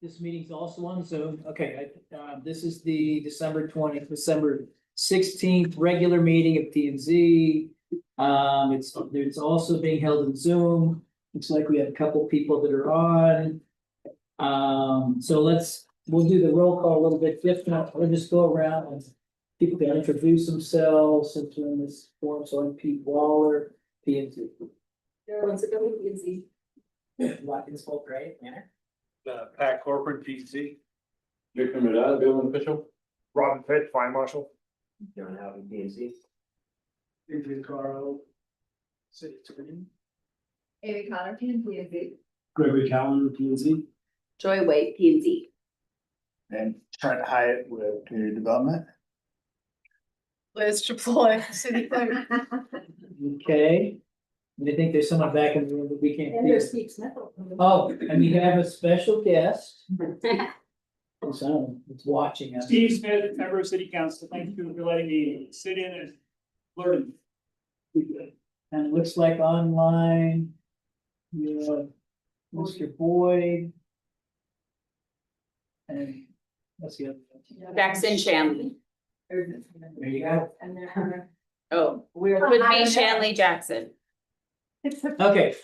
This meeting's also on Zoom. Okay, this is the December 16th regular meeting of P and Z. It's also being held in Zoom. Looks like we have a couple people that are on. So we'll do the roll call a little bit different. We'll just go around and people can introduce themselves since we're in this forum. So I'm Pete Waller, P and Z. Everyone's a good P and Z. Watkins Folk, right? Manner. Pat Corcoran, PC. Victor Medad, building official. Robin Pitt, Fire Marshal. John Howard, P and Z. Adrian Carl, City Attorney. Amy Connor, P and Z. Gregory Callan, P and Z. Joy White, P and Z. And Trent Hyatt with community development. Liz Chapoy, City Clerk. Okay. And I think there's someone back in the room that we can't And there's hear. Steve Smith. Oh, and we have a special guest. So it's watching us. Steve Smith, member of City Council. Thank you for letting me sit in and learn. And it looks like online. We have Mr. Boyd. And what's the other? Jackson Shanley. There you go. And then. Oh, would be Shanley Jackson. Okay.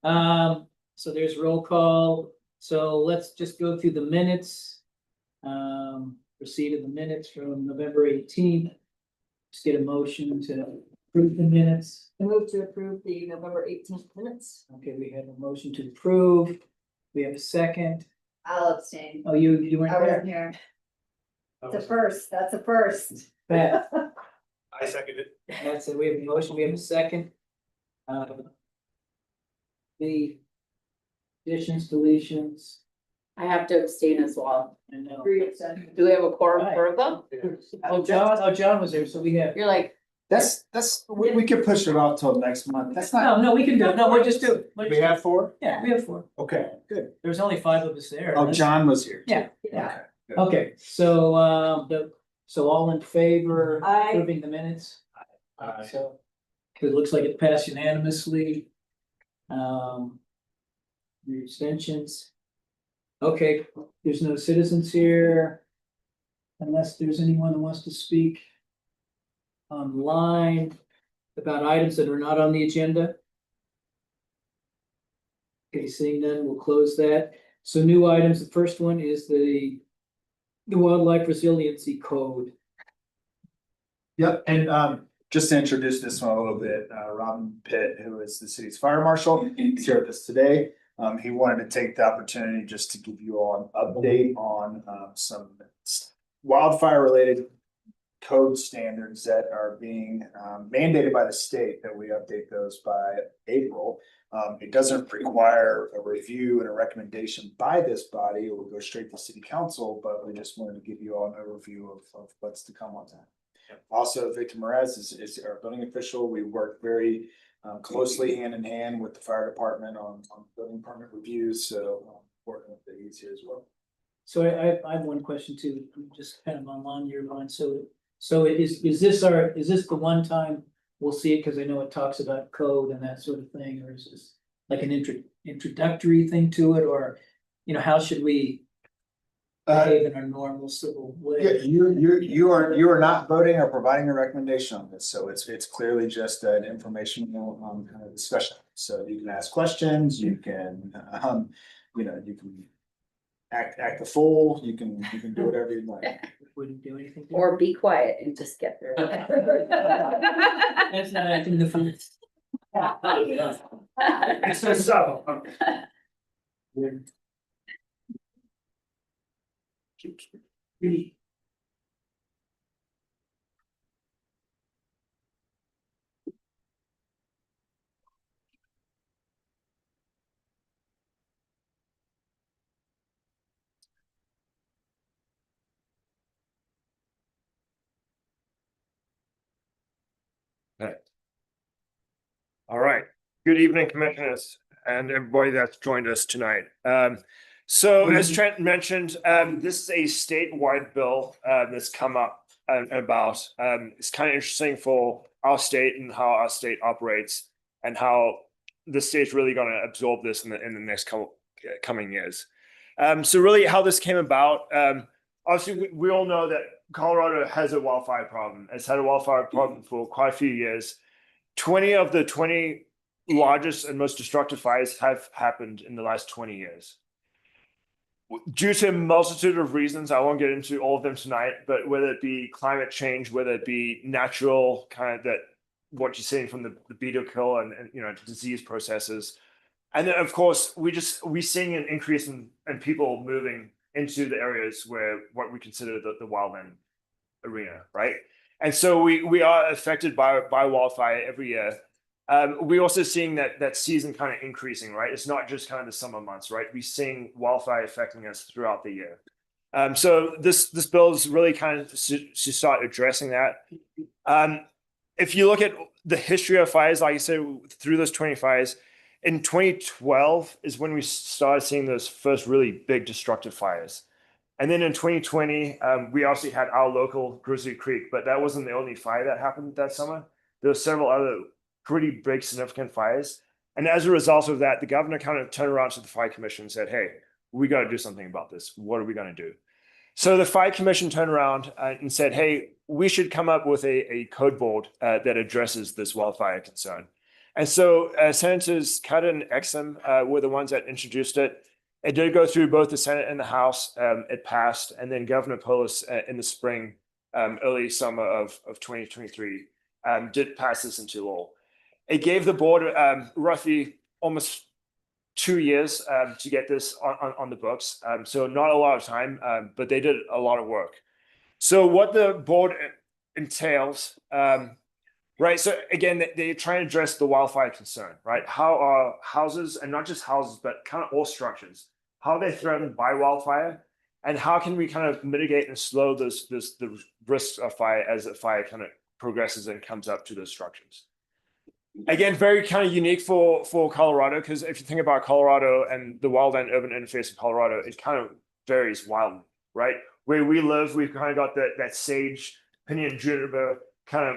So there's roll call. So let's just go through the minutes. Proceed to the minutes from November 18th. Just get a motion to approve the minutes. I move to approve the November 18th minutes. Okay, we have a motion to approve. We have a second. I'll abstain. Oh, you weren't I there. wasn't here. It's a first, that's a first. Pat, I seconded. that's it. We have a motion. We have a second. The additions, deletions, I have to abstain as well. and no. Do we have a quorum for them? Oh, John was there, so we have. You're like, We could push it off till next month. That's not. No, we can do it. No, we'll just do it. We have four? Yeah, we have four. Okay, good. There's only 5 of us there. Oh, John was here. Yeah. Yeah. Okay, so, so all in favor of Aye. approving the minutes? So, it looks like it passed unanimously. The extensions. Okay, there's no citizens here. Unless there's anyone who wants to speak online about items that are not on the agenda. Okay, seeing none, we'll close that. So new items, the first one is the Wildlife Resiliency Code. Yep, and just to introduce this one a little bit, Robin Pitt, who is the city's fire marshal, is here with us today. He wanted to take the opportunity just to give you all an update on some wildfire related code standards that are being mandated by the state, that we update those by April. It doesn't require a review and a recommendation by this body. It will go straight to city council, but we just wanted to give you all an overview of what's to come on that. Also, Victor Merez is our building official. We work very closely hand in hand with the fire department on building permit reviews, so working with the EDC as well. So I have one question too, just kind of along your line. So is this the one time we'll see it? Cause I know it talks about code and that sort of thing, or is this like an introductory thing to it, or, how should we behave in our normal civil way? You are not voting or providing a recommendation on this, so it's clearly just an informational kind of discussion. So you can ask questions, you can you can act the fool, you can do whatever you'd like. Wouldn't do anything. or be quiet and just get through it. That's not acting the fool. It's so subtle. All right, good evening, commissioners and everybody that's joined us tonight. So as Trent mentioned, this is a statewide bill that's come up and about. It's kind of interesting for our state and how our state operates and how the state's really going to absorb this in the next coming years. So really how this came about, obviously we all know that Colorado has a wildfire problem. It's had a wildfire problem for quite a few years. 20 of the 20 largest and most destructive fires have happened in the last 20 years. Due to a multitude of reasons, I won't get into all of them tonight, but whether it be climate change, whether it be natural kind of that what you're seeing from the beetle kill and disease processes. And then of course we're seeing an increase in people moving into the areas where what we consider the wildland arena, right? And so we are affected by wildfire every year. We're also seeing that season kind of increasing, right? It's not just kind of the summer months, right? We're seeing wildfire affecting us throughout the year. So this bill is really kind of to start addressing that. If you look at the history of fires, like I said, through those 20 fires, in 2012 is when we started seeing those first really big destructive fires. And then in 2020, we also had our local Grizzly Creek, but that wasn't the only fire that happened that summer. There were several other pretty big, significant fires. And as a result of that, the governor kind of turned around to the Fire Commission and said, hey, we got to do something about this. What are we going to do? So the Fire Commission turned around and said, hey, we should come up with a code board that addresses this wildfire concern. And so Senators Cutter and Exum were the ones that introduced it. It did go through both the Senate and the House. It passed. And then Governor Polis in the spring, early summer of 2023, did pass this into law. It gave the board roughly almost 2 years to get this on the books. So not a lot of time, but they did a lot of work. So what the board entails, right? So again, they're trying to address the wildfire concern, right? How are houses, and not just houses, but kind of all structures, how are they threatened by wildfire? And how can we kind of mitigate and slow the risks of fire as the fire kind of progresses and comes up to those structures? Again, very kind of unique for Colorado, because if you think about Colorado and the wildland urban interface of Colorado, it kind of varies wildly, right? Where we live, we've kind of got that sage, pinyon, juniper kind of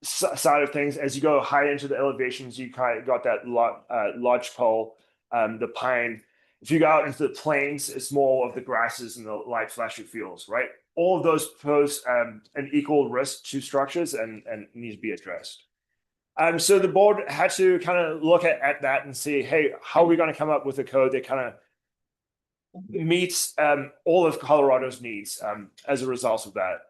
side of things. As you go higher into the elevations, you kind of got that lodgepole, the pine. If you go out into the plains, it's more of the grasses and the light flashy fields, right? All of those pose an equal risk to structures and need to be addressed. So the board had to kind of look at that and see, hey, how are we going to come up with a code that kind of meets all of Colorado's needs as a result of that.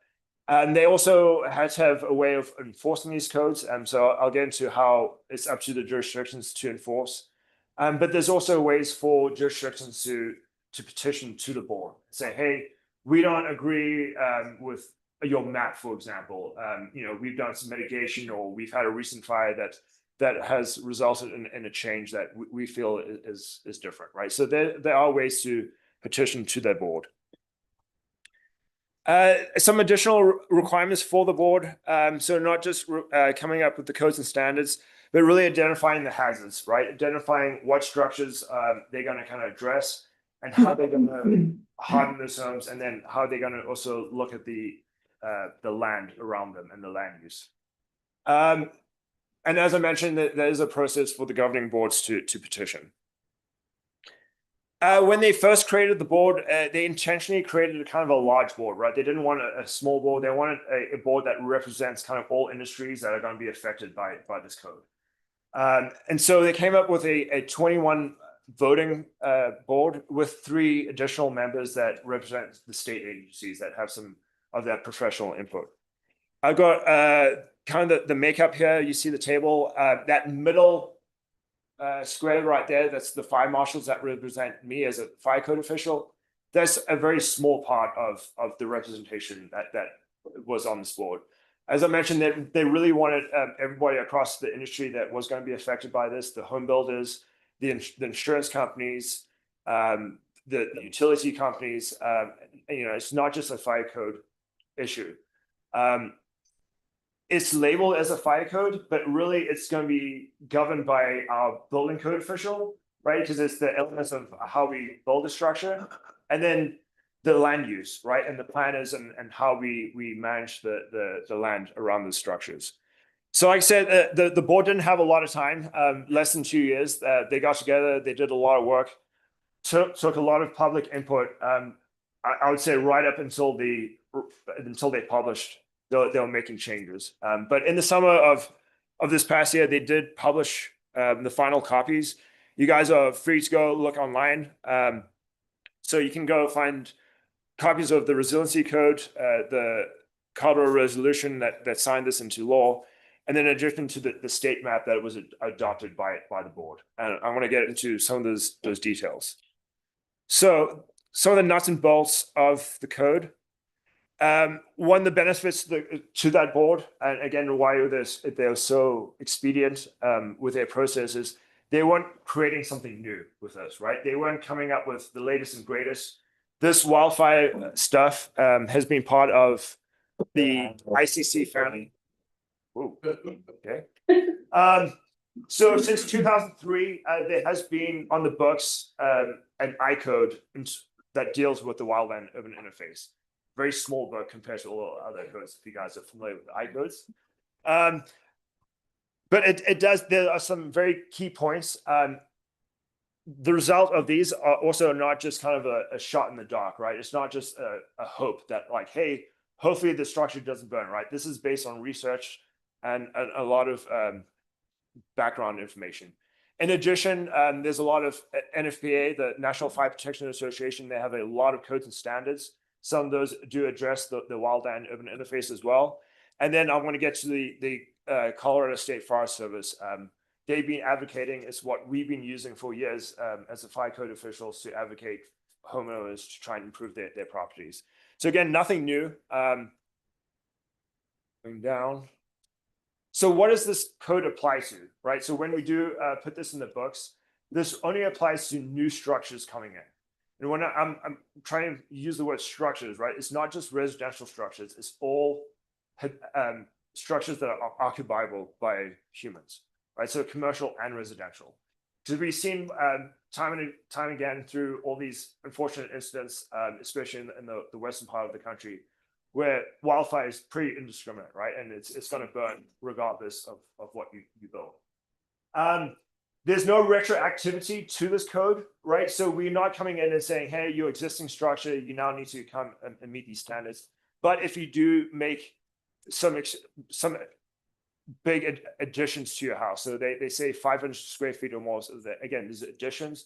And they also had to have a way of enforcing these codes. So I'll get into how it's up to the jurisdictions to enforce. But there's also ways for jurisdictions to petition to the board, say, hey, we don't agree with your map, for example. We've done some mitigation, or we've had a recent fire that has resulted in a change that we feel is different, right? So there are ways to petition to their board. Some additional requirements for the board. So not just coming up with the codes and standards, but really identifying the hazards, right? Identifying what structures they're going to kind of address and how they're going to harden those homes, and then how they're going to also look at the land around them and the land use. And as I mentioned, there is a process for the governing boards to petition. When they first created the board, they intentionally created a kind of a large board, right? They didn't want a small board. They wanted a board that represents kind of all industries that are going to be affected by this code. And so they came up with a 21 voting board with 3 additional members that represent the state agencies that have some of that professional input. I've got kind of the makeup here. You see the table, that middle square right there, that's the fire marshals that represent me as a fire code official. That's a very small part of the representation that was on this board. As I mentioned, they really wanted everybody across the industry that was going to be affected by this: the home builders, the insurance companies, the utility companies. It's not just a fire code issue. It's labeled as a fire code, but really it's going to be governed by our building code official, right? Because it's the elements of how we build a structure, and then the land use, right? And the planners and how we manage the land around the structures. So like I said, the board didn't have a lot of time, less than 2 years. They got together, they did a lot of work. took a lot of public input. I would say right up until they published, they were making changes. But in the summer of this past year, they did publish the final copies. You guys are free to go look online. So you can go find copies of the resiliency code, the Colorado resolution that signed this into law, and then in addition to the state map that was adopted by the board. And I want to get into some of those details. So some of the nuts and bolts of the code. One of the benefits to that board, and again, why they're so expedient with their processes, they weren't creating something new with this, right? They weren't coming up with the latest and greatest. This wildfire stuff has been part of the ICC family. Ooh, okay. So since 2003, there has been on the books an I-code that deals with the wildland urban interface. Very small book compared to all other codes, if you guys are familiar with the I-codes. But it does, there are some very key points. The result of these are also not just kind of a shot in the dark, right? It's not just a hope that like, hey, hopefully the structure doesn't burn, right? This is based on research and a lot of background information. In addition, there's a lot of NFPA, the National Fire Protection Association. They have a lot of codes and standards. Some of those do address the wildland urban interface as well. And then I want to get to the Colorado State Forest Service. They've been advocating, it's what we've been using for years as a fire code officials to advocate homeowners to try and improve their properties. So again, nothing new. Going down. So what does this code apply to, right? So when we do put this in the books, this only applies to new structures coming in. And when I'm trying to use the word structures, right? It's not just residential structures, it's all structures that are occupiable by humans, right? So commercial and residential. Because we've seen time and time again through all these unfortunate incidents, especially in the western part of the country, where wildfire is pretty indiscriminate, right? And it's going to burn regardless of what you build. There's no retroactivity to this code, right? So we're not coming in and saying, hey, your existing structure, you now need to come and meet these standards. But if you do make some big additions to your house, so they say 500 square feet or more, so that, again, these additions,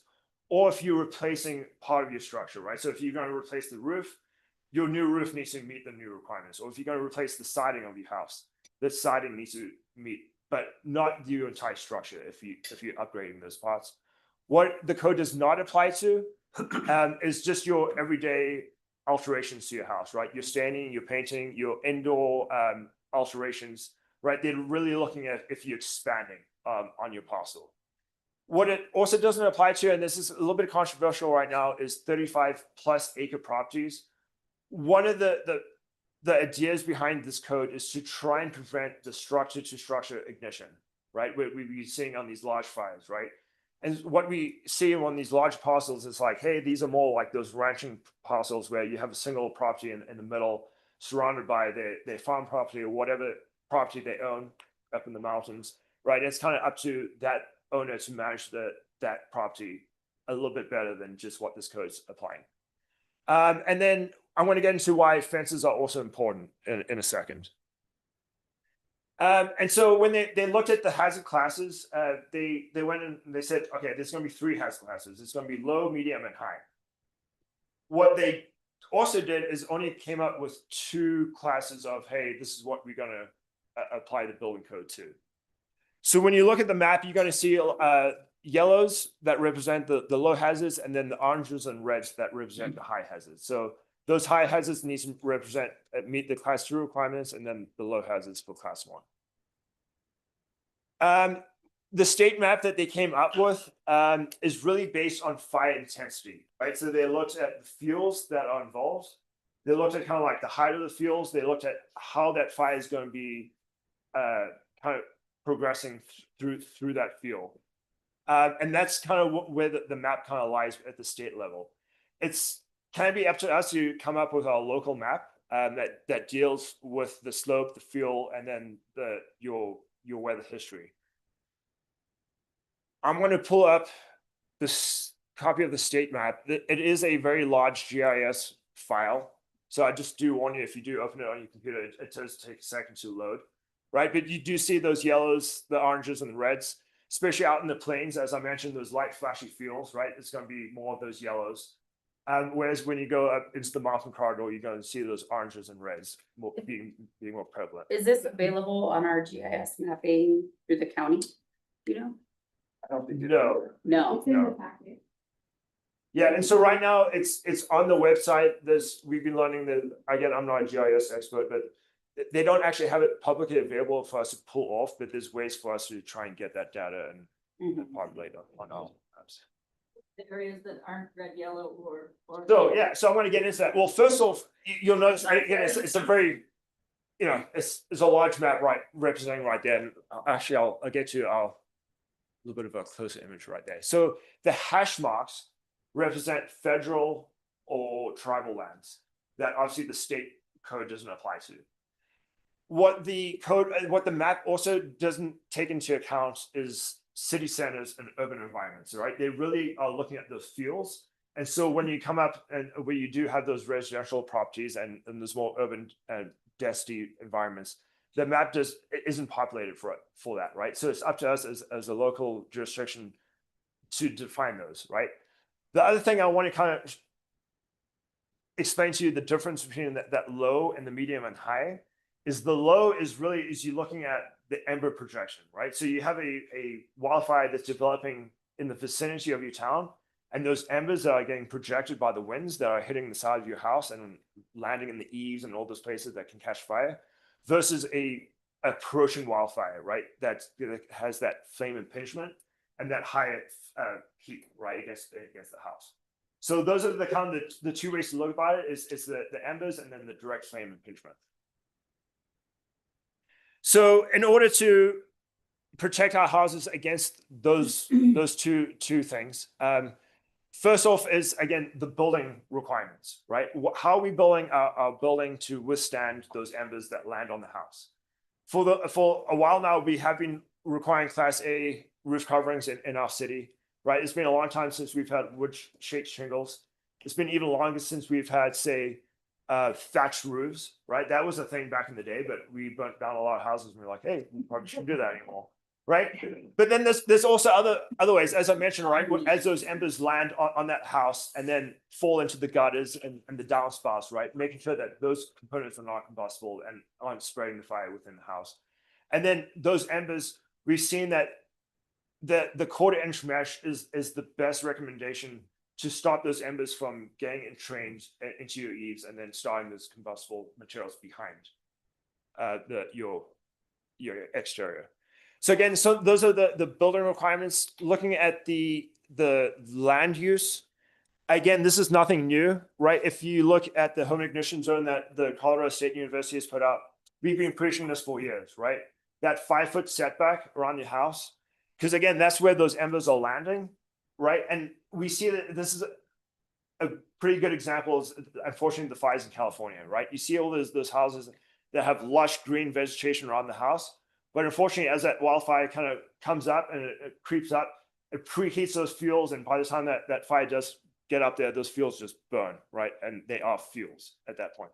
or if you're replacing part of your structure, right? So if you're going to replace the roof, your new roof needs to meet the new requirements. Or if you're going to replace the siding of your house, the siding needs to meet, but not your entire structure if you're upgrading those parts. What the code does not apply to is just your everyday alterations to your house, right? You're staining, you're painting, your indoor alterations, right? They're really looking at if you're expanding on your parcel. What it also doesn't apply to, and this is a little bit controversial right now, is 35+ acre properties. One of the ideas behind this code is to try and prevent the structure to structure ignition, right? We've been seeing on these large fires, right? And what we see on these large parcels is like, hey, these are more like those ranching parcels where you have a single property in the middle surrounded by their farm property or whatever property they own up in the mountains, right? It's kind of up to that owner to manage that property a little bit better than just what this code's applying. And then I want to get into why fences are also important in a second. And so when they looked at the hazard classes, they went and they said, okay, there's going to be 3 hazard classes. It's going to be low, medium, and high. What they also did is only came up with 2 classes of, hey, this is what we're going to apply the building code to. So when you look at the map, you're going to see yellows that represent the low hazards, and then the oranges and reds that represent the high hazards. So those high hazards need to meet the class 2 requirements, and then the low hazards for class 1. The state map that they came up with is really based on fire intensity, right? So they looked at the fuels that are involved. They looked at kind of like the height of the fuels. They looked at how that fire is going to be kind of progressing through that fuel. And that's kind of where the map kind of lies at the state level. It's kind of be up to us to come up with our local map that deals with the slope, the fuel, and then your weather history. I'm going to pull up this copy of the state map. It is a very large GIS file. So I just do warn you, if you do open it on your computer, it does take a second to load, right? But you do see those yellows, the oranges and the reds, especially out in the plains, as I mentioned, those light flashy fields, right? It's going to be more of those yellows. Whereas when you go up into the mountain corridor, you're going to see those oranges and reds being more prevalent. Is this available on our GIS mapping through the county? You know? I don't think. No. No. No. Yeah, and so right now it's on the website. We've been learning that, again, I'm not a GIS expert, but they don't actually have it publicly available for us to pull off, but there's ways for us to try and get that data and populate on our maps. The areas that aren't red, yellow, or. So yeah, so I'm going to get into that. Well, first off, you'll notice again, it's a very, it's a large map right representing right there. And actually, I'll get to a little bit of a closer image right there. So the hash marks represent federal or tribal lands that obviously the state code doesn't apply to. What the map also doesn't take into account is city centers and urban environments, right? They really are looking at those fields. And so when you come up and where you do have those residential properties and there's more urban and density environments, the map isn't populated for that, right? So it's up to us as a local jurisdiction to define those, right? The other thing I want to kind of explain to you the difference between that low and the medium and high is the low is you looking at the ember projection, right? So you have a wildfire that's developing in the vicinity of your town, and those embers are getting projected by the winds that are hitting the side of your house and landing in the eaves and all those places that can catch fire, versus a approaching wildfire, right? That has that flame impingement and that higher heat, right, against the house. So those are the kind of the two ways to look at it is the embers and then the direct flame impingement. So in order to protect our houses against those two things, first off is, again, the building requirements, right? How are we building our building to withstand those embers that land on the house? For a while now, we have been requiring Class A roof coverings in our city, right? It's been a long time since we've had wood shake shingles. It's been even longer since we've had, say, thatched roofs, right? That was a thing back in the day, but we burnt down a lot of houses and we're like, hey, we probably shouldn't do that anymore, right? But then there's also other ways, as I mentioned, right? As those embers land on that house and then fall into the gutters and the downspouts, right? Making sure that those components are not combustible and aren't spreading the fire within the house. And then those embers, we've seen that the 1/4-inch mesh is the best recommendation to stop those embers from getting entrained into your eaves and then starting those combustible materials behind your exterior. So again, those are the building requirements. Looking at the land use, again, this is nothing new, right? If you look at the home ignition zone that the Colorado State University has put out, we've been preaching this for years, right? That 5-foot setback around your house, because again, that's where those embers are landing, right? And we see that this is a pretty good example is, unfortunately, the fires in California, right? You see all those houses that have lush green vegetation around the house, but unfortunately, as that wildfire kind of comes up and it creeps up, it preheats those fuels, and by the time that fire does get up there, those fuels just burn, right? And they are fuels at that point,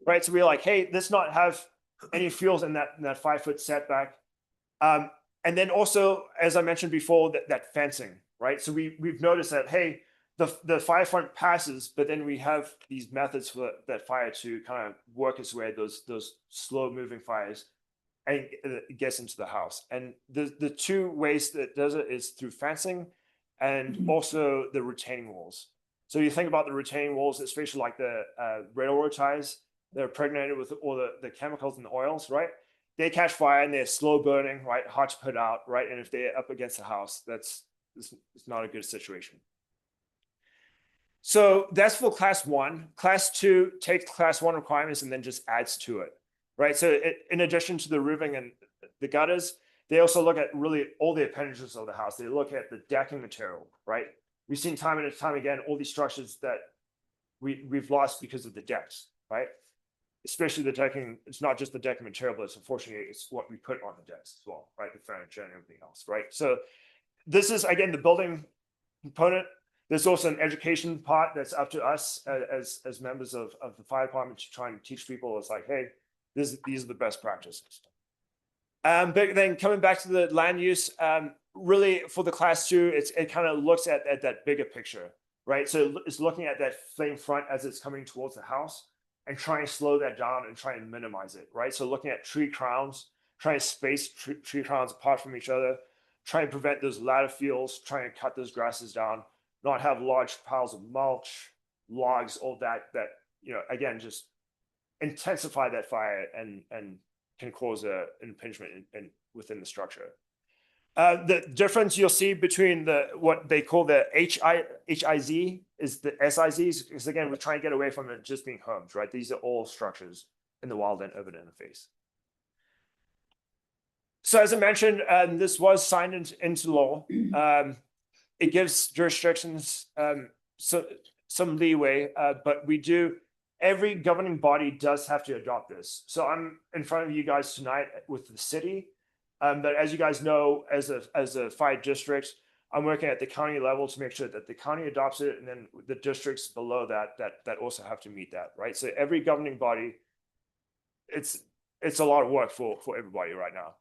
right? So we're like, hey, let's not have any fuels in that 5-foot setback. And then also, as I mentioned before, that fencing, right? So we've noticed that, hey, the fire front passes, but then we have these methods for that fire to kind of work its way, those slow moving fires, and it gets into the house. And the two ways that it does it is through fencing and also the retaining walls. So you think about the retaining walls, especially like the railroad ties, they're impregnated with all the chemicals and the oils, right? They catch fire and they're slow burning, right? Hard to put out, right? And if they're up against the house, it's not a good situation. So that's for Class 1. Class 2 takes Class 1 requirements and then just adds to it, right? So in addition to the roofing and the gutters, they also look at really all the appendages of the house. They look at the decking material, right? We've seen time and time again, all these structures that we've lost because of the decks, right? Especially the decking. It's not just the decking material, but unfortunately, it's what we put on the decks as well, right? The furniture and everything else, right? So this is, again, the building component. There's also an education part that's up to us as members of the fire department to try and teach people. It's like, hey, these are the best practices. But then coming back to the land use, really for the class 2, it kind of looks at that bigger picture, right? So it's looking at that flame front as it's coming towards the house and trying to slow that down and try and minimize it, right? So looking at tree crowns, trying to space tree crowns apart from each other, trying to prevent those ladder fields, trying to cut those grasses down, not have large piles of mulch, logs, all that, again, just intensify that fire and can cause an impingement within the structure. The difference you'll see between what they call the HIZ is the SIZs, because again, we're trying to get away from it just being homes, right? These are all structures in the wild and urban interface. So as I mentioned, this was signed into law. It gives jurisdictions some leeway, but every governing body does have to adopt this. So I'm in front of you guys tonight with the city. But as you guys know, as a fire district, I'm working at the county level to make sure that the county adopts it, and then the districts below that also have to meet that, right? So every governing body, it's a lot of work for everybody right now.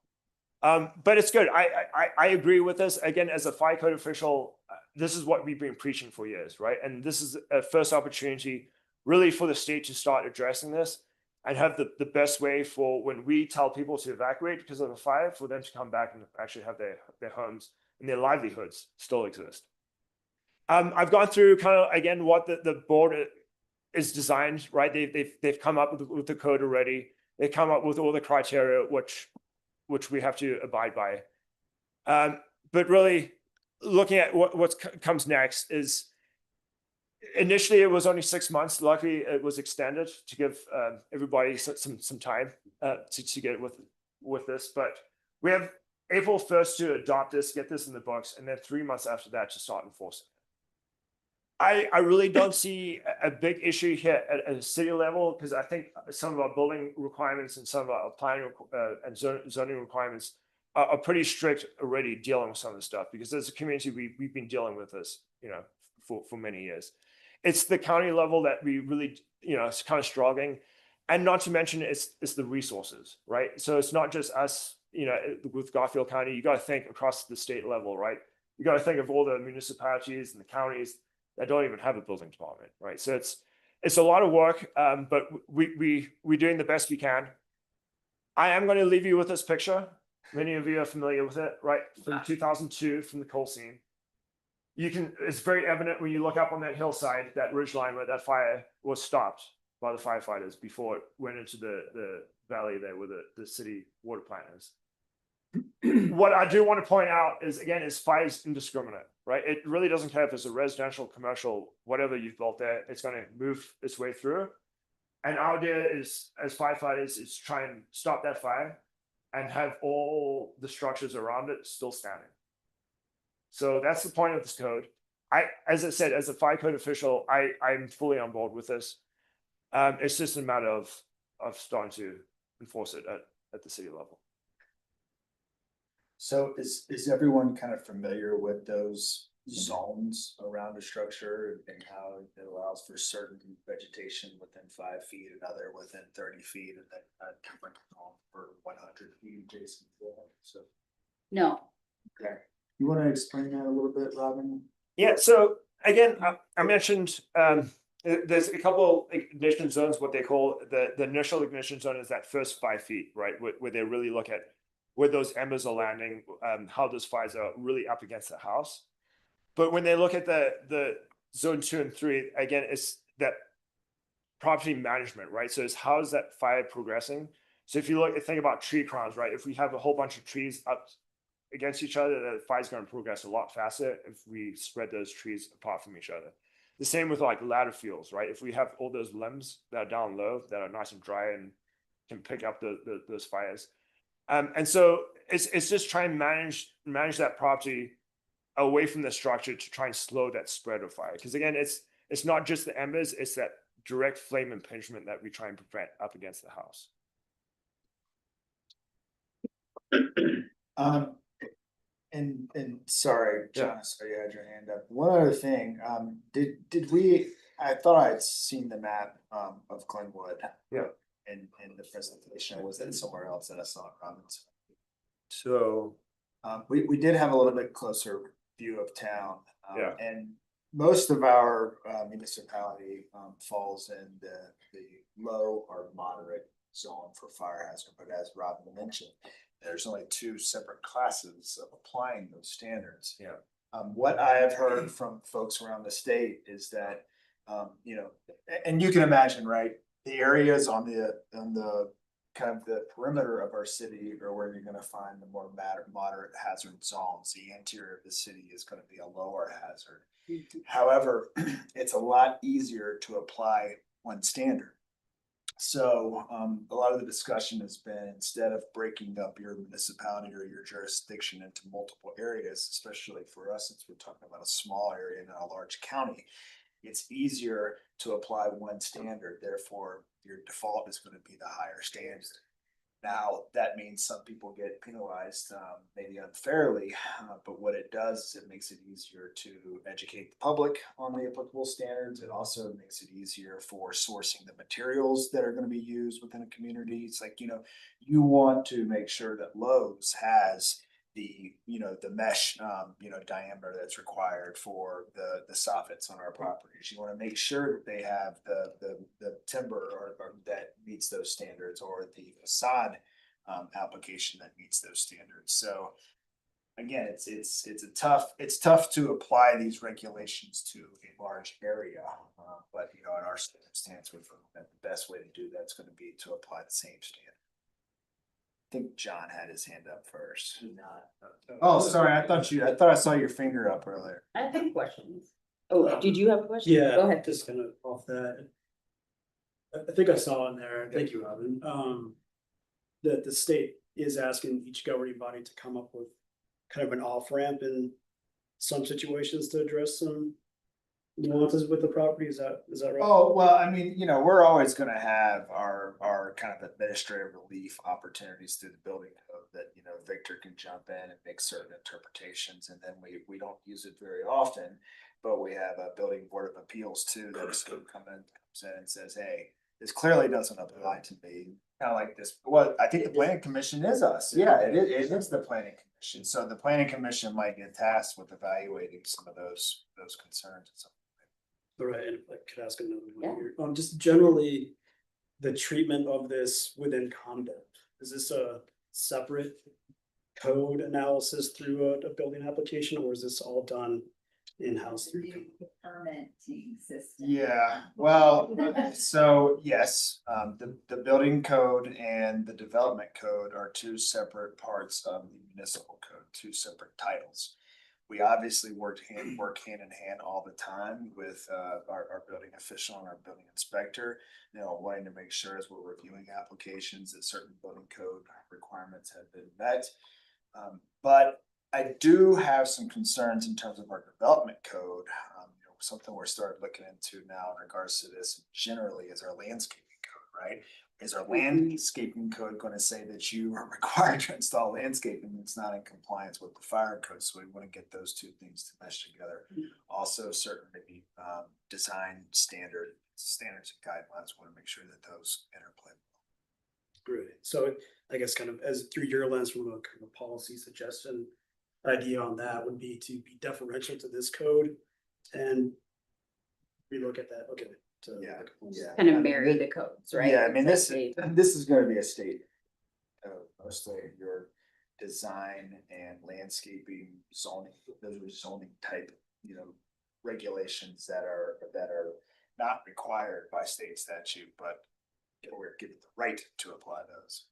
But it's good. I agree with this. Again, as a fire code official, this is what we've been preaching for years, right? And this is a first opportunity really for the state to start addressing this and have the best way for when we tell people to evacuate because of a fire, for them to come back and actually have their homes and their livelihoods still exist. I've gone through kind of, again, what the board is designed, right? They've come up with the code already. They come up with all the criteria, which we have to abide by. But really looking at what comes next is, initially it was only 6 months. Luckily it was extended to give everybody some time to get with this. But we have April 1st to adopt this, get this in the books, and then 3 months after that to start enforcing it. I really don't see a big issue here at a city level, because I think some of our building requirements and some of our planning and zoning requirements are pretty strict already dealing with some of the stuff, because as a community, we've been dealing with this, for many years. It's the county level that we really, it's kind of struggling. And not to mention it's the resources, right? So it's not just us, with Garfield County, you got to think across the state level, right? You got to think of all the municipalities and the counties that don't even have a building department, right? So it's a lot of work, but we're doing the best we can. I am going to leave you with this picture. Many of you are familiar with it, right? From 2002, from the coal scene. It's very evident when you look up on that hillside, that ridgeline where that fire was stopped by the firefighters before it went into the valley there where the city water plant is. What I do want to point out is, again, is fire is indiscriminate, right? It really doesn't care if it's a residential, commercial, whatever you've built there, it's going to move its way through. And our idea is, as firefighters, is try and stop that fire and have all the structures around it still standing. So that's the point of this code. As I said, as a fire code official, I'm fully on board with this. It's just a matter of starting to enforce it at the city level. So is everyone kind of familiar with those zones around a structure and how it allows for certain vegetation within 5 feet, another within 30 feet, and then a different zone for 100 feet adjacent to that? So, No, okay. You want to explain that a little bit, Robin? Yeah, so again, I mentioned there's a couple ignition zones, what they call the initial ignition zone is that first 5 feet, right? Where they really look at where those embers are landing, how those fires are really up against the house. But when they look at the zone 2 and 3, again, it's that property management, right? So it's how is that fire progressing? So if you think about tree crowns, right? If we have a whole bunch of trees up against each other, the fire's going to progress a lot faster if we spread those trees apart from each other. The same with like ladder fields, right? If we have all those limbs that are down low, that are nice and dry and can pick up those fires. And so it's just trying to manage that property away from the structure to try and slow that spread of fire. Because again, it's not just the embers, it's that direct flame impingement that we try and prevent up against the house. And sorry, John, I saw you had your hand up. One other thing, did we, I thought I had seen the map, of Glenwood. Yeah. In the presentation, or was it somewhere else that I saw it, Robinson? So, We did have a little bit closer view of town. Yeah. And most of our municipality falls in the low or moderate zone for fire hazard, but as Robin mentioned, there's only two separate classes of applying those standards. Yeah. What I have heard from folks around the state is that, you know, and you can imagine, right? The areas on the kind of the perimeter of our city are where you're gonna find the more moderate hazard zones. The interior of the city is gonna be a lower hazard. However, it's a lot easier to apply one standard. So a lot of the discussion has been, instead of breaking up your municipality or your jurisdiction into multiple areas, especially for us, since we're talking about a small area, not a large county, it's easier to apply one standard. Therefore, your default is going to be the higher standard. Now, that means some people get penalized, maybe unfairly, but what it does is it makes it easier to educate the public on the applicable standards. It also makes it easier for sourcing the materials that are going to be used within a community. It's like, you know, you want to make sure that Lowe's has the, you know, the mesh, you know, diameter that's required for the soffits on our properties. You want to make sure that they have the timber or that meets those standards, or the facade application that meets those standards. So again, it's tough to apply these regulations to a large area, but you know, in our circumstance, we feel that the best way to do that's going to be to apply the same standard. I think John had his hand up first. Oh, sorry, I thought I saw your finger up earlier. I have questions. Oh, did you have a question? Yeah, Go ahead. just kind of off that. I think I saw in there, thank you, Robin, that the state is asking each governing body to come up with kind of an off-ramp in some situations to address some nuances with the property. Is that right? Oh, well, I mean, you know, we're always gonna have our kind of administrative relief opportunities through the building code that, you know, Victor can jump in and make certain interpretations, and then we don't use it very often. But we have a building board of appeals too, that's gonna comes in and says, hey, this clearly doesn't apply to me. Kind of like this, well, I think the planning commission is us. Yeah, it is the planning commission. So the planning commission might get tasked with evaluating some of those concerns and stuff. All right, and if I could ask another Yeah. one here, just generally, the treatment of this within conduct, is this a separate code analysis through a building application, or is this all done in-house through? The permitting system. Yeah, well, so yes, the building code and the development code are two separate parts of the municipal code, two separate titles. We obviously work hand in hand all the time with our building official and our building inspector, you know, wanting to make sure as we're reviewing applications that certain building code requirements have been met. But I do have some concerns in terms of our development code. You know, something we're starting looking into now in regards to this generally is our landscaping code, right? Is our landscaping code going to say that you are required to install landscaping that's not in compliance with the fire code? So we want to get those two things to mesh together. Also, certain maybe design standards and guidelines. Want to make sure that those interplay. Great. So I guess kind of as through your lens from a kind of policy suggestion, idea on that would be to be deferential to this code and relook at that. Okay. Yeah. Kind of marry the codes, right? Yeah, I mean, this Exactly. is gonna be a state. Mostly your design and landscaping zoning, those are zoning type, you know, regulations that are not required by state statute, but we're given the right to apply those.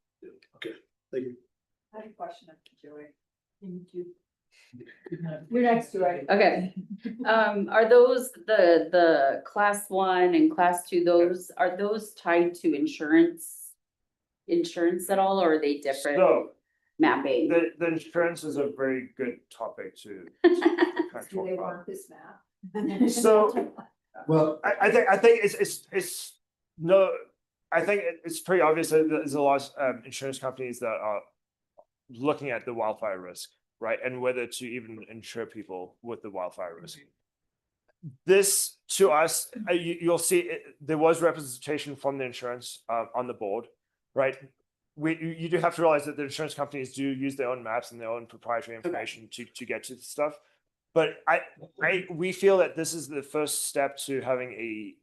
Okay, thank you. I have a question of Joy. Thank you. You're next, Joy. Okay, are those the class 1 and class 2, are those tied to insurance at all, or are they different so mapping? the insurance is a very good topic to kind of Do talk they about. want this map? So, Well, I think it's no, I think it's pretty obvious that there's a lot of insurance companies that are looking at the wildfire risk. right? And whether to even insure people with the wildfire risk. This, to us, you'll see, there was representation from the insurance on the board, right? You do have to realize that the insurance companies do use their own maps and their own proprietary information to get to the stuff. But we feel that this is the first step to having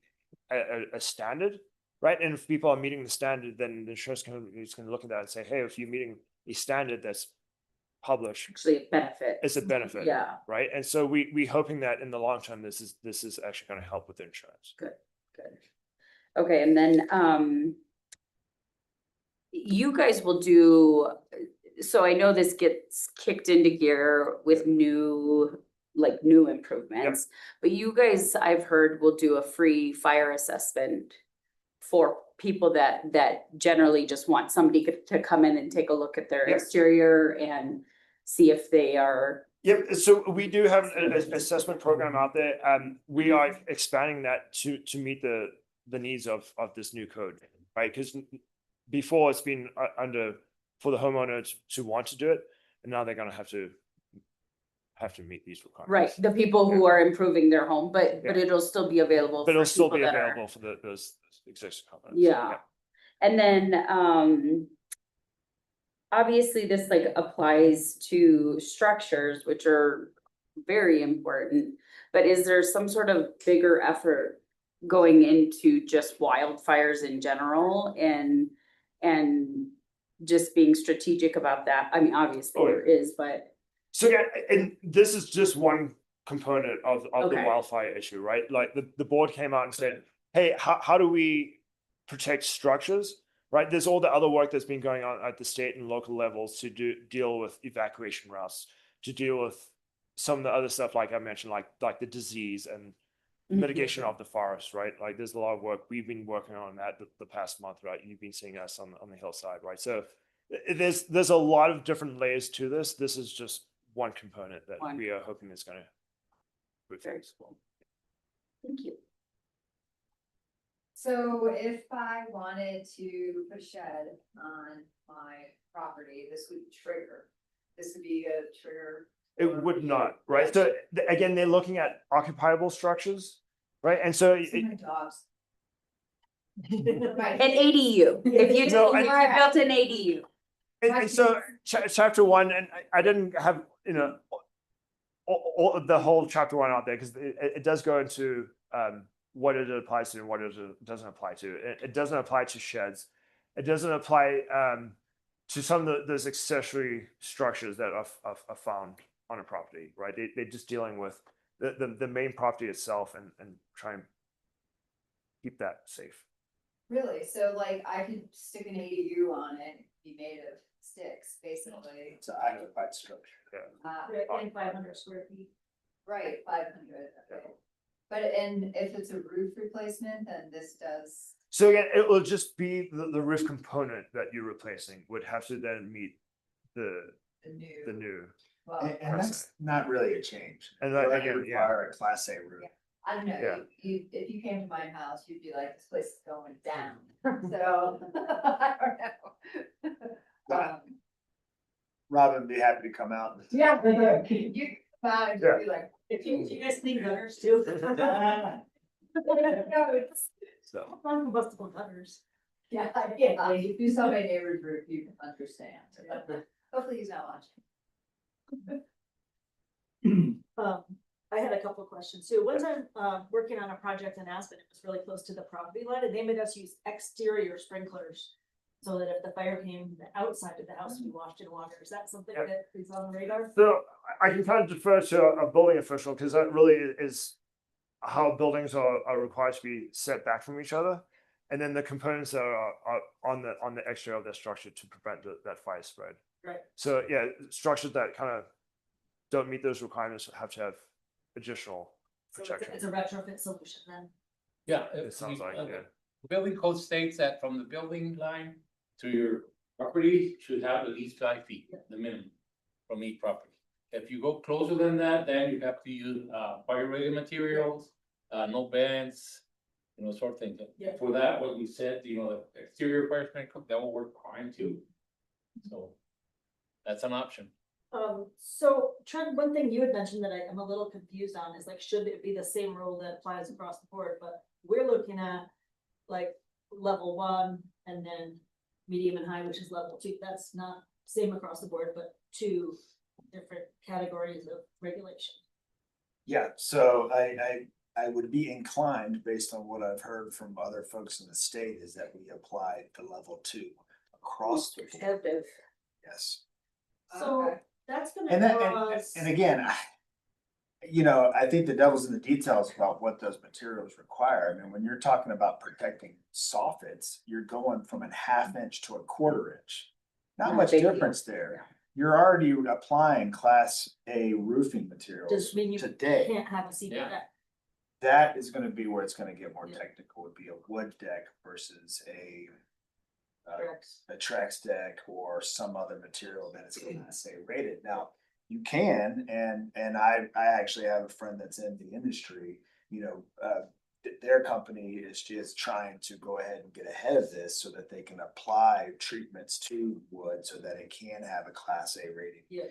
a standard, right? And if people are meeting the standard, then the insurance company is going to look at that and say, hey, if you're meeting a standard that's published, Actually a benefit. it's a benefit. Yeah. Right. And so we hoping that in the long term, this is actually going to help with insurance. Good. Okay, and then you guys will do, so I know this gets kicked into gear with new improvements. But you guys, I've heard, will do a free fire assessment for people that generally just want somebody to come in and take a look at their exterior and see if they are. Yep. So we do have an assessment program out there. We are expanding that to meet the needs of this new code, right? Because before it's been for the homeowner to want to do it, and now they're going to have to meet these requirements. Right, the people who are improving their home, but it'll still be available. But it'll still people be that are- available for those existing covenants. Yeah. And then obviously this like applies to structures, which are very important, but is there some sort of bigger effort going into just wildfires in general and just being strategic about that? I mean, obviously there is, but. So yeah, and this is just one component of the Okay. wildfire issue, right? Like the board came out and said, hey, how do we protect structures, right? There's all the other work that's been going on at the state and local levels to deal with evacuation routes, to deal with some of the other stuff, like I mentioned, like the disease and mitigation of the forest, right? Like there's a lot of work we've been working on that the past month, right? You've been seeing us on the hillside, right? So there's a lot of different layers to this. This is just one component that we are hoping is going to move Very things. cool. Thank you. So if I wanted to put a shed on my property, this would trigger, this would be a trigger. It would not, right? So again, they're looking at occupiable structures, right? And so See my dogs. An ADU, if you No, built an ADU. and so chapter one, and I didn't have, all the whole chapter one out there because it does go into what it applies to and what it doesn't apply to. It doesn't apply to sheds. It doesn't apply to some of those accessory structures that are found on a property, right? They're just dealing with the main property itself and try and keep that safe. Really? So like I could stick an ADU on it, and be made of sticks, basically. It's an occupied structure. And 500 square feet. Right, 500, okay. But and if it's a roof replacement, then this does. So again, it will just be the roof component that you're replacing would have to then meet the new. Well, And that's not really a change. And that, It again, require a class A roof. I don't know, Yeah. if you came to my house, you'd be like, this place is going down, so, I don't know. Robin would be happy to come out. Yeah, you come out and you'd be like. If you guys think gutters too. No, it's, So Combustible gutters. yeah, if you saw my neighbor's roof, you can understand, but hopefully he's not watching. I had a couple of questions too. One time, working on a project in Aspen, it was really close to the property line and they made us use exterior sprinklers. So that if the fire came from the outside of the house, we washed in water. Is that something Yep. that is on the radar? So I can kind of defer to a building official because that really is how buildings are required to be set back from each other. And then the components that are on the exterior of their structure to prevent that fire spread. Right. So yeah, structures that kind of don't meet those requirements have to have additional So protection. it's a retrofit solution then. Yeah. It sounds like, yeah. Building code states that from the building line to your property should have at least 5 feet, the minimum from each property. If you go closer than that, then you have to use fire rated materials, no bands, sort of thing. Yeah. For that, what you said, the exterior fire sprinkler, that will work fine too. So that's an option. So Trent, one thing you had mentioned that I'm a little confused on is like, should it be the same rule that applies across the board? But we're looking at like level 1 and then medium and high, which is level 2. That's not same across the board, but 2 different categories of regulation. Yeah, so I would be inclined, based on what I've heard from other folks in the state, is that we apply the level 2 across the board. Competitive. Yes. So Okay. that's gonna And that, cause. and again, I think the devil's in the details about what those materials require. I mean, when you're talking about protecting soffits, you're going from a 1/2 inch to a 1/4 inch. Not Not a much big deal. difference there. You're already applying class A roofing materials Does mean you today. can't have a cedar Yeah. deck. That is gonna be where it's gonna get more Yeah. technical, would be a wood deck versus a Correct. Trex deck or some other material that is class A rated. Now, you can, and I actually have a friend that's in the industry, their company is just trying to go ahead and get ahead of this so that they can apply treatments to wood so that it can have a class A rating. Yeah.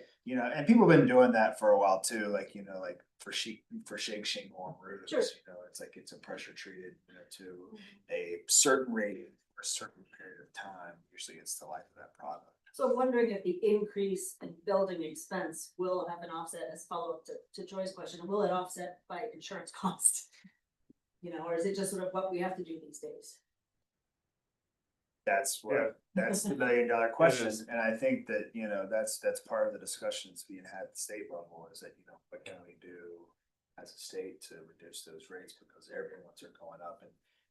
And people have been doing that for a while too, like for shake shingle on roofs, Sure. it's like it's a pressure treated, to a certain rating for a certain period of time, usually it's the life of that product. So I'm wondering if the increase in building expense will have an offset as follow-up to Joy's question, will it offset by insurance costs? Or is it just sort of what we have to do these days? That's Yeah. that's the $1 million question, is. and I think that, that's part of the discussions being had at the state level, is that, what can we do as a state to reduce those rates, because everyone's are going up,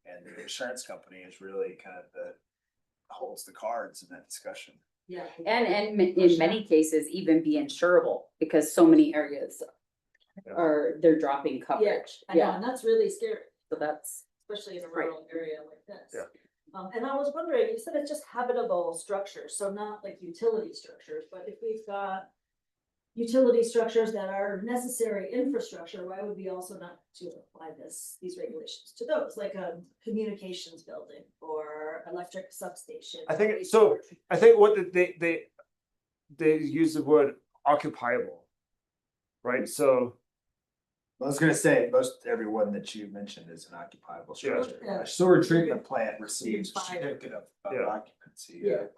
and the insurance company is really kind of holds the cards in that discussion. Yeah. And in many cases, even be insurable, because so many areas they're dropping Yeah, coverage. I know, and that's really scary, So that's, especially in a Right. rural area like this. Yeah. And I was wondering, you said it's just habitable structures, so not like utility structures, but if we've got utility structures that are necessary infrastructure, why would we also not to apply these regulations to those, like a communications building or electric substation? I think so. I think what they use the word occupiable, right? So I was gonna say, most everyone that you mentioned is an occupiable Yeah. structure. Yeah. A sewer treatment plant receives a Fire. certificate of Yeah. occupancy. Yeah.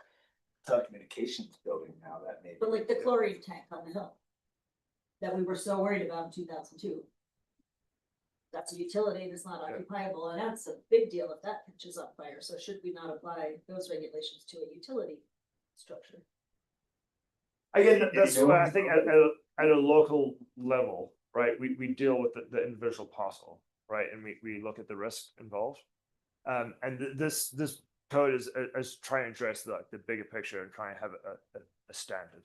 Telecommunications building now, that may be. But like the chlorine tank on the hill that we were so worried about in 2002. That's a utility that's not Yeah. occupiable, and that's a big deal if that catches on fire. So should we not apply those regulations to a utility structure? again, that's why I think at a local level, right? We deal with the individual parcel, right? And we look at the risk involved. And this code is trying to address the bigger picture and trying to have a standard.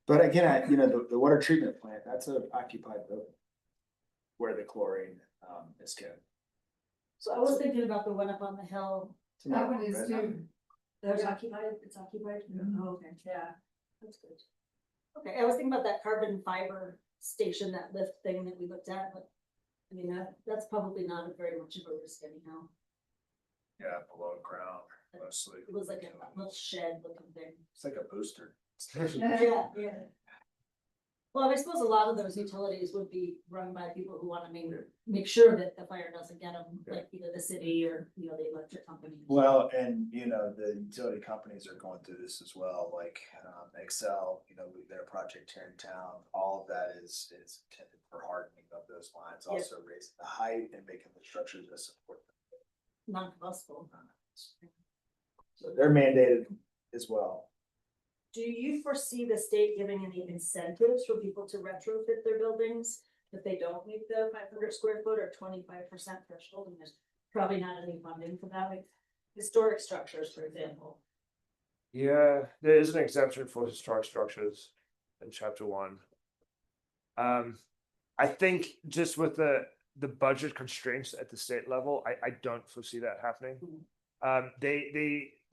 But again, the water treatment plant, that's an occupied building. Where the chlorine, is kept. So I was thinking about the one up on the hill. That one is Right. too. There's occupied, it's occupied? Mhm. Oh, okay, Yeah. that's good. Okay, I was thinking about that carbon fiber station, that lift thing that we looked at, but I mean, that's probably not very much of a risk anyhow. Yeah, below ground mostly. It was like a little shed looking thing. It's like a booster. Yeah, yeah. Well, I suppose a lot of those utilities would be run by people who wanna make sure that the fire doesn't get them, like either the city or, the electric company. Well, and the utility companies are going through this as well, like Excel, their project here in town, all of that is intended for hardening of those lines, Yeah. also raising the height and making the structures that support them. Non-combustible. So they're mandated as well. Do you foresee the state giving any incentives for people to retrofit their buildings if they don't meet the 500 square foot or 25% threshold? And there's probably not any funding for that, like historic structures, for example. Yeah, there is an exemption for historic structures in chapter 1. I think just with the budget constraints at the state level, I don't foresee that happening.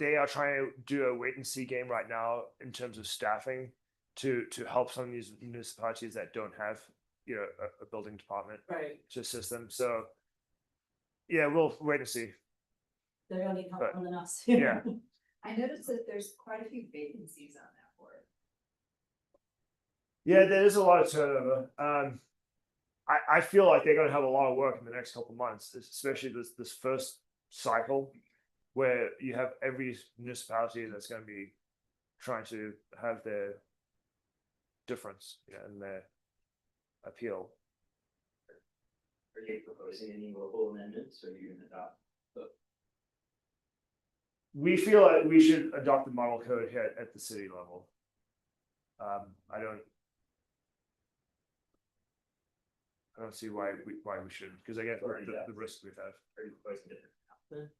They are trying to do a wait and see game right now in terms of staffing to help some of these municipalities that don't have a building department Right. to assist them. So yeah, we'll wait and see. They're gonna need help But- more than us. Yeah. I noticed that there's quite a few vacancies on that board. Yeah, there is a lot of turnover. I feel like they're gonna have a lot of work in the next couple of months, especially this first cycle. Where you have every municipality that's gonna be trying to have their difference, and their appeal. Are you proposing any local amendments, or are you gonna adopt? We feel like we should adopt the model code here at the city level. I don't see why we shouldn't, because again, the risk we have. Are you proposing different?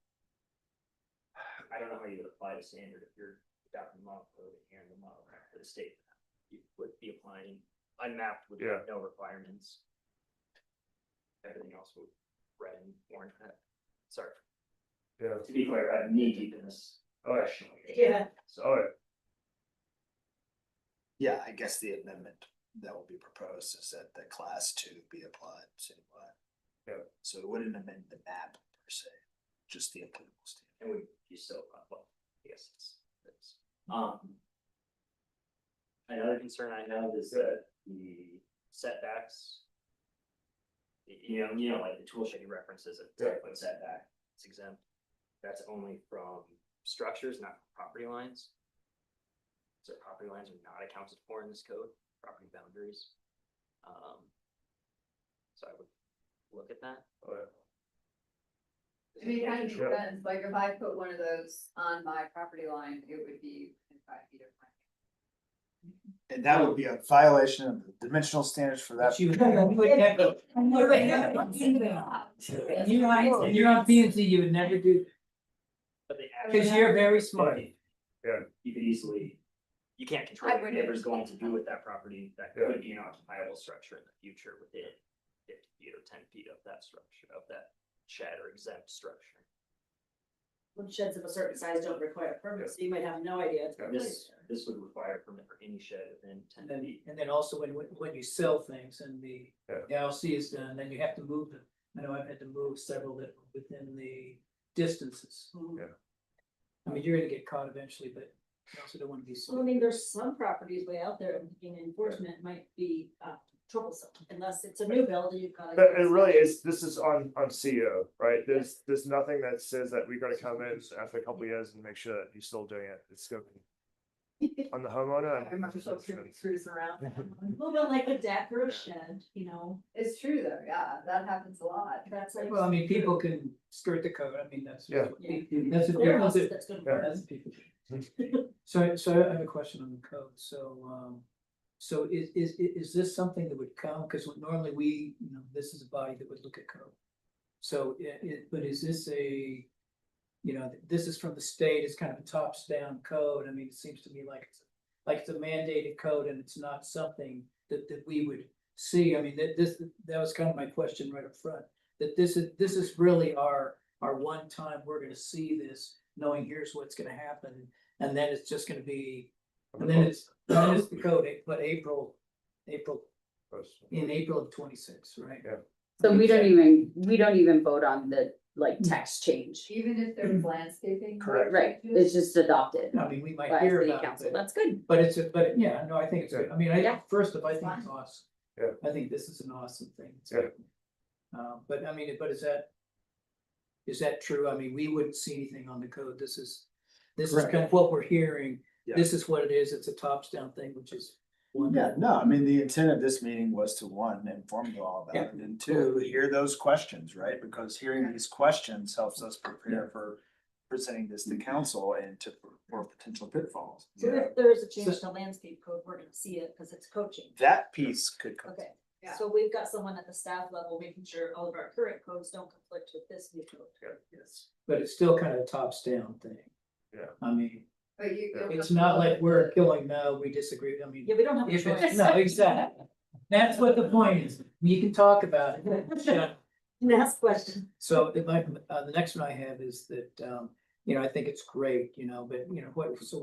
I don't know how you would apply the standard if you're adopting model code and the model for the state. You would be applying unmapped with Yeah. no requirements. Everything else would red and orange. Sorry, Yeah. to be clear, I'm knee deep in this. Oh, yeah. professionally. Yeah. So Oh, yeah. Yeah, I guess the amendment that will be proposed is that the class 2 be applied citywide. Yeah. So it wouldn't amend the map per se, just the applicable standard. and you still, well, I guess it's. Another concern I have is that the setbacks. You know, like the tool shed you references a 10-foot setback, it's exempt. That's only from structures, not property lines. So property lines are not accounted for in this code, property boundaries. So I would look at that. Oh, yeah. I mean, it kind of Yeah. depends, like if I put one of those on my property line, it would be within 5 feet of my. And that would be a violation of the dimensional standards for that. But you would never, and you're on P and Z, you would never do, But the actual. because you're very smart. You could easily, you can't control I what wouldn't. neighbor's going to do with that property, that Yeah. could be an occupiable structure in the future within 50 feet or 10 feet of that structure, of that shed or exempt structure. When sheds of a certain size don't require a permit, so you might have no idea it's gonna be This would require a permit for any shed within 10 feet. And then also when you sell things and the Yeah. LLC is done, then you have to move them. I know I've had to move several that were within the distances. Yeah. I mean, you're gonna get caught eventually, but you also don't wanna be. Well, I mean, there's some properties way out there, and enforcement might be troublesome, unless it's a new build and you've got. But it really is, this is on CEO, right? There's nothing that says that we're gonna come in after a couple of years and make sure that you're still doing it. It's gonna be on the homeowner. and- Well, but like a deck or a shed, you know, It's true though, yeah, that happens a lot. that's like. Well, I mean, people can skirt the code. I mean, that's. Yeah. That's what There people else do. that's gonna Yeah. work. That's what people do. So I have a question on the code. So is this something that would come, because normally we, this is a body that would look at code. So but is this this is from the state, it's kind of a tops down code. I mean, it seems to me like it's a mandated code and it's not something that we would see. I mean, that was kind of my question right up front. That this is really our one time we're gonna see this, knowing here's what's gonna happen, and then it's just gonna be, and then it's the code, but April of 26, right? Yeah. So we don't even vote on the like text change, Even if there's landscaping. Correct. right? It's just adopted I mean, we might by hear city about council. it, That's good. but yeah, no, I think it's good. I mean, Yeah. first off, I think it's awesome. Yeah. I think this is an awesome thing. It's Yeah. good. But I mean, but is that true? I mean, we wouldn't see anything on the code. This is Correct. kind of what we're hearing. Yeah. This is what it is. It's a tops down thing, which is one. Yeah, no, I mean, the intent of this meeting was to, one, inform you all about it, and two, hear those questions, right? Because hearing these questions helps us prepare for presenting this to council and for potential pitfalls. So if there is a change to landscape code, we're gonna see it, because it's coaching. That piece could come. Okay, Yeah. so we've got someone at the staff level making sure all of our current codes don't conflict with this new code. Yes, but it's still kind of a tops down thing. Yeah. I mean, But it's not like we're killing, no, we disagree. I mean, Yeah, we don't have a if it's, choice. no, exactly. That's what the point is. You can talk about it. Shut up. And ask questions. So the next one I have is that, I think it's great, but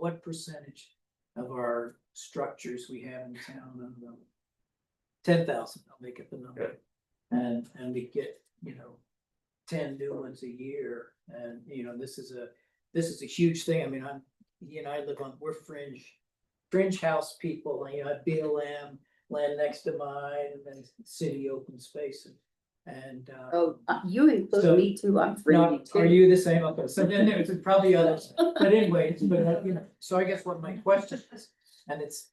what percentage of our structures we have in town? 10,000, I'll make up the number. And we get, 10 new ones a year. And, this is a huge thing. I mean, I live we're fringe house people, BLM, land next to mine, and then city open space. And Oh, you include So- me too, I'm free no, too. are you the same? Okay, so then there's probably others, but anyway, but you know, so I guess what my question is, and it's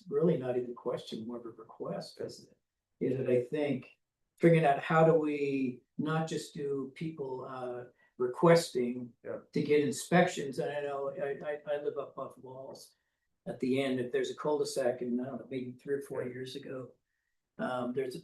really not even a question, more of a request, is that I think figuring out how do we not just do people requesting to get inspections, and I know I live up Buff Walls. At the end, if there's a cul-de-sac, and I don't know, maybe 3 or 4 years ago, there's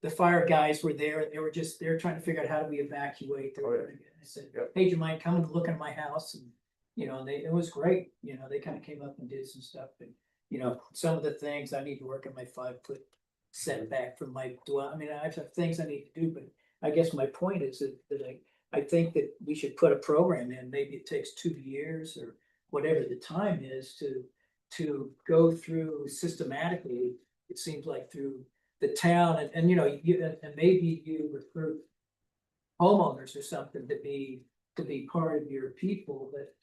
the fire guys were there, and they were trying to figure out how do we evacuate. I said, hey, do you mind coming to look at my house? And, you know, it was great, you know, they kind of came up and did some stuff, and, you know, some of the things I need to work on my 5-foot setback from my dwelling. I mean, I have things I need to do, but I guess my point is that I think that we should put a program in, maybe it takes 2 years or whatever the time is to go through systematically, it seems like through the town, and you know, and maybe you recruit homeowners or something to be part of your people, that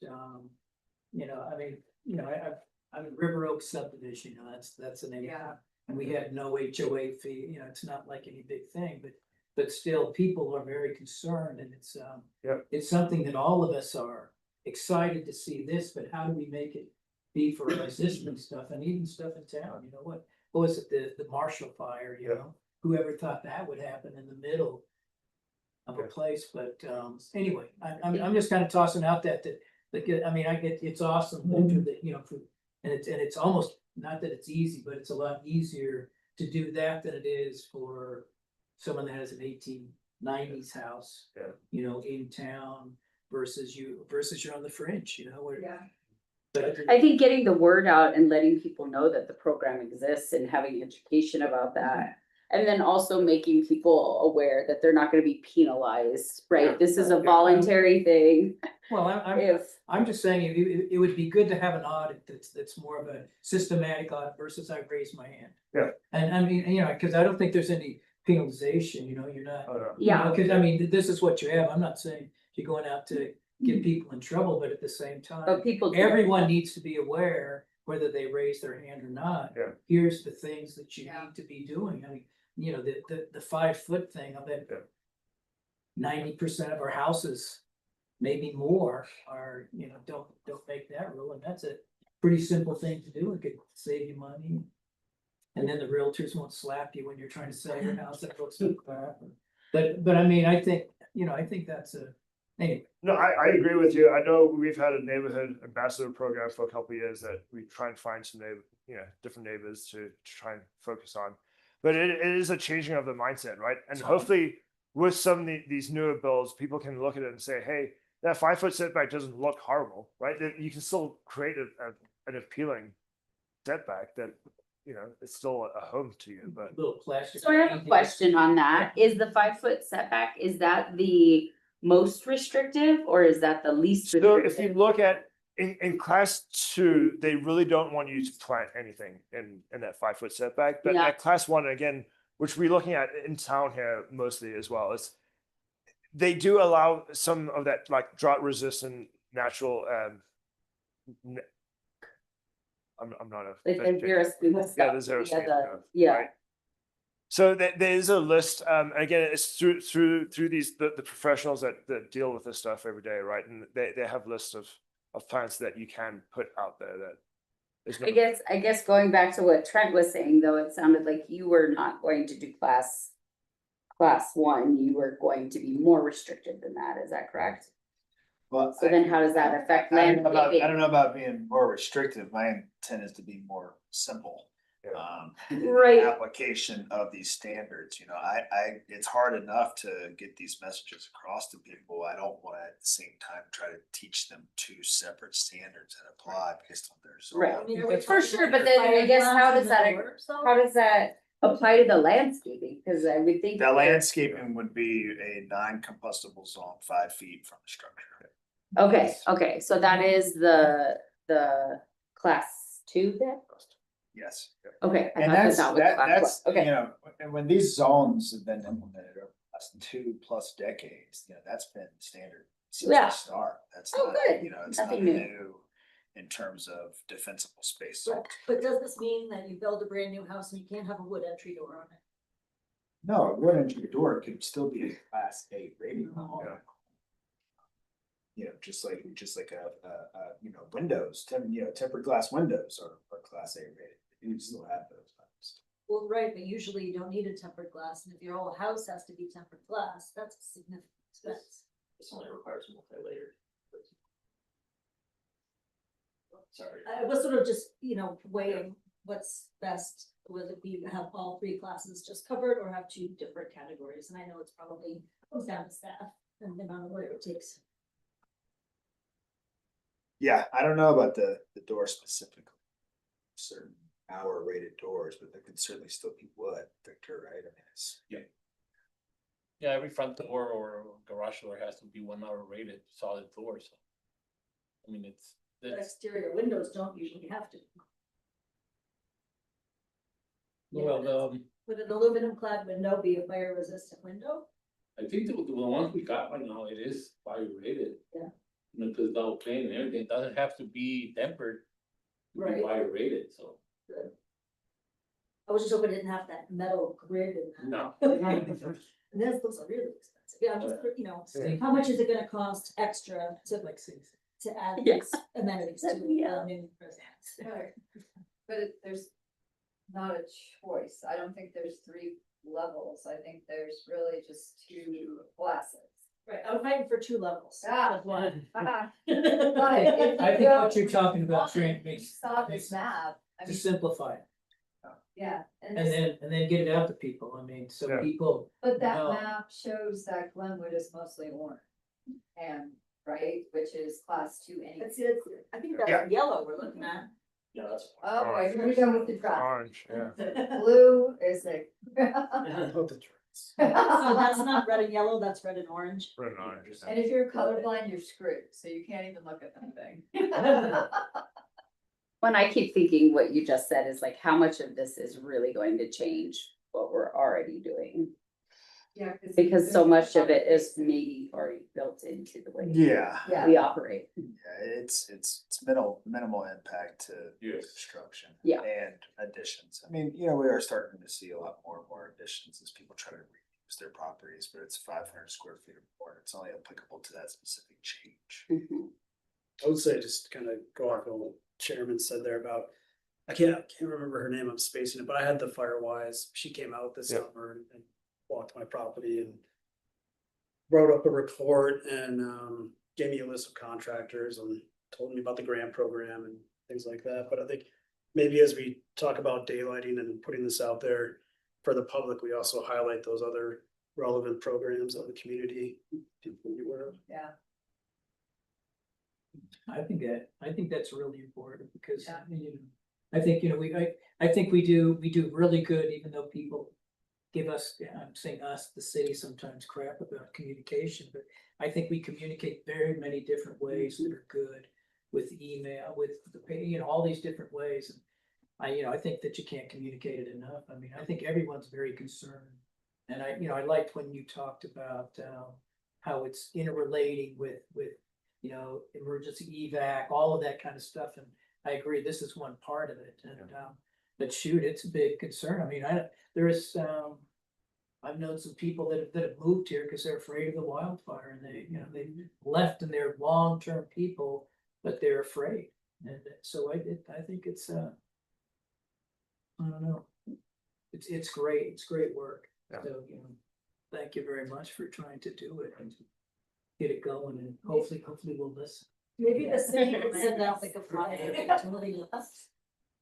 you know, I mean, you know, I'm in River Oak subdivision, you know, that's the name. Yeah. And we had no HOA fee, you know, it's not like any big thing, but still, people are very concerned, and it's something that all of us are excited to see this, but how do we make it be for our existing stuff, and even stuff in town, you know, what was it, the Marshall fire, you know, whoever thought that would happen in the middle of a place, but anyway, I'm just kind of tossing out that I mean, I get, it's awesome that, you know, and it's almost, not that it's easy, but it's a lot easier to do that than it is for someone that has an 1890s house, you know, in town versus you're on the fringe, you know, where. Yeah. But I think getting the word out and letting people know that the program exists and having education about that. And then also making people aware that they're not gonna be penalized, right? This is a voluntary thing. Well, If, I'm just saying, it would be good to have an audit that's more of a systematic audit versus I raise my hand. Yeah. And I mean, you know, because I don't think there's any penalization, you know, you're not. yeah, Because I mean, this is what you have. I'm not saying you're going out to get people in trouble, but at the same time, but people. everyone needs to be aware, whether they raise their hand or not. Yeah. Here's the things that you Yeah. need to be doing. I mean, you know, the 5-foot thing, I bet 90% of our houses, maybe more, are, you know, don't make that rule, and that's a pretty simple thing to do. It could save you money. And then the realtors won't slap you when you're trying to sell your house that looks like crap. But I mean, I think, you know, I think that's anyway. No, I agree with you. I know we've had a neighborhood ambassador program for a couple of years that we try and find some different neighbors to try and focus on. But it is a changing of the mindset, right? And hopefully with some of these newer bills, people can look at it and say, hey, that 5-foot setback doesn't look horrible, right? That you can still create an appealing setback that, you know, it's still a home to you, but. Little plastic. So I have a question on that. Is the 5-foot setback, is that the most restrictive or is that the least So restrictive? if you look at in class 2, they really don't want you to plant anything in that 5-foot setback. But Yeah. at class 1, again, which we're looking at in town here mostly as well, is they do allow some of that like drought resistant natural I'm not a Like the vegetarian. zero stuff. Yeah, the zero Yeah, stuff, yeah. right? So there is a list. Again, it's through these the professionals that deal with this stuff every day, right? And they have lists of plants that you can put out there that is not. I guess going back to what Trent was saying, though, it sounded like you were not going to do class 1, you were going to be more restrictive than that, is that correct? Well, So then how does that affect I don't know landscaping? about being more restrictive. My intent is to be more simple. Right. Application of these standards, you know, it's hard enough to get these messages across to people. I don't want to at the same time try to teach them 2 separate standards and apply based on their zone. Right. I mean, are we For talking sure, like but then I guess fiberglass how and does the that, doors, though? how does that apply to the landscaping? Cause I would think. The landscaping would be a non-combustible zone 5 feet from the structure. Okay, so that is the class 2 then? Yes. Okay. I And thought that's, that was class that's, one. you Okay, know, and when these zones have been implemented over the last 2+ decades, you know, that's been standard since Yeah. the start. That's Oh, not, good. you know, it's Nothing not new. new. in terms of defensible space. But does this mean that you build a brand new house and you can't have a wood entry door on it? No, a wood entry door could still be a class A rating. Yeah. You know, just like you know, windows, tempered glass windows are class A rated. You still have those types. Well, right, but usually you don't need a tempered glass, and if your whole house has to be tempered glass, that's a significant expense. This only requires multi-layered. Sorry. I was sort of just, weighing what's best, whether it be have all three classes just covered or have two different categories, and I know it's probably comes down to staff and the amount of work it takes. Yeah, I don't know about the door specifically. Certain hour rated doors, but there could certainly still be wood, Victor, right? I mean, it's. Yeah, every front door or garage door has to be 1 hour rated solid door, so. I mean, The it's, exterior windows don't usually have to. well, Would an aluminum clad window be a fire resistant window? I think the ones we got right now, it is fire rated. Yeah. You know, cause double plane and everything, it doesn't have to be tempered. To be Right. fire rated, so, I was just hoping it didn't have that metal grid and. no. And those are really expensive. Yeah, I'm just, how much is it gonna cost extra to Like six. to add Yes. amenities to Yeah. new residents? Right. But there's not a choice. I don't think there's 3 levels. I think there's really just 2 classes. Right, I'm fighting for 2 levels. Ah. Of one. But I if you think go what you're talking about, on Trent, it, makes, you saw makes this map, I to mean, simplify it, yeah, and this- then get it out to people, I mean, so Yeah. people. but that know. map shows that Glenwood is mostly orange. And, right, which is class 2 anyway. I think Yeah. that's yellow we're looking at. Yeah, that's. Oh, boy, here we go with the drop. Orange, yeah. Blue is like. So that's not red and yellow, that's red and orange. Red and orange. And if you're colorblind, you're screwed, so you can't even look at anything. When I keep thinking what you just said is like, how much of this is really going to change what we're already doing? Yeah. Because so much of it is maybe already built into the way Yeah. Yeah. we operate. Yeah, it's minimal impact to Yes. construction. Yeah. And additions. I mean, we are starting to see a lot more and more additions as people try to reuse their properties, but it's 500 square feet or more. It's only applicable to that specific change. Mhm. I would say just kind of go off on what Chairman said there about, I can't remember her name, I'm spacing it, but I had the Firewise, she came out this Yeah. summer and walked my property and wrote up a report and gave me a list of contractors and told me about the grant program and things like that. But I think maybe as we talk about daylighting and putting this out there for the public, we also highlight those other relevant programs that the community people be aware of. Yeah, I think that's really important because, Yeah. I think, I think we do really good, even though people give us, I'm saying us, the city sometimes crap about communication, but I think we communicate very many different ways that are good with email, with the, all these different ways. And I think that you can't communicate it enough. I mean, I think everyone's very concerned. And I liked when you talked about, how it's interrelating with emergency evac, all of that kind of stuff. And I agree, this is one part of it. And, but shoot, it's a big concern. I mean, I've known some people that have moved here because they're afraid of the wildfire and they left and they're long-term people, but they're afraid. And so I think it's, I don't know. It's great. It's great work. Yeah. So, thank you very much for trying to do it and get it going, and hopefully we'll listen. Maybe the city will send out like a flyer.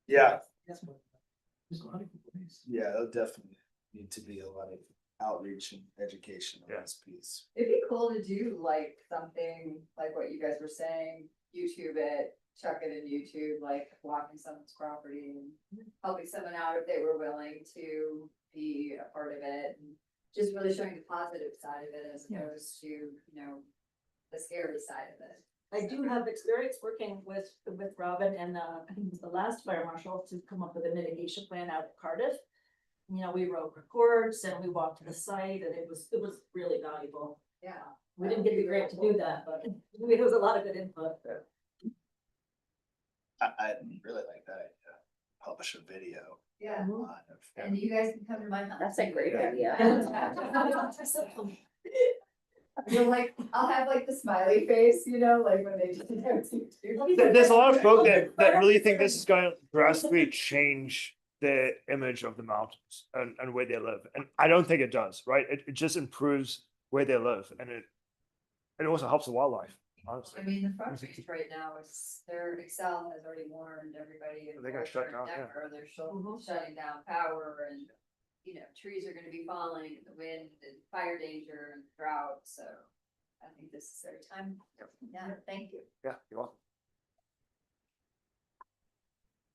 Yeah, There's a lot of good ways. yeah, there'll definitely need to be a lot of outreach and education on this piece. it'd be cool to do like something like what you guys were saying, YouTube it, chuck it in YouTube, like walking someone's property and helping someone out if they were willing to be a part of it. And just really showing the positive side of it as opposed to, the scary side of it. I do have experience working with Robin and I think it was the last fire marshal to come up with a mitigation plan out of Cardiff. We wrote reports and we walked to the site and it was really valuable. Yeah. We didn't get the grant to do that, but it was a lot of good input. I really like that idea. Publish a video. Yeah, online of- and you guys can come to my house. That's a great idea. You're like, I'll have like the smiley face, you know, like when they just. There's a lot of folk that really think this is going to drastically change the image of the mountains and where they live. And I don't think it does, right? It just improves where they live and it also helps the wildlife, honestly. I mean, the front page right now is, their Excel has already warned everybody. They got shut down, yeah. They're shutting down power and, you know, trees are gonna be falling, the wind and fire danger and drought, so. I think this is their time. Yeah, thank you. Yeah, you're welcome.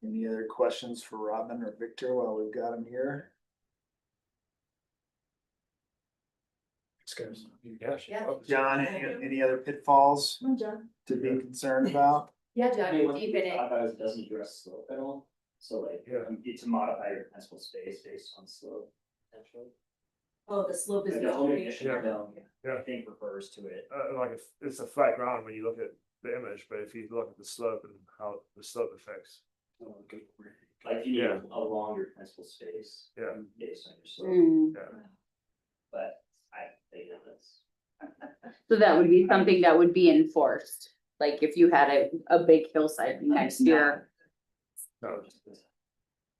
Any other questions for Robin or Victor while we've got them here? Yeah. John, any other pitfalls I'm done. to be concerned about? Yeah, John, you're deep in it. It doesn't address slope at all, so like, Yeah. you get to modify your principal space based on slope, potentially. Oh, the slope is. The home the edition, Yeah. I think refers to it. Like it's a flat ground when you look at the image, but if you look at the slope and how the slope affects. Like you need Yeah. a longer principal space. Yeah. Based on your slope, Mm. but I think that's. So that would be something that would be enforced, like if you had a big hillside next year. No,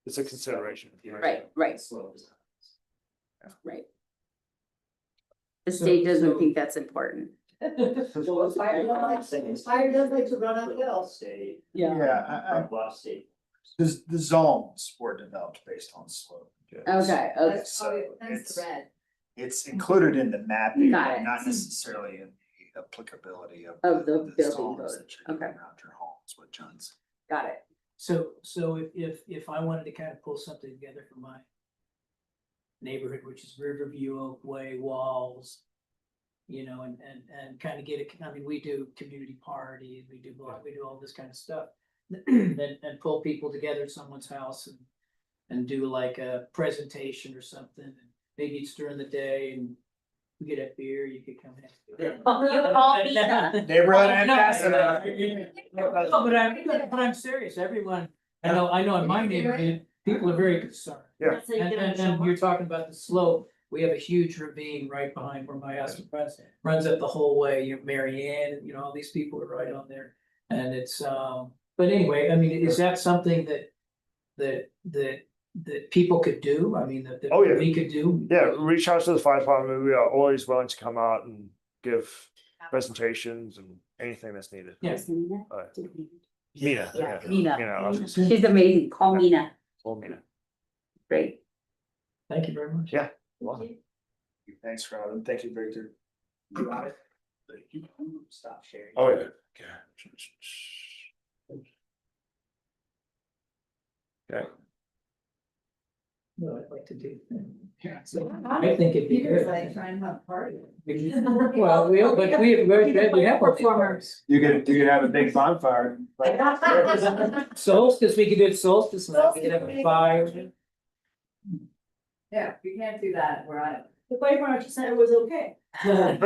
it's a consideration. Right. Slope is. Right. The So- state doesn't so- think that's important. Fire does like to run uphill. State. Yeah, A lot of state. the zones were developed based on slope. Okay, okay. That's, So that's it's- the red. It's included in the mapping, Got but it. not necessarily in the applicability of. Of the building zones code. that you're doing Okay. around your homes, what John's. Got it. So if I wanted to kind of pull something together for my neighborhood, which is Riverview, Oakway, Walls, you know, and kind of get it, I mean, we do community parties, we do all this kind of stuff. And pull people together at someone's house and do like a presentation or something, and maybe it's during the day and we get a beer, you could come in. You call me that. Neighborhood No, ambassador. but I'm serious, everyone, I know in my neighborhood, people are very concerned. Yeah. That's how you And, get on and, show and you're talking about the slope, we have a huge ravine right behind where my house runs up the whole way, you know, Mary Ann, you know, all these people are right on there. And it's, but anyway, I mean, is that something that people could do? I mean, that Oh, yeah. we could do? Yeah, reach out to the fire department. We are always willing to come out and give presentations and anything that's needed. Yeah. Mina, Yeah, yeah. Mina. She's amazing. Call Mina. Oh, Mina. Great. Thank you very much. Yeah. Welcome. Thanks, Robin. Thank you, Victor. Stop sharing. Oh, yeah. Okay. No, I'd like to do. I think it'd be Peter's good. like trying to have a party. Well, we have performers. You could have a big bonfire. Solstice, we could do it solstice, and we could have a fire. Yeah, we can't do that where I. The fire department said it was okay. Yeah.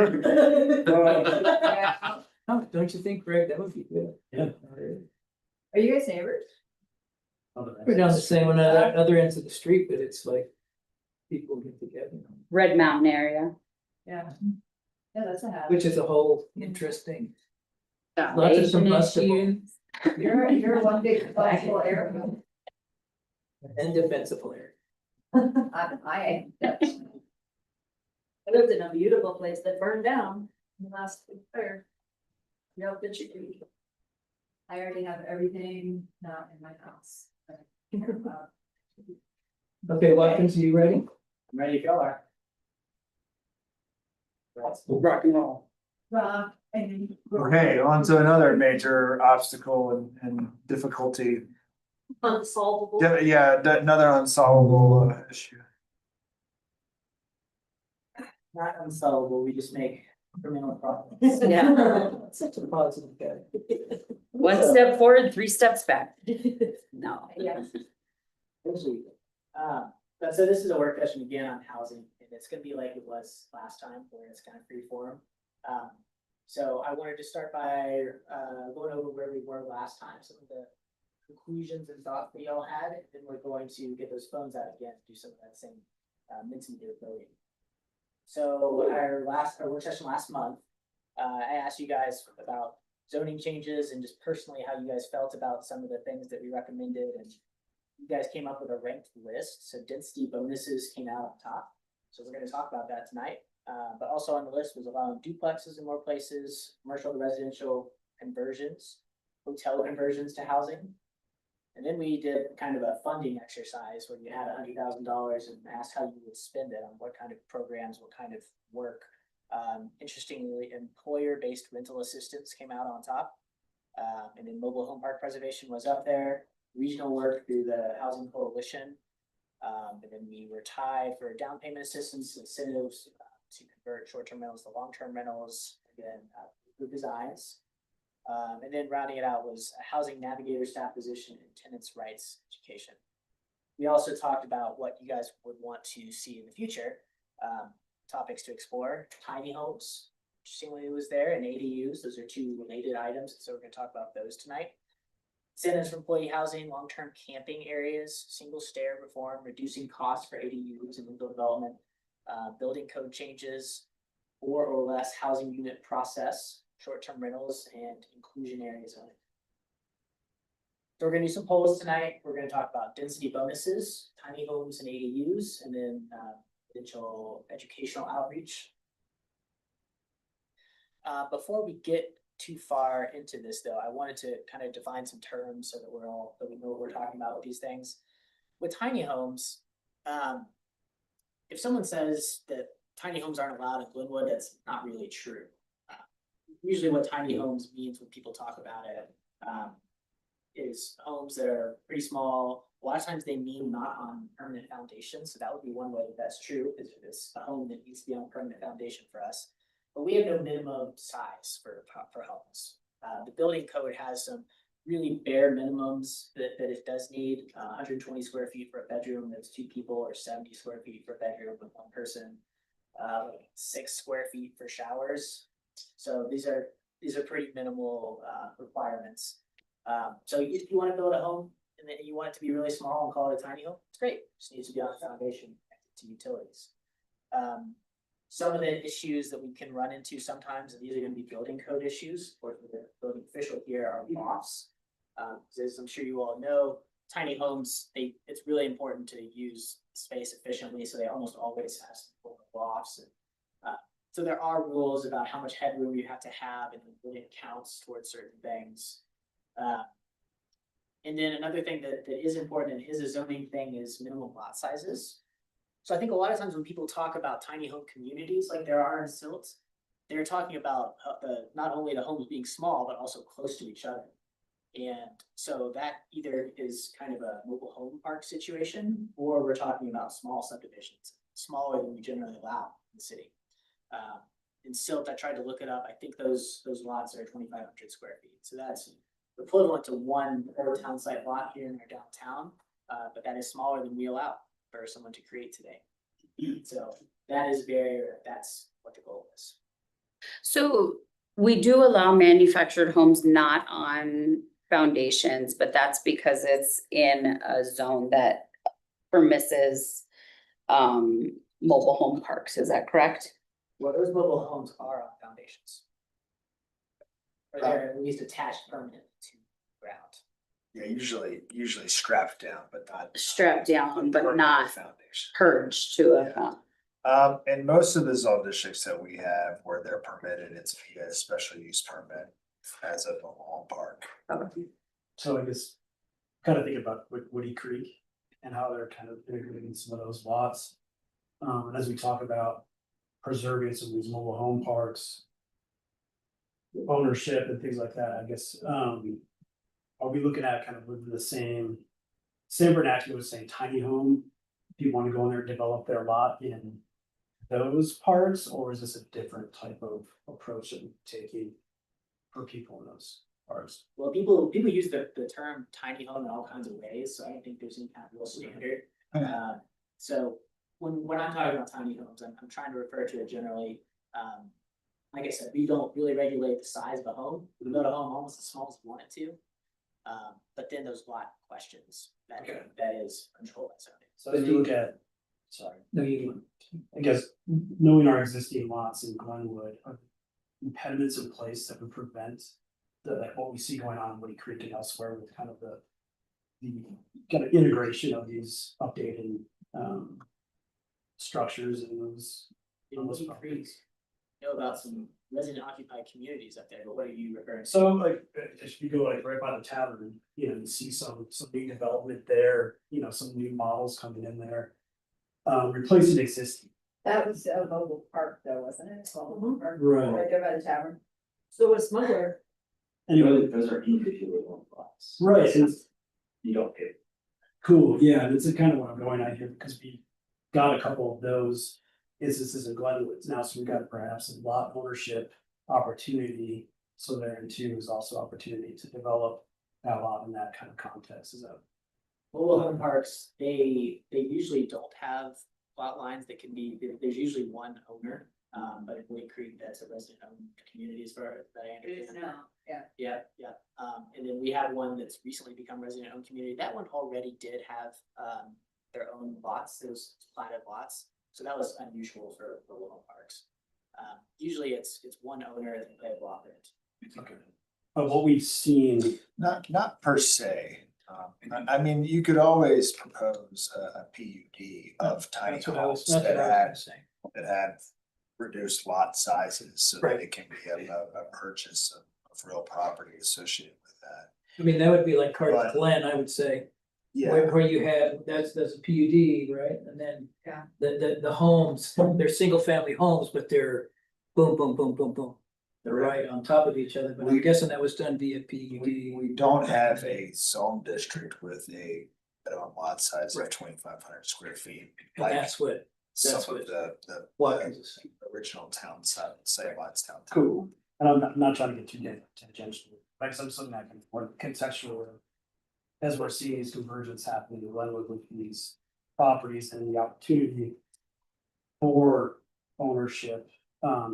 Oh, don't you think, Greg, that would be good? Yeah. Are you guys neighbors? We're down the same one, other ends of the street, but it's like people get together, Red Mountain area. Yeah. Yeah, that's a habit. which is a whole interesting. Lots of Foundation combustible You're one big flexible area. and defensible area. I. I lived in a beautiful place that burned down in the last fire. Yeah, but you can. I already have everything not in my house. Okay, Watkins, are you ready? Ready to go. Rock and roll. Okay, on to another major obstacle and difficulty. Unsolvable. Yeah, another unsolvable issue. Not unsolvable, we just make incremental progress. Yeah. Such a positive guy. 1 step forward, 3 steps back. No. Yes. So this is a work session again on housing, and it's gonna be like it was last time, where it's kind of free form. So I wanted to start by going over where we were last time, some of the conclusions and thoughts that y'all had, and then we're going to get those phones out again, to do some of that same, minting their voting. So our work session last month, I asked you guys about zoning changes and just personally how you guys felt about some of the things that we recommended, and you guys came up with a ranked list. So density bonuses came out on top. So we're gonna talk about that tonight. But also on the list was allowing duplexes in more places, commercial to residential conversions, hotel conversions to housing. And then we did kind of a funding exercise where you had $100,000 and asked how you would spend it on what kind of programs, what kind of work. Interestingly, employer-based rental assistance came out on top. And then mobile home park preservation was up there, regional work through the Housing Coalition. And then we were tied for down payment assistance incentives to convert short-term rentals to long-term rentals, and then group designs. And then rounding it out was a housing navigator staff position and tenants' rights education. We also talked about what you guys would want to see in the future. Topics to explore: tiny homes, interestingly, was there, and ADUs. Those are two related items, so we're going to talk about those tonight. Incentives for employee housing, long-term camping areas, single stair reform, reducing costs for ADUs and infill development, building code changes, 4 or less housing unit process, short-term rentals, and inclusionary zoning. So we're going to do some polls tonight. We're going to talk about density bonuses, tiny homes and ADUs, and then potential educational outreach. Before we get too far into this, though, I wanted to kind of define some terms so that we know what we're talking about with these things. With tiny homes, if someone says that tiny homes aren't allowed in Glenwood, that's not really true. Usually what tiny homes means when people talk about it is homes that are pretty small. A lot of times they mean not on permanent foundations. So that would be one way that that's true, is it's a home that needs to be on a permanent foundation for us. But we have no minimum size for homes. The building code has some really bare minimums that it does need. 120 square feet for a bedroom that's 2 people, or 70 square feet for a bedroom with 1 person. 6 square feet for showers. So these are pretty minimal requirements. So if you want to build a home and then you want it to be really small and call it a tiny home, it's great. It just needs to be on a foundation connected to utilities. Some of the issues that we can run into sometimes, and these are going to be building code issues, or the building official here, are lofts. As I'm sure you all know, tiny homes, it's really important to use space efficiently, so they almost always have some lofts. And, so there are rules about how much headroom you have to have, and it counts towards certain things. And then another thing that is important and is a zoning thing is minimum lot sizes. So I think a lot of times when people talk about tiny home communities like there are in Silt, they're talking about not only the homes being small, but also close to each other. And so that either is kind of a mobile home park situation, or we're talking about small subdivisions, smaller than we generally allow in the city. In Silt, I tried to look it up. I think those lots are 2,500 square feet. So that's equivalent to 1 town site lot here in our downtown, but that is smaller than we allow for someone to create today. So that is a barrier. That's what the goal is. So we do allow manufactured homes not on foundations, but that's because it's in a zone that permisses mobile home parks. Is that correct? Well, those mobile homes are on foundations. Or they're at least attached permanently to ground. Yeah, usually strapped down, but not. Strapped down, but permanent not foundation. purged to a. In most of the zone districts that we have where they're permitted, it's via special use permit as a mobile home park. So I guess kind of think about Woody Creek and how they're kind of integrating some of those lots. And as we talk about preserving some of these mobile home parks, ownership and things like that, I guess, are we looking at kind of within the same vernacular as saying tiny home? Do you want to go in there and develop their lot in those parts, or is this a different type of approach that we're taking for people in those parts? Well, people use the term tiny home in all kinds of ways, so I don't think there's any kind of real standard. So when I'm talking about tiny homes, I'm trying to refer to it generally. Like I said, we don't really regulate the size of a home. We build a home almost as small as we want it to. But then those lot questions, that, Okay. that is controlled by zoning. So as you look at, sorry, No, you. I guess knowing our existing lots in Glenwood, are impediments in place that would prevent like what we see going on in Woody Creek and elsewhere with kind of the kind of integration of these updated structures and those. In those Woody properties. Creek, know about some resident occupied communities up there, but what are you referring to? So like, if you go like right by the tavern, you know, you see some new development there, you know, some new models coming in there. Replacing existing. That was a mobile park though, wasn't it? Mobile park, Right. right there by the tavern. So a smuggler, Anyway, Those are individual lots. right, and You don't pay. cool, yeah, and it's kind of what I'm going at here, because we got a couple of those instances in Glenwood now, so we got perhaps a lot ownership opportunity. So there too is also opportunity to develop that lot in that kind of context, is that? Mobile home parks, they usually don't have lot lines that can be, there's usually one owner. But in Woody Creek, that's a resident owned community as far as I It is understand. now, yeah. Yeah, yeah. And then we have one that's recently become resident owned community. That one already did have their own lots, those platted lots. So that was unusual for mobile home parks. Usually it's one owner and they block it. Okay. But what we've seen, Not per se. I mean, you could always propose a PUD of tiny That's what I was, homes that's what I was gonna say. that had reduced lot sizes so that Right. it can be a purchase of real property associated with that. I mean, that would be like Carter But- Glen, I would say, Yeah, where you have, that's a PUD, right? And then. Yeah. The homes, they're single family homes, but they're boom, boom, boom, boom, boom. They're right on top of each other, but I'm We- guessing that was done via we PUD. don't have a zone district with a minimum lot size of Right. 2,500 square feet. And Like that's what some that's of what the Watkins is saying. original town side, say Wattstown. cool, and I'm not trying to get too tangential, like some something that can more contextual. As we're seeing these convergence happening in Glenwood with these properties and the opportunity for ownership,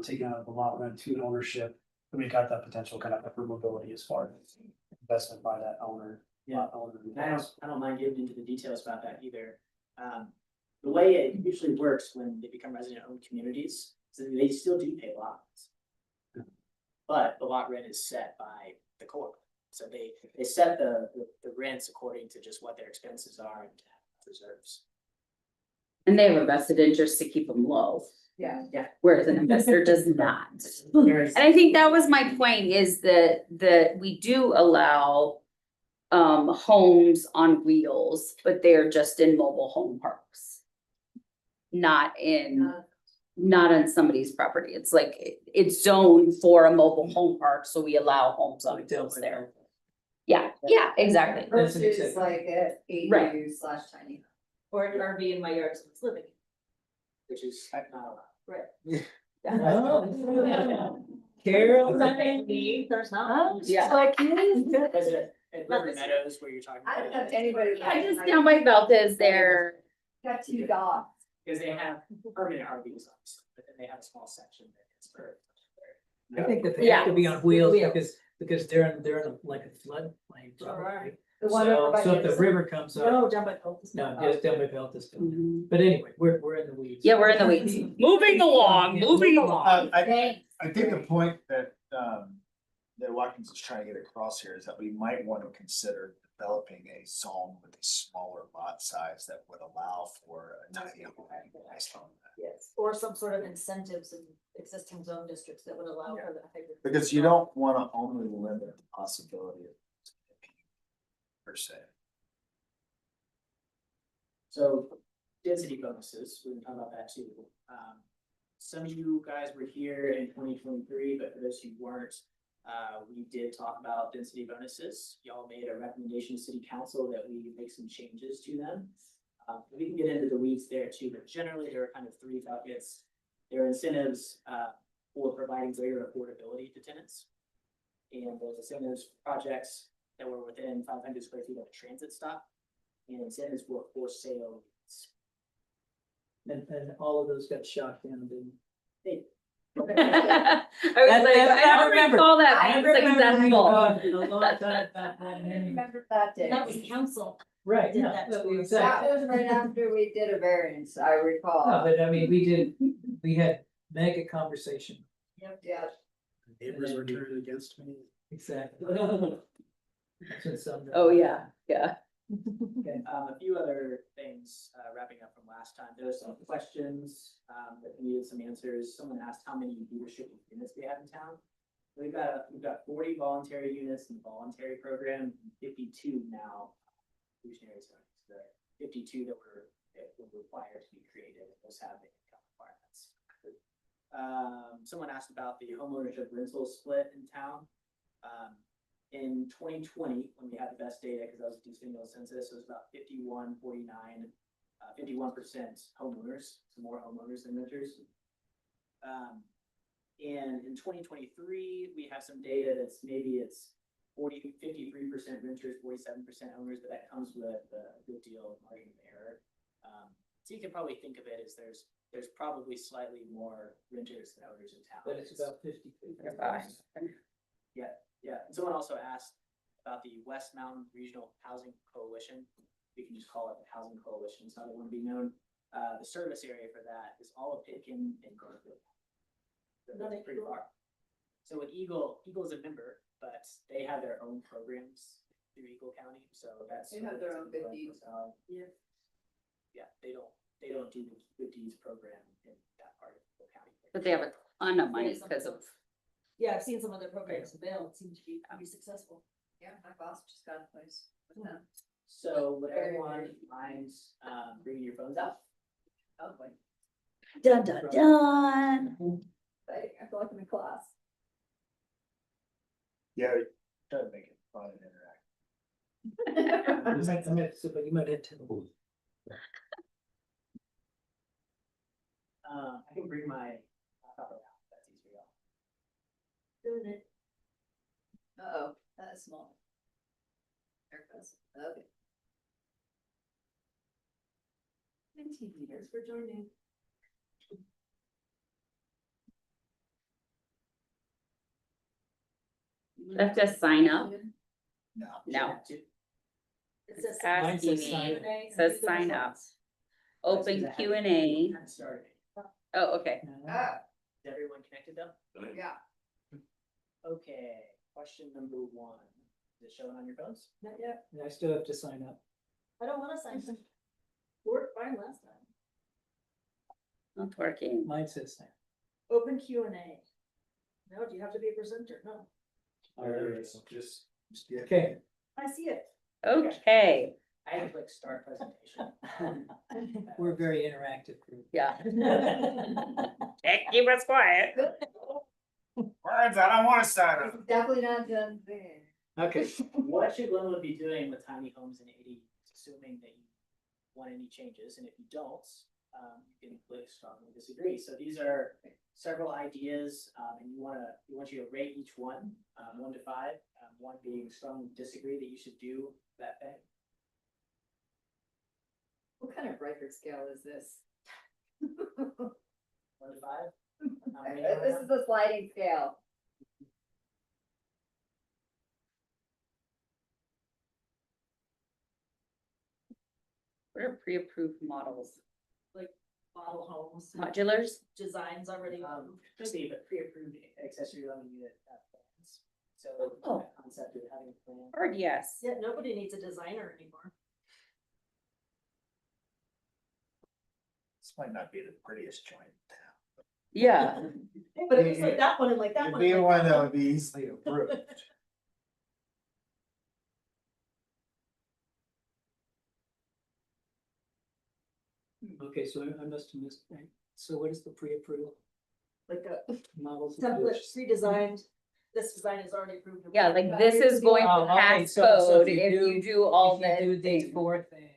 taking out of the lot rent to ownership. And we got that potential kind of upward mobility as far as investment by that owner. Yeah. Owner. And I don't mind getting into the details about that either. The way it usually works when they become resident owned communities, is that they still do pay lots. But the lot rent is set by the court, so they set the rents according to just what their expenses are and reserves. And they have a vested interest to keep them low, Yeah. whereas an investor does not. And I think that was my point, is that we do allow homes on wheels, but they're just in mobile home parks. Not on somebody's property. It's like, it's zoned for a mobile home park, so we allow homes on wheels there. Yeah, exactly. That's an Versus exception. like a Right. ADU/tiny. or an RV in my yard, so it's living. Which is not allowed. Right. Oh. Carol. There's not. Yeah. Like. Resident at Not River this year. Meadows where you're talking I don't about. know if anybody. I just down by Valdez there. Got 2 dogs. Because they have permanent RVs, obviously, but then they have a small section that is for. I think that they have to be on wheels Wheels. because they're in like a floodplain Sure probably. are. The one over So by so if the Jameson. river comes up, No, down by Colton. no, just down by Beltis. But anyway, we're in the weeds. Yeah, we're in the weeds. Moving along, moving along. I think the point that Watkins is trying to get across here is that we might want to consider developing a zone with a smaller lot size that would allow for a tiny home based on that. Yes, or some sort of incentives in existing zone districts that would allow for that hybrid. Because you don't want to only limit the possibility of per se. So density bonuses, we can talk about that too. Some of you guys were here in 2023, but for those who weren't, we did talk about density bonuses. Y'all made a recommendation to city council that we make some changes to them. We can get into the weeds there too, but generally there are kind of 3 buckets. There are incentives for providing greater affordability to tenants. And there's incentives for projects that were within 500 square feet of a transit stop. And incentives for sale. And all of those got shot down, didn't They I was That- like, that- I don't remember. recall that I being remember successful. a long time back I then. remember that day. That was council. Right, Did no, that no, to us. exactly. That was right after we did a variance, I recall. No, but I mean, we had mega conversation. Yeah. Neighbors were turning against me. Exactly. That's what some- Oh, yeah, yeah. A few other things, wrapping up from last time, there were some questions, that needed some answers. Someone asked how many leadership units we have in town. We've got 40 voluntary units in the voluntary program, and 52 now. Inclusionary zones, the 52 that were required to be created, those have the income requirements. Someone asked about the homeownership rental split in town. In 2020, when we had the best data, because that was a decennial census, it was about 51-49, 51% homeowners, so more homeowners than renters. And in 2023, we have some data that's maybe it's 53% renters, 47% owners, but that comes with a good deal of margin of error. So you can probably think of it as there's probably slightly more renters than owners in town. But it's about 50. Yeah, and someone also asked about the West Mountain Regional Housing Coalition. We can just call it the Housing Coalition, it's how they want to be known. The service area for that is all of Pitkin and Garfield. So that's pretty far. So with Eagle's a member, but they have their own programs through Eagle County, so that's. They have their own good deeds. Yeah, they don't do the good deeds program in that part of Eagle County. But they have a ton of money because of, Yeah, I've seen some of their programs available, it seems to be pretty successful. Yeah, my boss just got a place with them. So would everyone mind bringing your phones out? Oh, boy. dun, dun, dun. I feel like I'm in class. Yeah, try to make it fun and interactive. But you might have to. I can bring my laptop around, if that's easier. Doing it. Uh-oh, that is small. There it goes, okay. 19 meters for joining. You have to sign up. No. No, It says. Mine asking says me, sign Q&A, it says and the sign up. results. Open Q and A. Started. Oh, okay. Ah, Is everyone connected though? yeah. Okay, question number 1. Is it showing on your phones? Not yet, I still have to sign up. I don't wanna sign some. Worked fine last time. Not working. Mine says sign. Open Q&A. No, do you have to be a presenter? No, Just. Okay, I see it. Okay, I had to click start presentation. we're a very interactive group. yeah. Keep us quiet. Words, I don't want to sign up. Definitely not done there. Okay, What should Glenwood be doing with tiny homes in 80, assuming that you want any changes, and if you don't, you can click strongly disagree. So these are several ideas, and we want you to rate each one, 1 to 5, 1 being strongly disagree that you should do that thing. What kind of Riker scale is this? 1 to 5. How many are This there? is a sliding scale. What are pre-approved models? Model homes, Modulars? designs already. Could be, but pre-approved accessory dwelling unit plans. So Oh. that concept of having a plan. Hard yes. Yeah, nobody needs a designer anymore. This might not be the prettiest joint. Yeah. But it looks like that one and like that It'd one. be and like one that that one. would be easily approved. okay, so I must have missed, right? So what is the pre-approval Like a models? template pre-designed, this design is already approved. Yeah, like this is going Oh, to okay, pass so code if you if do- you do all If you the do these things. 4 things.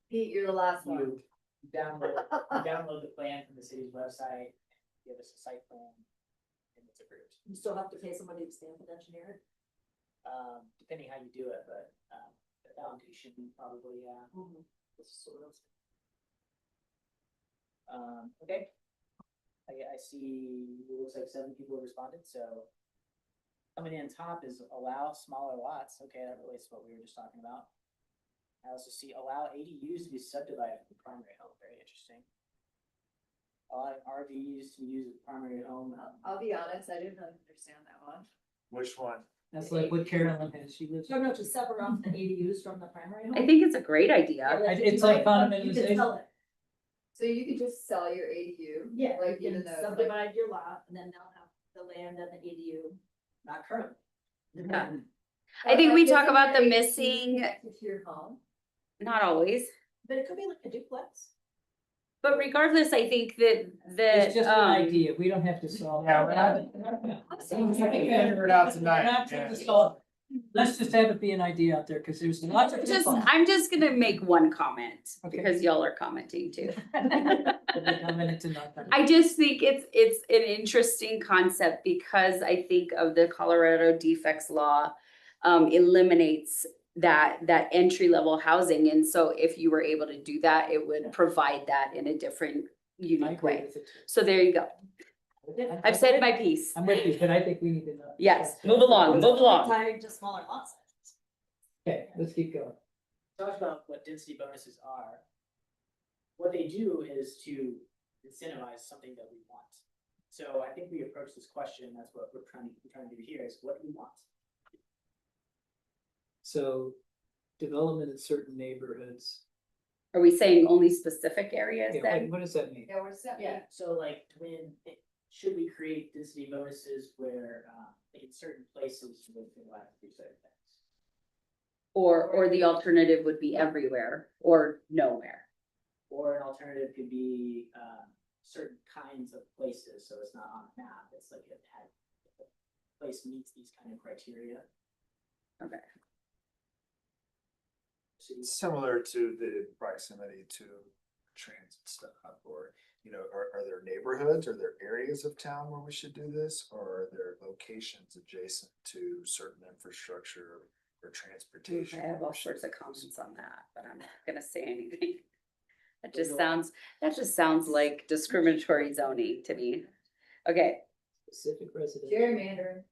Pete, you're the last one. You download the plan from the city's website, give us a site plan, and it's approved. You still have to pay somebody to stamp and engineer it. Depending how you do it, but, the foundation probably, yeah. This is sort of. Okay. I see, it looks like 7 people responded, so. Coming in top is allow smaller lots, okay, that relates to what we were just talking about. I also see allow ADUs to be subdivided from primary home, very interesting. Allowing RVs to be used as primary home. I'll be honest, I didn't really understand that one. Which one? That's like what Carolyn has, she lives. So no, to separate off the ADUs from the primary home. I think it's a great Yeah, idea. like, It's you like might- you condominiumization. could sell it. So you could just sell your ADU? Yeah, Like you even can though it's like, subdivide your lot and then they'll have the land and the ADU. Not currently. Yeah. I think we talk Isn't about the your ADU missing, connected to your home? not always, But it could be like a duplex. but regardless, I think that, It's just an um, idea, we don't have to solve. Yeah, we're not- Figure it out tonight, We're not trying to solve it. Let's just have it be an idea out there, cause there's lots of people. I'm just gonna make one comment, Okay. because y'all are commenting too. Commented to nothing. I just think it's an interesting concept because I think of the Colorado defects law eliminates that entry level housing. And so if you were able to do that, it would provide that in a different I unique agree way. with it too. So there you go. I've said my piece. I'm with you, but I think we need to know. Yes, move along, move along. Tied to smaller lot sizes. Okay, let's keep going. Talk about what density bonuses are. What they do is to incentivize something that we want. So I think we approach this question, that's what we're trying to do here, is what do we want? So development in certain neighborhoods. Are we saying only specific areas Yeah, then? what does that mean? Yeah, we're set. Yeah, so like should we create density bonuses where like in certain places you would like to do certain things? Or the alternative would be everywhere or nowhere. Or an alternative could be certain kinds of places, so it's not on a map, it's like if the place meets these kind of criteria. Okay. So you- Similar to the proximity to transit stop, or, you know, are there neighborhoods, are there areas of town where we should do this? Or are there locations adjacent to certain infrastructure or transportation? I have all sorts of comments on that, but I'm not gonna say anything. That just sounds like discriminatory zoning to me. Okay, Specific residential. Gerrymandering.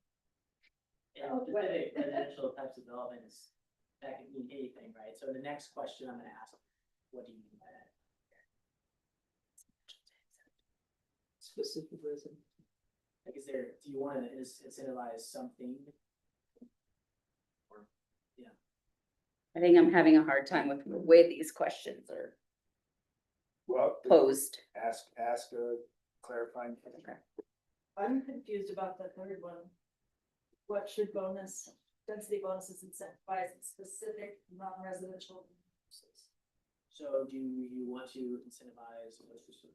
Yeah, specific residential types of development is, that can mean anything, right? So the next question I'm gonna ask, what do you mean by that? Specific resident. Like, is there, do you wanna incentivize something? Or, yeah, I think I'm having a hard time with the way these questions are Well, posed. ask a clarifying. Okay. I'm confused about the third one. What should density bonuses incentivize in specific non-residential uses? so do you want to incentivize, let's just.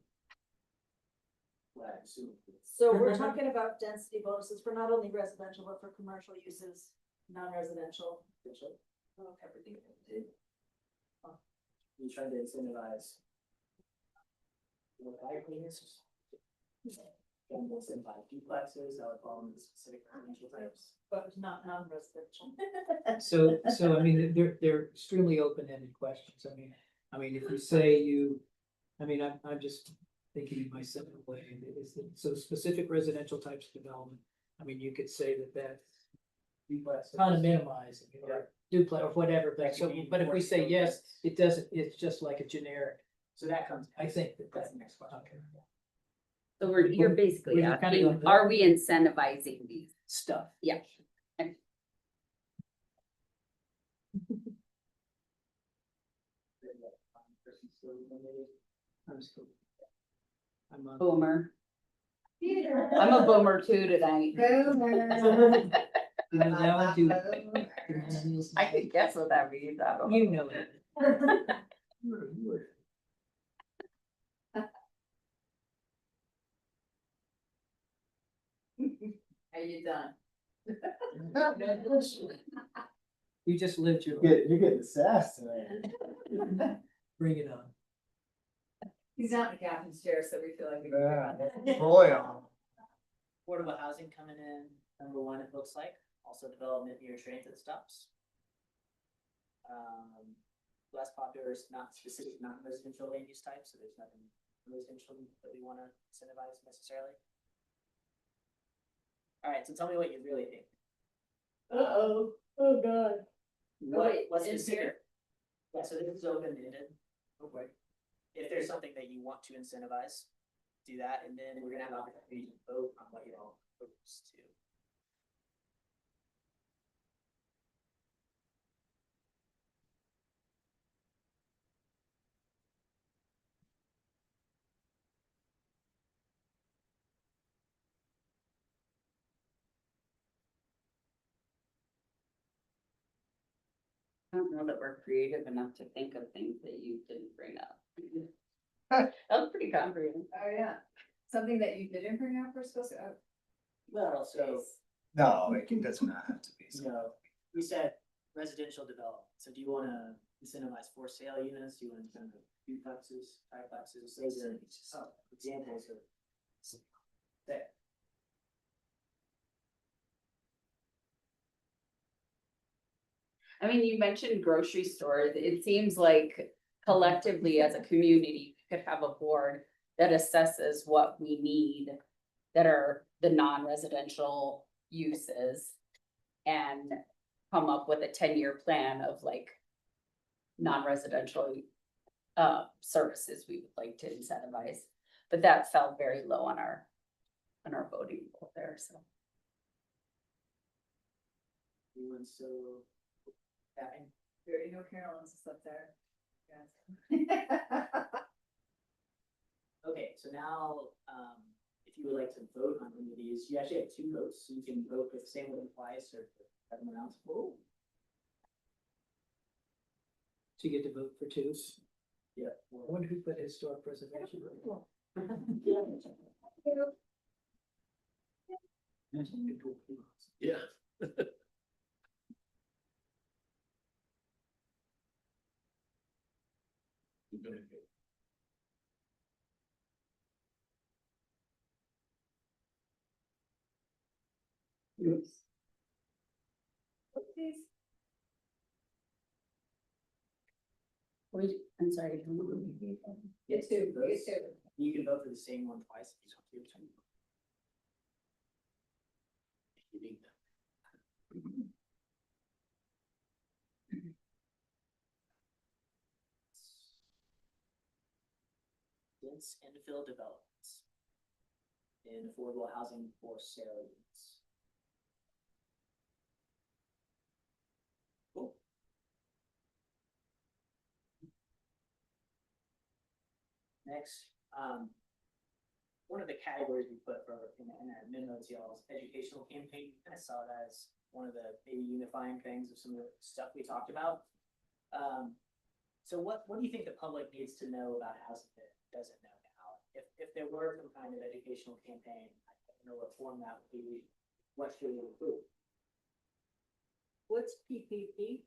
Well, I assume. So we're talking about density bonuses for not only residential, but for commercial uses, non-residential. Oh, everything. You trying to incentivize. What I cleaners? And incentivize duplexes, I would call them the specific residential types. But not non-residential. So I mean, they're extremely open-ended questions. I mean, if you say I'm just thinking in my simple way, is that, so specific residential types of development. I mean, you could say that's Duplex. kind of minimizing, or duplex or whatever, but if we say yes, it doesn't, it's just like a generic. So that comes. I think That's that's the next question. okay. So you're basically We're just kinda asking, going- are we incentivizing these? Stuff. Yeah. I'm still. I'm on. Boomer. I'm a boomer too tonight. Boomer. Now do. I could guess what that means. I don't know. You know it. You were- Are you done? You just lived your, You're getting sassed tonight. bring it on. He's not in the captain's chair, so we feel like we. Yeah, boy, Affordable housing coming in, number one, it looks like, also development near transit stops. Less popular is not specific, not residential land use type, so there's nothing residential that we wanna incentivize necessarily? Alright, so tell me what you really think. Oh god. What's in considered? Yeah, so this is open-ended. Okay. If there's something that you want to incentivize, do that, and then we're gonna have an opportunity to vote on what you're all opposed to. I don't know that we're creative enough to think of things that you didn't bring up. That was pretty comprehensive. Oh, yeah, something that you didn't bring up, we're supposed to, Well, so, No, it does not have to be. you know, we said residential development, so do you wanna incentivize for sale units, do you wanna incentivize duplexes, triplexes, those are some examples of. That, I mean, you mentioned grocery stores. It seems like collectively as a community, we could have a board that assesses what we need that are the non-residential uses and come up with a 10-year plan of like non-residential services we would like to incentivize. But that fell very low on our voting poll there, so. anyone still tapping? we already know Carolyn's is up there. Yes. Okay, so now, if you would like to vote on any of these, you actually have 2 votes, so you can vote for the same one twice or for everyone else. Oh, So you get to vote for 2. yeah. I wonder who put historic preservation. Yeah. Please. Wait, I'm sorry. Get 2 votes. Get 2. You can vote for the same one twice if you want to. You need them. Dense infill developments in affordable housing for sale units. Cool. Next, one of the categories we put for in our memos, y'all's educational campaign. I saw that as one of the maybe unifying things of some of the stuff we talked about. So what do you think the public needs to know about housing that doesn't know now? If there were some kind of educational campaign, I don't know what form that would be, what should we include? What's PPP?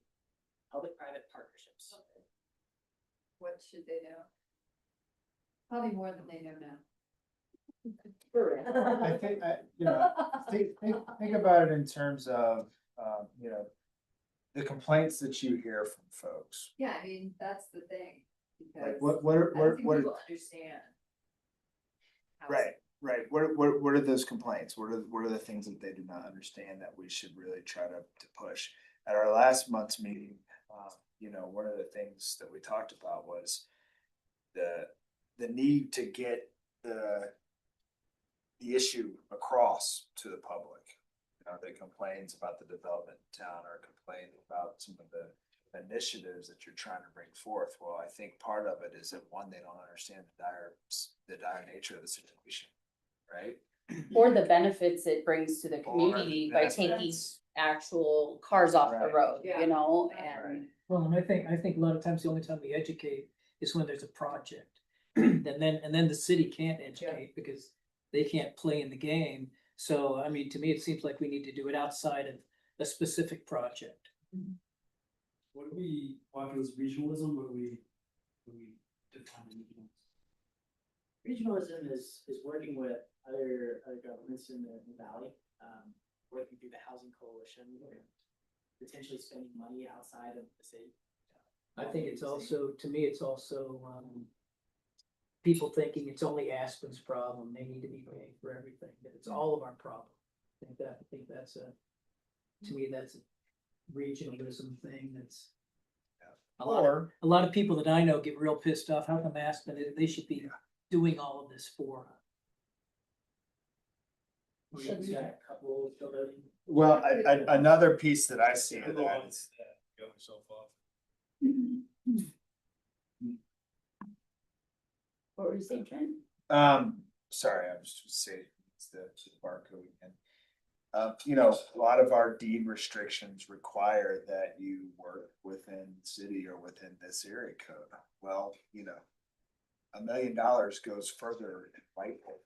Public-private partnerships. What should they know? Probably more than they know now. I think, think about it in terms of, the complaints that you hear from folks. Yeah, I mean, that's the thing. Like, because what I are, don't think what are, people understand. right, right, what are those complaints? What are the things that they do not understand that we should really try to push? At our last month's meeting, one of the things that we talked about was the need to get the issue across to the public. They complains about the development in town or complain about some of the initiatives that you're trying to bring forth. Well, I think part of it is that one, they don't understand the dire nature of the situation, right? Or the benefits it brings to the community by taking benefits. actual cars off the Right. road, Yeah. you know, Right. and. Well, and I think a lot of times the only time we educate is when there's a project. And then the city can't educate because they can't play in the game. So, I mean, to me, it seems like we need to do it outside of a specific project. What do we walk as regionalism? What do we define regionalism? Regionalism is working with other governments in the valley, working through the housing coalition, potentially spending money outside of the city. I think it's also, to me, it's also, people thinking it's only Aspen's problem, they need to be paying for everything, that it's all of our problem. I think that's to me, that's a regionalism thing that's. A lot of people that I know get real pissed off, how come Aspen, they should be doing all of this for us. We've got a couple filled out. Well, another piece that I see of that is, What were you saying, Trent? sorry, I was just saying, it's the barcode again. You know, a lot of our deed restrictions require that you work within the city or within this area code. Well, you know, $1 million goes further in Whitehall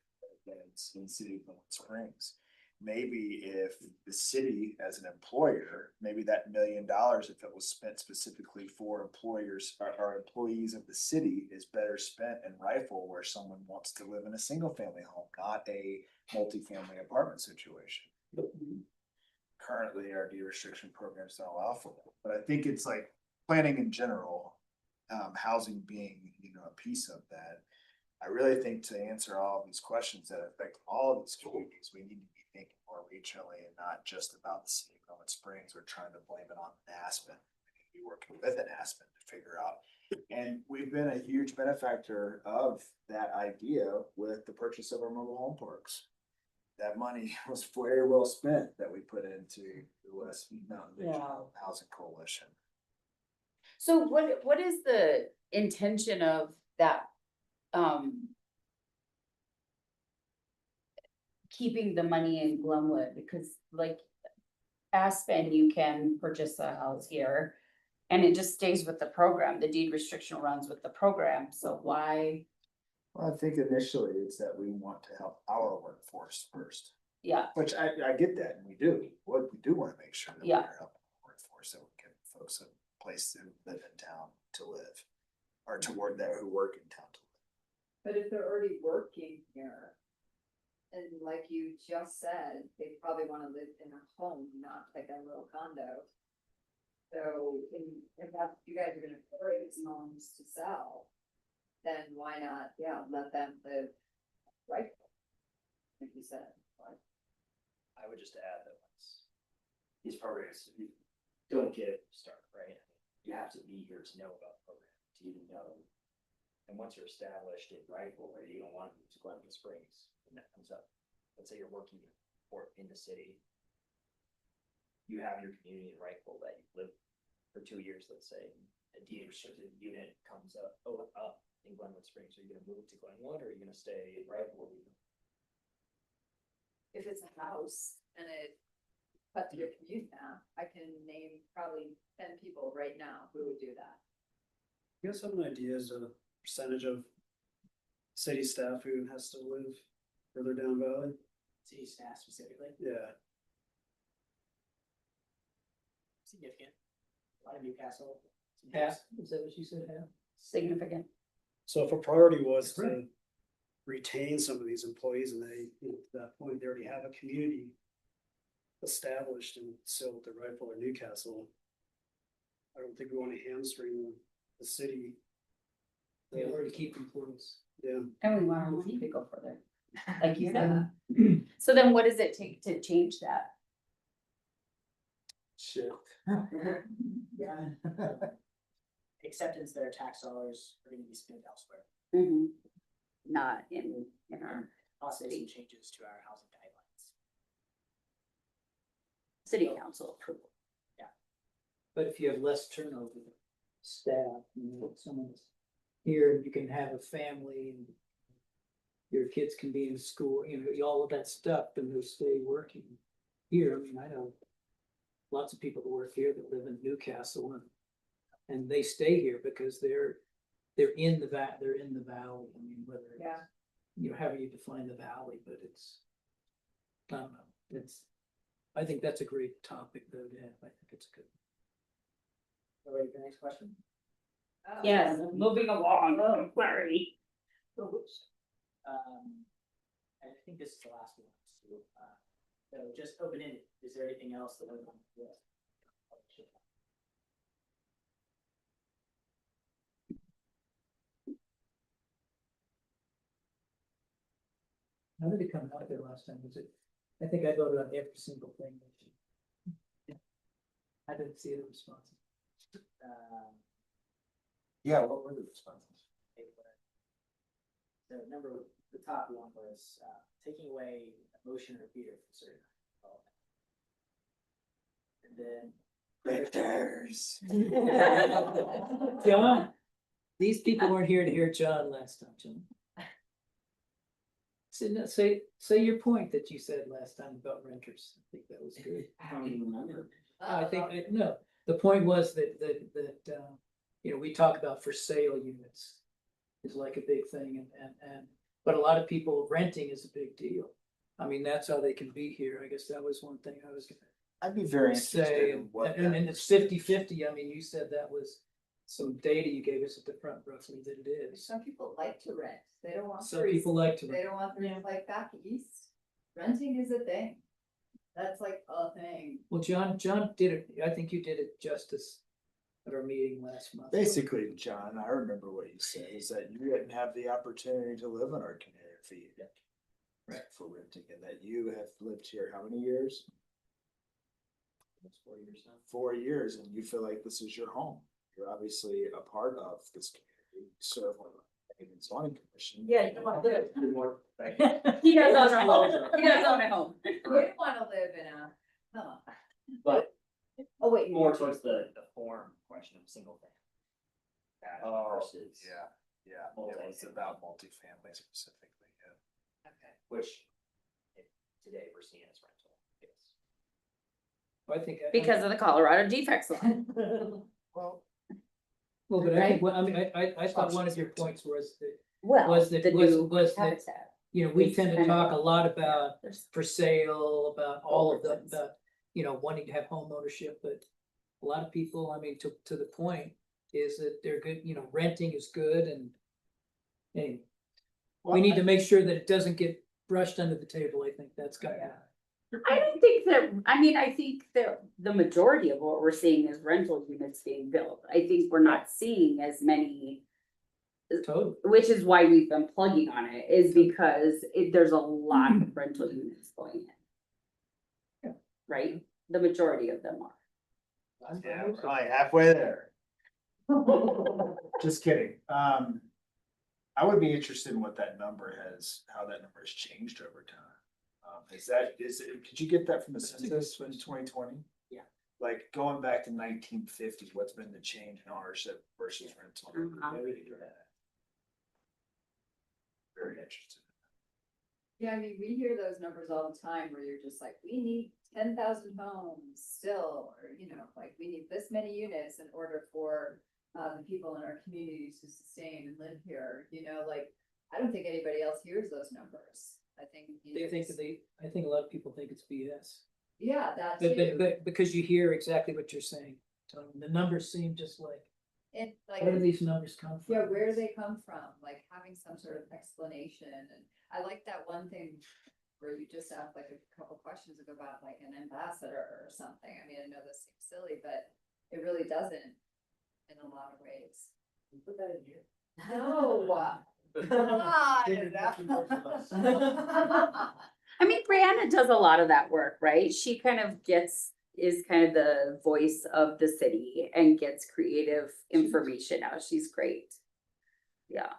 than it's in the city of Glenwood Springs. Maybe if the city as an employer, maybe that $1 million, if it was spent specifically for employers or employees of the city, is better spent in Rifle, where someone wants to live in a single family home, not a multifamily apartment situation. Currently, our deed restriction programs don't allow for that, but I think it's like planning in general, housing being, you know, a piece of that. I really think to answer all of these questions that affect all of these communities, we need to be thinking more regionally and not just about the city of Glenwood Springs. We're trying to blame it on Aspen. We need to be working with an Aspen to figure out. And we've been a huge benefactor of that idea with the purchase of our mobile home parks. That money was very well spent that we put into the West Mountain Regional Housing Coalition. So what is the intention of that? Keeping the money in Glenwood, because like Aspen, you can purchase a house here and it just stays with the program. The deed restriction runs with the program. So why? Well, I think initially it's that we want to help our workforce first, Yeah, which I get that, and we do. What we do want to make sure that Yeah. we're helping the workforce, that we give folks a place to live in town to live, or to work there who work in town to live. But if they're already working here, and like you just said, they probably wanna live in a home, not like a little condo. So if that's, you guys are gonna create homes to sell, then why not, let them live right? Like you said, like, I would just add that once these programs, you don't get it to start, right? You have to be here to know about the program, to even know. And once you're established in Rifle, where you don't want to move to Glenwood Springs, when that comes up, let's say you're working in the city. You have your community in Rifle that you live for 2 years, let's say, a deed restricted unit comes up in Glenwood Springs. Are you gonna move to Glenwood, or are you gonna stay in Rifle? if it's a house and it cut to your commute now, I can name probably 10 people right now who would do that. You guys have an idea as a percentage of city staff who has to live further down valley? City staff specifically, Yeah, significant. A lot of Newcastle. Half, is that what you said, half? significant. so if a priority was Right. to retain some of these employees and they, you know, to that point, they already have a community established and still at the Rifle or Newcastle. I don't think we want to hamstring the city. They already keep employees. Yeah, And we want to keep it go further, like you said. So then what does it take to change that? Shit. Yeah. Acceptance that our tax dollars are gonna be spent elsewhere. Mhm. Not in our Possibly some changes to our housing guidelines. city council approval. But if you have less turnover, staff, you know, someone's here, you can have a family and your kids can be in school, you know, all of that stuff, and they'll stay working here. I mean, I know lots of people that work here that live in Newcastle and they stay here because they're in the valley. I mean, whether it's, Yeah. you know, however you define the valley, but it's, I don't know, I think that's a great topic though, yeah, I think it's good. Ready for the next question? Oh. Yes, moving along, oh, sorry. I think this is the last one. So just open ended. Is there anything else that we're on the list? How did it come out there last time? Was it, I think I voted on every single thing. I didn't see the responses. Yeah, what were the responses? So number, the top one was, taking away motion repeater for certain. And then. John, these people weren't here to hear John last time, John. Say your point that you said last time about renters. I think that was good. I don't even remember. I think, no, the point was that, you know, we talk about for sale units is like a big thing and, but a lot of people renting is a big deal. I mean, that's how they can be here. I guess that was one thing I was I'd be very gonna say, interested in what. and it's 50-50. I mean, you said that was some data you gave us at the front roughly that it is. Some people like to rent, they don't want. Some to people like to They rent. don't want to, like back east, renting is a thing. That's like a thing. Well, John did it, I think you did it justice at our meeting last month. Basically, John, I remember what you said, is that you didn't have the opportunity to live in our community. Right, for renting, and that you have lived here how many years? Almost 4 years now. 4 years, and you feel like this is your home. You're obviously a part of this community, you serve on the zoning commission. Yeah, you don't want to live. He does own a home. He does own a home. We don't wanna live in a, huh. But Oh, wait. more towards the form question of single family. Oh, Versus. yeah, it was about multifamily specifically, yeah. Okay. Which today we're seeing as rental, yes. I think. Because of the Colorado defects law. Well, Well, but I think, well, I mean, I thought one of your points was that, Well, was that, the new was that, habitat. you know, we It's tend to kind of- talk a lot about There's- for sale, about all of Overtons. the, you know, wanting to have home ownership, but a lot of people, I mean, to the point is that they're good, you know, renting is good and anyway, we need to make sure that it doesn't get brushed under the table. I think that's gonna happen. I don't think that, I mean, I think that the majority of what we're seeing is rental units being built. I think we're not seeing as many, Totally. which is why we've been plugging on it, is because there's a lot of rental units going in. Yeah. Right? The majority of them are. yeah, we're only halfway there. Just kidding. I would be interested in what that number has, how that number has changed over time. Could you get that from the census in 2020? Yeah. Like going back to 1950s, what's been the change in ownership versus rental? Uh-huh. Very interesting. Yeah, I mean, we hear those numbers all the time where you're just like, we need 10,000 homes still, or, you know, like, we need this many units in order for the people in our communities to sustain and live here, you know, like, I don't think anybody else hears those numbers. I think. you They know, think I think a lot of people think it's BS. Yeah, that But, too. but because you hear exactly what you're saying, Tony, the numbers seem just like, And like. where do these numbers come from? Yeah, where do they come from? Like having some sort of explanation, and I like that one thing where you just asked like a couple questions about like an ambassador or something. I mean, I know this seems silly, but it really doesn't in a lot of ways. Put that in here. No. I mean, Brianna does a lot of that work, right? She kind of is kind of the voice of the city and gets creative information out. She's great. Yeah.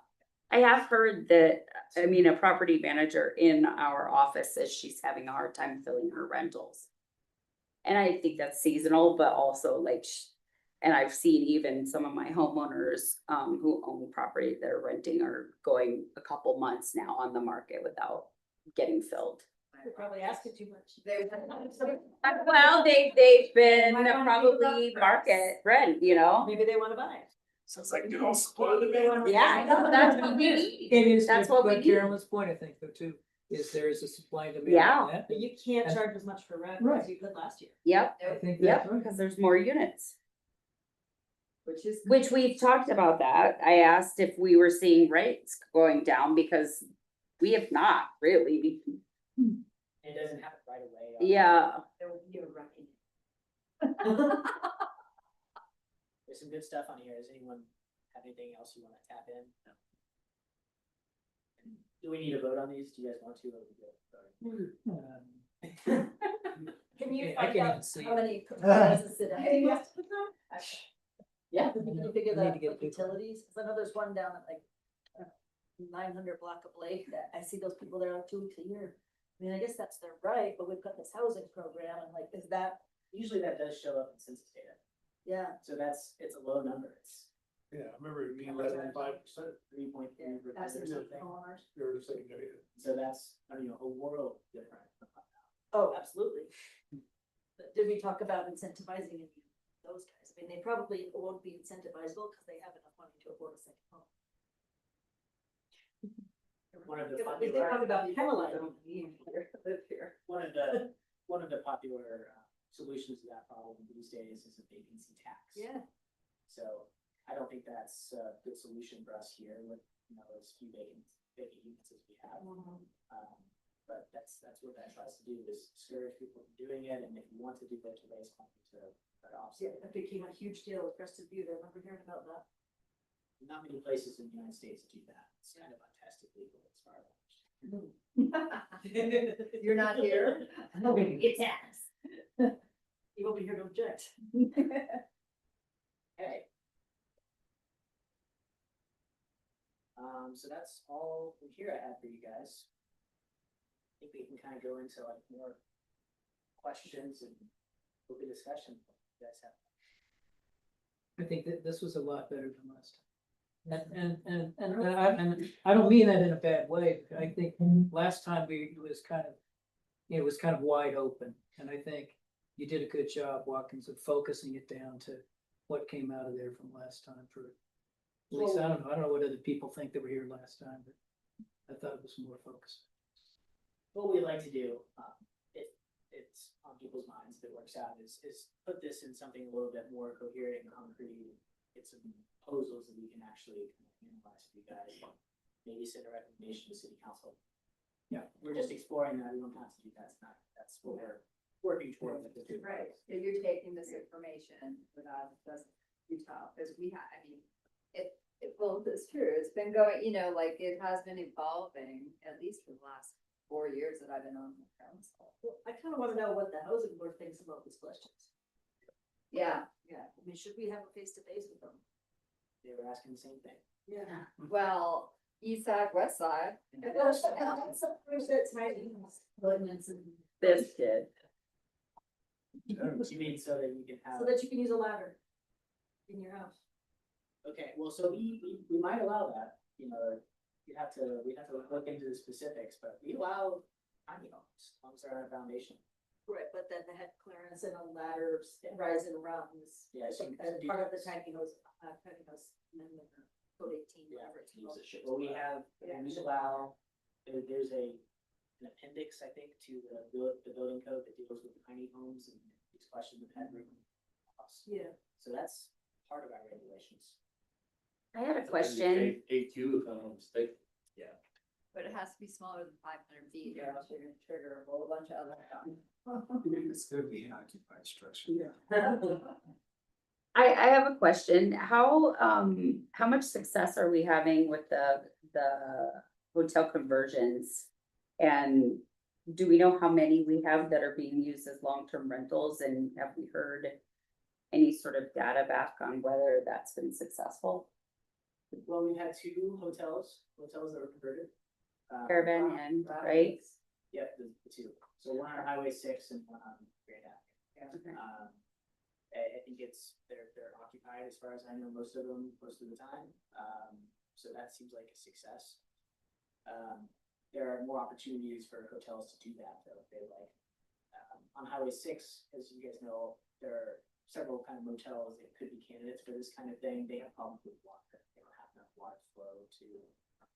I have heard that, I mean, a property manager in our office says she's having a hard time filling her rentals. And I think that's seasonal, but also like, and I've seen even some of my homeowners who own property they're renting are going a couple months now on the market without getting filled. You're probably asking too much. Well, they've been Might wanna be probably rough market rent, you know? Maybe they wanna buy it. Sounds like good old supply demand. Yeah, I know, that's what we need. It is, That's what we but need. Carolyn's point, I think, though, too, is there is a supply and demand. Yeah. on that. But you can't And- charge as much for rent Right. as you could last year. Yep, I think that's yep, right. because there's more units, Which we've talked about that. I asked if we were seeing rates going down because we have not really. It doesn't happen right away. Yeah, there will be a reckoning. There's some good stuff on here. Does anyone have anything else you wanna tap in? Do we need to vote on these? Do you guys want to? Or we good? Can you I find can't out even see how it. many proposals that I? Yeah. Can you figure We need that to get out, people. utilities? Cause I know there's one down at like 900 block of Lake that I see those people there like 2 weeks a year. I mean, I guess that's their right, but we've got this housing program and like, is that, Usually that does show up in census data. yeah. So it's a low number. It's Yeah, I remember it being less than 5%. 3.3 That's or their something. homeowners. You're saying, yeah. So that's, I don't know, a world different. Oh, absolutely. But did we talk about incentivizing any of those guys? I mean, they probably won't be incentivizable because they have enough money to afford a second home. One of the Yeah, but they talk about penalizing me here, live here. One of the popular solutions to that problem these days is a vacancy tax. Yeah. So I don't think that's a good solution for us here with, as few vacant units as we have. But that's what that tries to do is discourage people from doing it, and if you want to do that, to raise money to offset. Yeah, that became a huge deal with Crested View. I remember hearing about that. Not many places in the United States do that. It's kind of untested legal as far as. You're not here? It's ass. You won't be here to object. Okay. So that's all from here I have for you guys. I think we can kind of go into like more questions and open discussion. You guys have. I think that this was a lot better than last time. And I don't mean that in a bad way. I think last time it was kind of wide open. And I think you did a good job, Watkins, of focusing it down to what came out of there from last time for, at least I don't know what other people think that were here last time, but I thought it was more focused. What we'd like to do, if it's on people's minds, if it works out, is put this in something a little bit more coherent and concrete. Get some proposals that we can actually analyze for you guys. Maybe send a recommendation to city council. Yeah. We're just exploring that. We don't have to do that tonight. That's what we're working towards. Right, if you're taking this information without, it doesn't be tough, because we have, I mean, well, it's true, it's been going, like, it has been evolving, at least for the last 4 years that I've been on the council. Well, I kind of want to know what the housing board thinks about these questions. Yeah, Yeah, I mean, should we have a face-to-face with them? They were asking the same thing. Yeah. well, east side, west side. Ordinance and. This kid. You mean so that you can have. So that you can use a ladder in your house. Okay, well, so we might allow that, we'd have to look into the specifics, but we allow tiny homes, as long as they're on a foundation. Right, but then they had clearance and a ladder, rise and runs. Yeah, so you As can do part of the this. tiny house amendment, or code 18, whatever it's called. Well, we have, we allow, there's an appendix, I think, to the building code that deals with tiny homes and these questions of headroom. Yeah. So that's part of our regulations. I had a question. AQ, if I'm not mistaken. But it has to be smaller than 500 feet, or else you're gonna trigger a whole bunch of other stuff. It's gonna be an occupied structure. I have a question. How much success are we having with the hotel conversions? And do we know how many we have that are being used as long-term rentals? And have we heard any sort of data back on whether that's been successful? Well, we had two hotels that were converted. Caravan Inn, right? Yep, the two. So one on Highway 6 and one on Grand Avenue. Okay. I think they're occupied as far as I know, most of the time. So that seems like a success. There are more opportunities for hotels to do that though, if they like. On Highway 6, as you guys know, there are several kind of motels that could be candidates for this kind of thing. They have problems with water. They don't have enough water flow to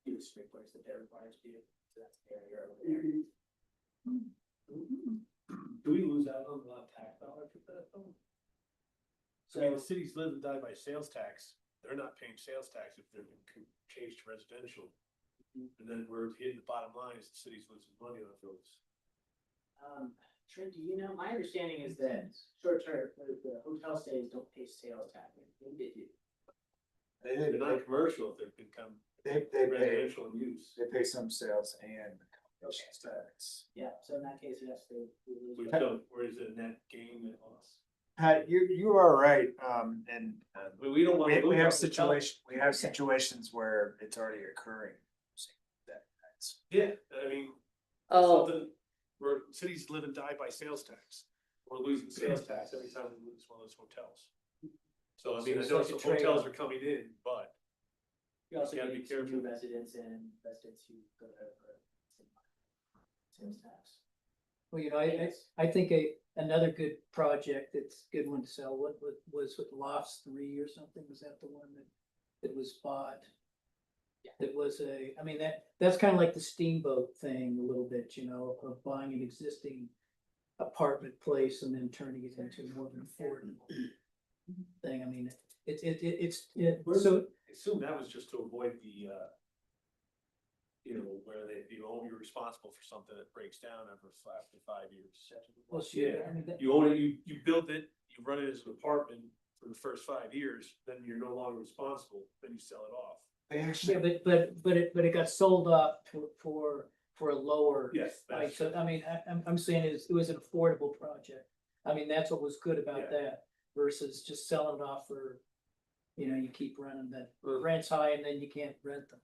do the sprinklers that they're required to do. So that's the area over there. Do we lose out on a lot of tax dollars with that? So the cities live and die by sales tax. They're not paying sales tax if they're changed to residential. And then we're hitting the bottom line as the city's losing money on those. Trent, do you know, my understanding is that short-term, the hotel stays don't pay sales tax. Maybe they do. They're not commercial if they've become They pay, residential use. they pay some sales and commercial tax. Yeah, so in that case, yes, they. Where is it net gain and loss? Pat, you are right, and. We don't wanna We lose have our situations where it's already occurring. That's- Yeah, I mean. Oh. something Where cities live and die by sales tax. We're losing sales tax every time we lose one of those hotels. So I mean, I it's know like some a trade-off. hotels are coming in, but You also gotta get be careful. new residents and residents who go to sales tax. Well, you know, I think another good project that's a good one to sell, what was with Lofts 3 or something, was that the one that was bought? Yeah. That was I mean, that's kind of like the steamboat thing a little bit, you know, of buying an existing apartment place and then turning it into more of an affordable thing. I mean, so, I assume that was just to avoid the, where you're responsible for something that breaks down after 5 years. well, shit, I mean, You own it, you build it, you run it as an apartment for the first 5 years, then you're no longer responsible, then you sell it off. They yeah, actually, but it got sold off for a lower. Yes, Right, that's, so I mean, I'm saying it was an affordable project. I mean, that's what was good about Yeah. that versus just selling it off for, you keep renting that rent's high and then you can't rent them.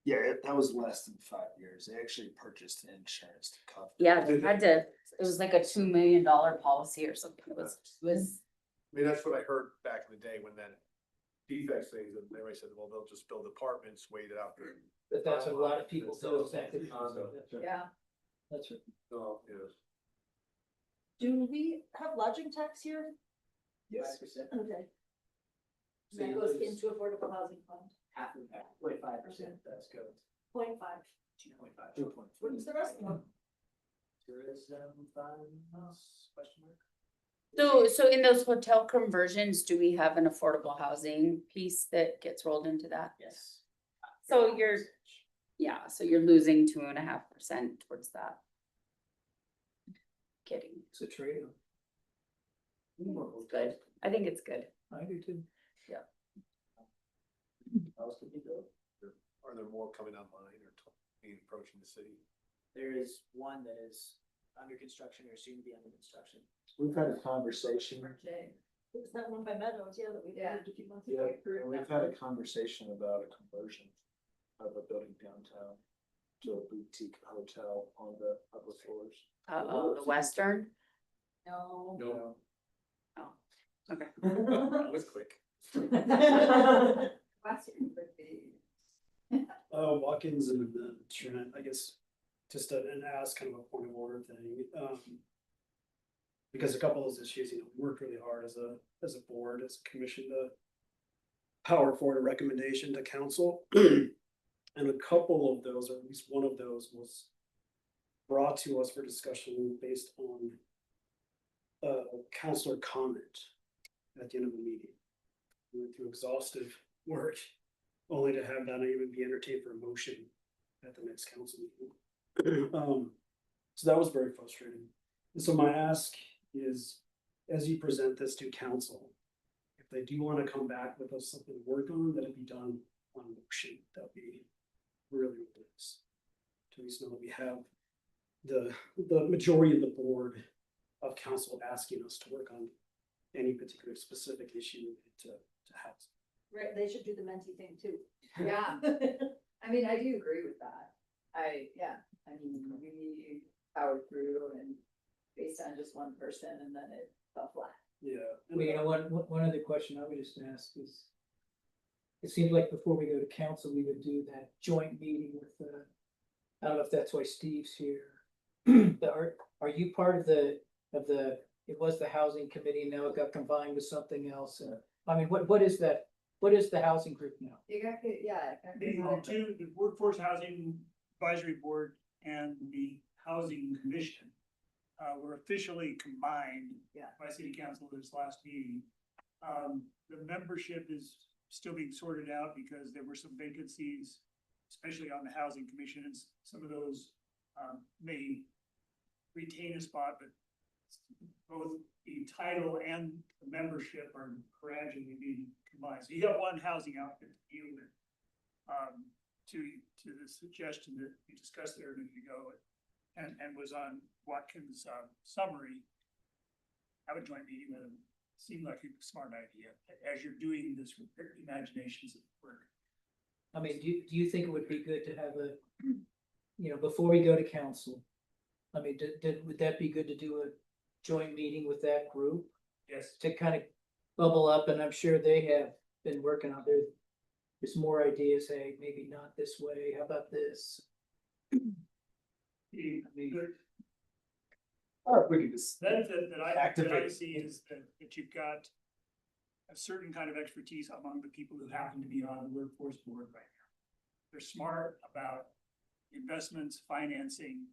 yeah, that was less than 5 years. They actually purchased insurance to cover. Yeah, they had to, it was like a $2 million policy or something. It was, I mean, that's what I heard back in the day when that defects things, and everybody said, well, they'll just build apartments, wait it out there. But that's what a lot of people do. Exactly. That's right. Yeah. That's right. Oh, yes. Do we have lodging tax here? Yes. 5%, Okay. So That you goes lose into affordable housing fund, half of that, 0.5%, That's good. 0.5. 2.5. What's the rest of them? Tourism funds, question mark? so in those hotel conversions, do we have an affordable housing piece that gets rolled into that? Yes. So so you're losing 2.5% towards that. Kidding. It's a trade-off. Good. I think it's good. I do too. Else could be built. Are there more coming online or approaching the city? There is one that is under construction or soon to be under construction. We've had a conversation, Jay. It was that one by Meadows, yeah, that we Yeah. did a few months yeah, ago. and we've had a conversation about a conversion of a building downtown to a boutique hotel on the upper floors. The Western. No. No. Okay. That was quick. Western would be. Watkins and Trent, I guess, just an ask, kind of a point of order thing. Because a couple of those issues, we worked really hard as a board, as a commission to power forward a recommendation to council. And a couple of those, or at least one of those, was brought to us for discussion based on counselor comment at the end of the meeting. We went through exhaustive work, only to have that not even be entertained for a motion at the next council meeting. So that was very frustrating. And so my ask is, as you present this to council, if they do want to come back with us something to work on, that it be done on a motion. That'd be really nice. To at least know that we have the majority of the board of council asking us to work on any particular specific issue to house. Right, they should do the Menti thing too. Yeah, I mean, I do agree with that. I mean, we powered through and based on just one person and then it fell flat. Yeah. Well, one other question I would just ask is, it seems like before we go to council, we would do that joint meeting with I don't know if that's why Steve's here. Are you part of the, it was the housing committee, now it got combined with something else, I mean, what is that? What is the housing group now? You got, yeah. The Workforce Housing Advisory Board and the Housing Commission were officially combined by City Council this last meeting. The membership is still being sorted out because there were some vacancies, especially on the Housing Commission, and some of those may retain a spot, but both the title and the membership are gradually being combined. So you have one housing outfit to deal with. To the suggestion that we discussed there a minute ago and was on Watkins' summary. Have a joint meeting with them. Seemed like a smart idea as you're doing this imaginations at work. I mean, do you think it would be good to have a, you know, before we go to council? I mean, would that be good to do a joint meeting with that group Yes. to kind of bubble up? And I'm sure they have been working on there's more ideas, hey, maybe not this way, how about this? I mean, Or we could just. Benefit that I Activate. see is that you've got a certain kind of expertise among the people who happen to be on the workforce board right now. They're smart about investments, financing,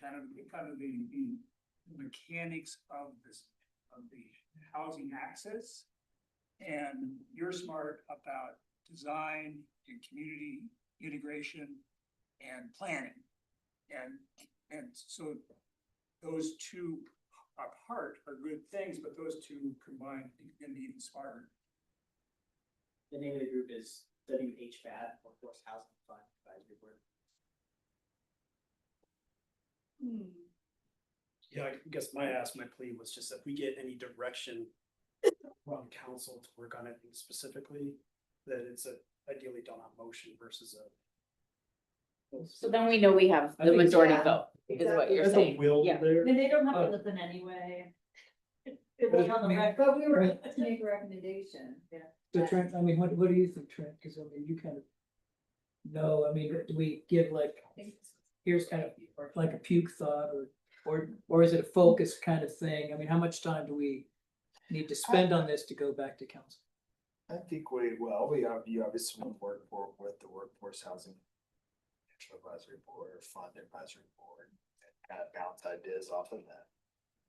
kind of the mechanics of the housing access. And you're smart about design and community integration and planning. And so those two apart are good things, but those two combined can be even smarter. The name of the group is WHFAD, Workforce Housing Fund Advisory Board. Yeah, I guess my plea was just that we get any direction from council to work on anything specifically, that it's ideally done on motion versus a. So then we know we have I the think- majority yeah, vote, is what you're There's a saying. will Yeah. I there. mean, they don't have Oh. to listen anyway. It was on the record. But we were to make a recommendation. So Trent, I mean, what do you think, Trent? Cause I mean, you kind of know, I mean, do we give like, here's kind of like a puke thought or is it a focus kind of thing? I mean, how much time do we need to spend on this to go back to council? I think you obviously want to work with the Workforce Housing Advisory Board or Fund Advisory Board and kind of bounce ideas off of that.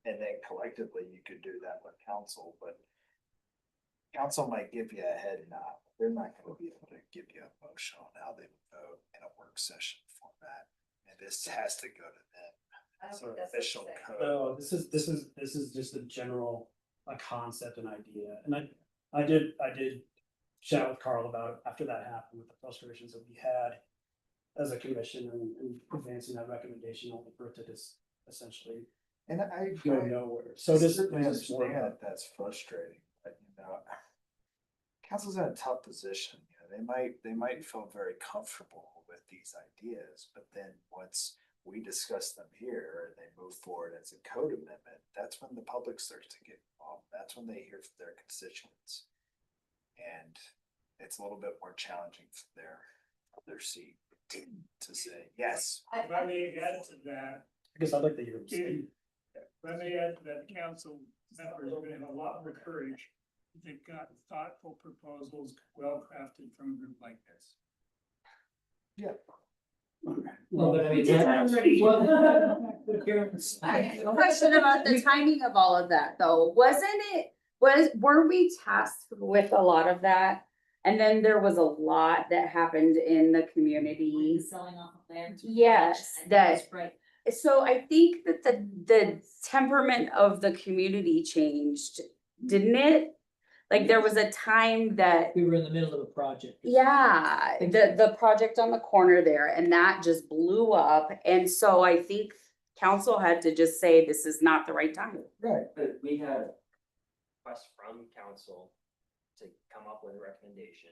And then collectively you could do that with council, but council might give you a head nod. They're not going to be able to give you a motion on how they vote in a work session format. And this has to go to them. I don't It's think an that's what official it's saying. code. No, this is just a general, a concept and idea, and I did chat with Carl about it after that happened with the frustrations that we had as a commission and advancing that recommendation only for it to just essentially And I go nowhere. So just. certainly understand that that's frustrating, but you know, council's in a tough position. You know, they might feel very comfortable with these ideas, but then once we discuss them here and they move forward as a code amendment, that's when the public starts to get involved. That's when they hear from their constituents. And it's a little bit more challenging for their seat to say, yes. If I may add to that, I guess I'd like to hear him say. if I may add to that, the council members are gonna have a lot more courage. If they've got thoughtful proposals, well-crafted from a group like this. Yeah. Well, but I mean, I have a question about the timing of all of that, though. Were we tasked with a lot of that? And then there was a lot that happened in the community. Selling off of land. Yes, That's right. So I think that the temperament of the community changed, didn't it? Like there was a time that, we were in the middle of a project. yeah, the project on the corner there, and that just blew up. And so I think council had to just say, this is not the right time. Right. But we had a request from council to come up with a recommendation.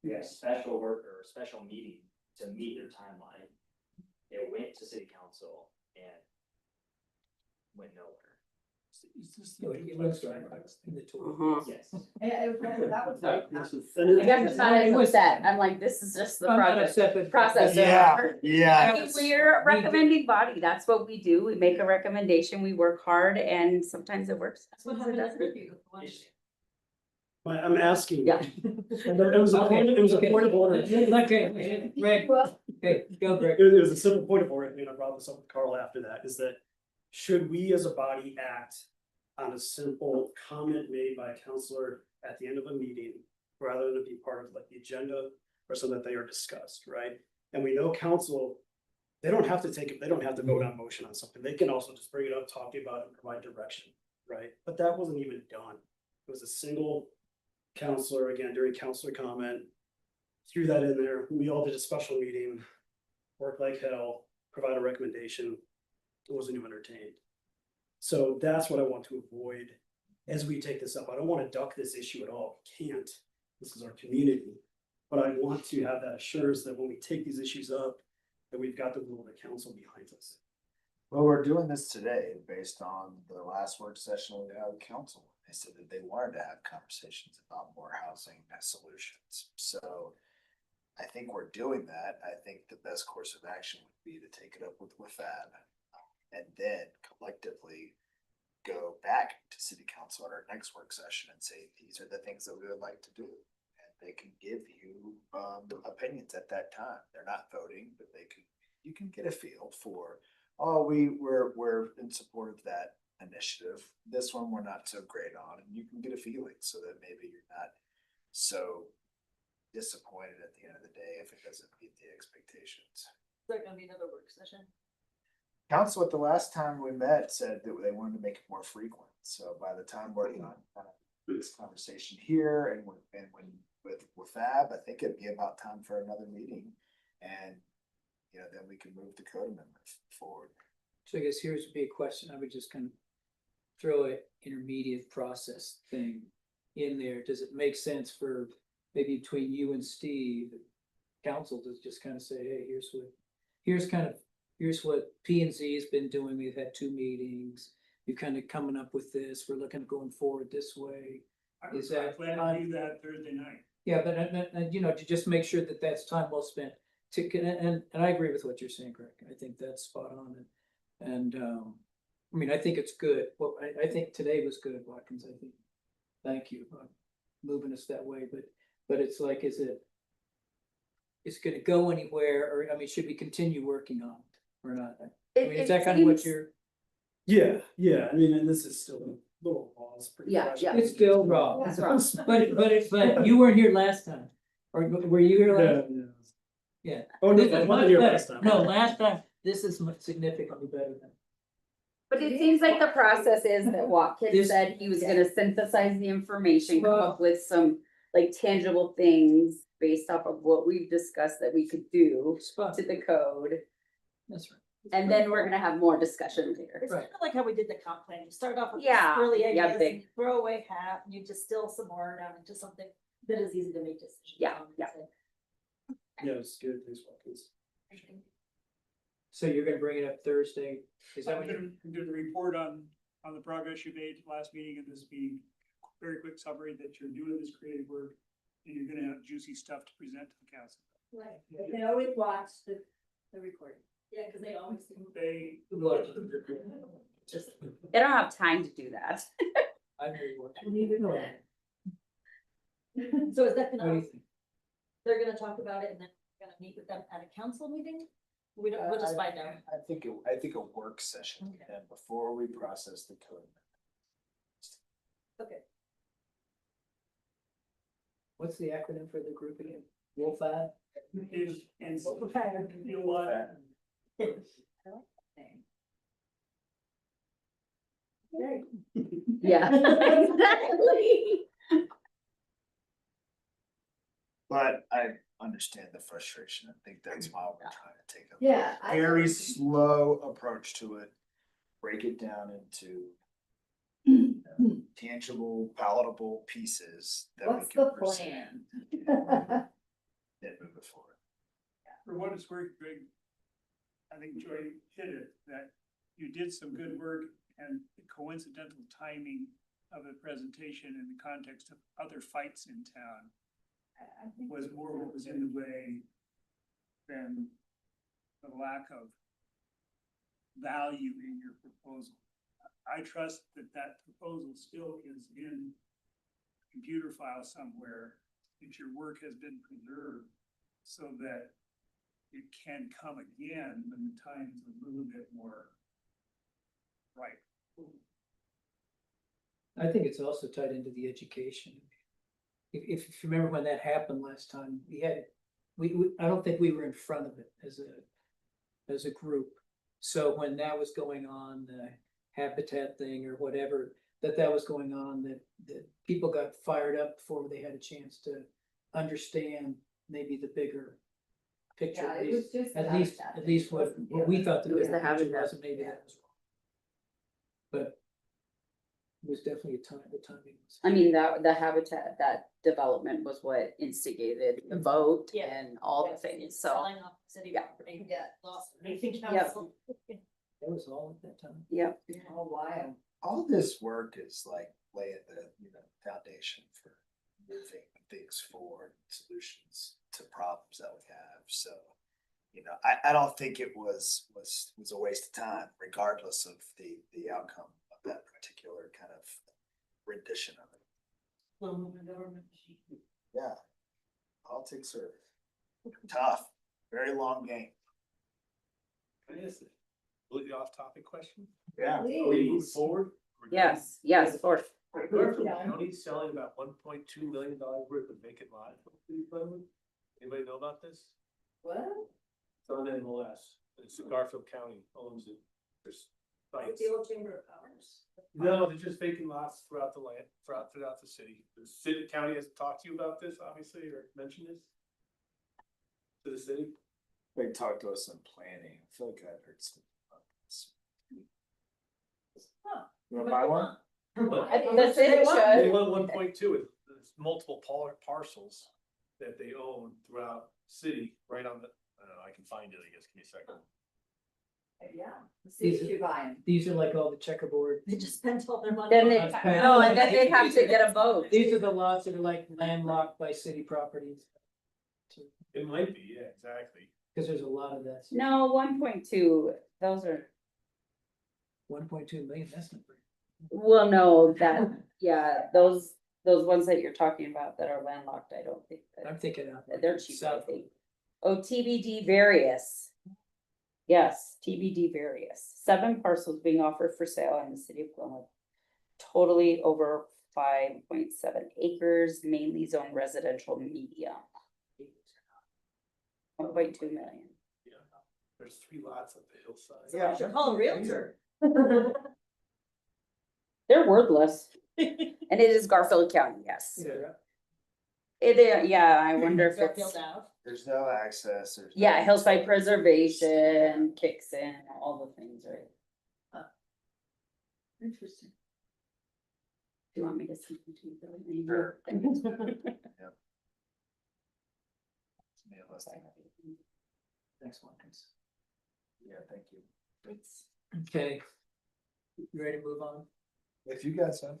We had a special work or a special meeting to meet their timeline. It went to city council and went nowhere. Is this No, the it duplex was right? in the tour. Yes. Yeah, that was like. I guess I'm not upset. I'm like, this is just the I'm not project upset, but- process. Yeah, I yeah. mean, we're a recommending body. That's what we do. We make a recommendation, we work hard, and sometimes it works. That's what happened at Riverview with the one. I'm asking. Yeah. And it was a point, it was a point of order. Okay, Greg, okay, go Greg. It was a simple point of order, and I brought this up with Carl after that, is that should we as a body act on a simple comment made by a counselor at the end of a meeting, rather than be part of like the agenda or so that they are discussed, right? And we know council they don't have to take it, they don't have to vote on motion on something. They can also just bring it up, talk to you about it, and provide direction, right? But that wasn't even done. It was a single counselor, again, during counselor comment, threw that in there. We all did a special meeting, worked like hell, provide a recommendation. It wasn't even entertained. So that's what I want to avoid as we take this up. I don't want to duck this issue at all. We can't. This is our community. But I want to have that assurance that when we take these issues up, that we've got the will of the council behind us. Well, we're doing this today based on the last work session we had with council. They said that they wanted to have conversations about more housing solutions. So I think we're doing that. I think the best course of action would be to take it up with WFAB and then collectively go back to city council at our next work session and say, these are the things that we would like to do. And they can give you opinions at that time. They're not voting, but you can get a feel for, oh, we're in support of that initiative. This one we're not so great on, and you can get a feeling so that maybe you're not so disappointed at the end of the day if it doesn't meet the expectations. Is there gonna be another work session? Council at the last time we met said that they wanted to make it more frequent. So by the time we're done this conversation here and with FAB, I think it'd be about time for another meeting. And then we can move the code amendment forward. So I guess here's a big question. I would just kind of throw an intermediate process thing in there. Does it make sense for maybe between you and Steve, council to just kind of say, hey, here's what P and Z has been doing. We've had 2 meetings. We're kind of coming up with this. We're looking at going forward this way. I Is that plan to do that Thursday night. Yeah, but to just make sure that that's time well spent. And I agree with what you're saying, Greg. I think that's spot on. And I mean, I think it's good. Well, I think today was good, Watkins. I think. Thank you for moving us that way. But it's like, is it going to go anywhere? Or I mean, should we continue working on it or not? I mean, is that kind of what you're? Yeah. I mean, and this is still a little raw. It's pretty fresh. It's still raw. That's wrong. But you weren't here last time, or were you here last? Yeah. Oh, This no, I is wasn't much here better. last time. No, last time, this is significantly better than. But it seems like the process is that Watkins This- said he was gonna synthesize the information, come up with some like tangible things based off of what we've discussed that we could do Spot. to the code. That's right. And then we're gonna have more discussion later. It's kind of like how we did the comp plan. You start off with Yeah, early yeah, ideas, big. and you throw away half, and you distill some more down into something that is easy to make decisions Yeah, on. yeah. Yeah, it's good. Thanks, Watkins. So you're gonna bring it up Thursday? Is that I'm what you're? gonna do the report on the progress you made last meeting and this meeting. Very quick summary that you're doing this creative work and you're gonna have juicy stuff to present to the council. Right. They always watch the recording. Yeah, because they always do. They, Just. They don't have time to do that. I know you want to. So is that What do gonna, you think? they're gonna talk about it and then we're gonna meet with them at a council meeting? We'll just find out. I think a work session Okay. and before we process the code. Okay. What's the acronym for the group again? WOFAB? is, and you know what? Yeah, exactly. But I understand the frustration. I think that's why we're trying to take a Yeah. very slow approach to it. Break it down into tangible, palatable pieces that we What's can the present. plan? Then move it forward. For what it's worth, Greg, I think Joy hit it, that you did some good work and the coincidental timing of the presentation in the context of other fights in town I think was more what was in the way than the lack of value in your proposal. I trust that that proposal still is in a computer file somewhere, that your work has been preserved so that it can come again when the time is a little bit more right. I think it's also tied into the education. If you remember when that happened last time, I don't think we were in front of it as as a group. So when that was going on, the habitat thing or whatever, that was going on, that people got fired up before they had a chance to understand maybe the bigger picture. Yeah, At it least, was just. at least what we thought the It was bigger the picture habitat. was, and maybe that was wrong. But it was definitely the timing was. I mean, that, the habitat, that development was what instigated the vote Yeah. and all the Yes, things, so, Selling off city Yeah. property. Yeah. Lost anything Yep. council. That was all at that time. yeah. Oh, wow. All this work is like laying the, foundation for moving things forward, solutions to problems that we have, so. I don't think it was a waste of time, regardless of the outcome of that particular kind of rendition of it. Yeah. Politics are tough, very long game. Can I ask a completely off topic question? Yeah. Are we moving forward? Yes, yes, of course. Garfield County selling about $1.2 million worth of vacant lot. Anybody know about this? What? It's on MLS. It's Garfield County owns it. There's sites. The old Chamber of Commerce. No, they're just vacant lots throughout the land, throughout the city. The city, county hasn't talked to you about this, obviously, or mentioned this? To the city? They talked to us on planning. I feel like I've heard something about this. You wanna buy one? The city They should. want 1.2, there's multiple parcels that they own throughout the city, right on the, I don't know, I can find it, I guess, give me a second. Yeah. The city should buy them. These are like all the checkerboard. They just spent all their money. Then on they, it. no, and then they have to get a vote. These are the lots that are like landlocked by city properties. It might be, yeah, exactly. Cause there's a lot of that. No, 1.2, those are, 1.2 million, that's not very. well, no, that, yeah, those ones that you're talking about that are landlocked, I don't think that. I'm thinking out. They're cheap, I think. Oh, TBD various. Yes, TBD various. 7 parcels being offered for sale in the city of Glenwood. Totally over 5.7 acres, mainly zoned residential medium. 1.2 million. Yeah. There's 3 lots up the hillside. So I should call a realtor. They're worthless. And it is Garfield County, yes. Yeah. Yeah, I wonder if it's, Garfield Ave. There's no access. There's no- yeah, hillside preservation kicks in, all the things, right? Interesting. Do you want me to send them to you? Billy? Sure. Yeah, let's take it. Next one, please. Yeah, thank you. Okay. You ready to move on? If you got some.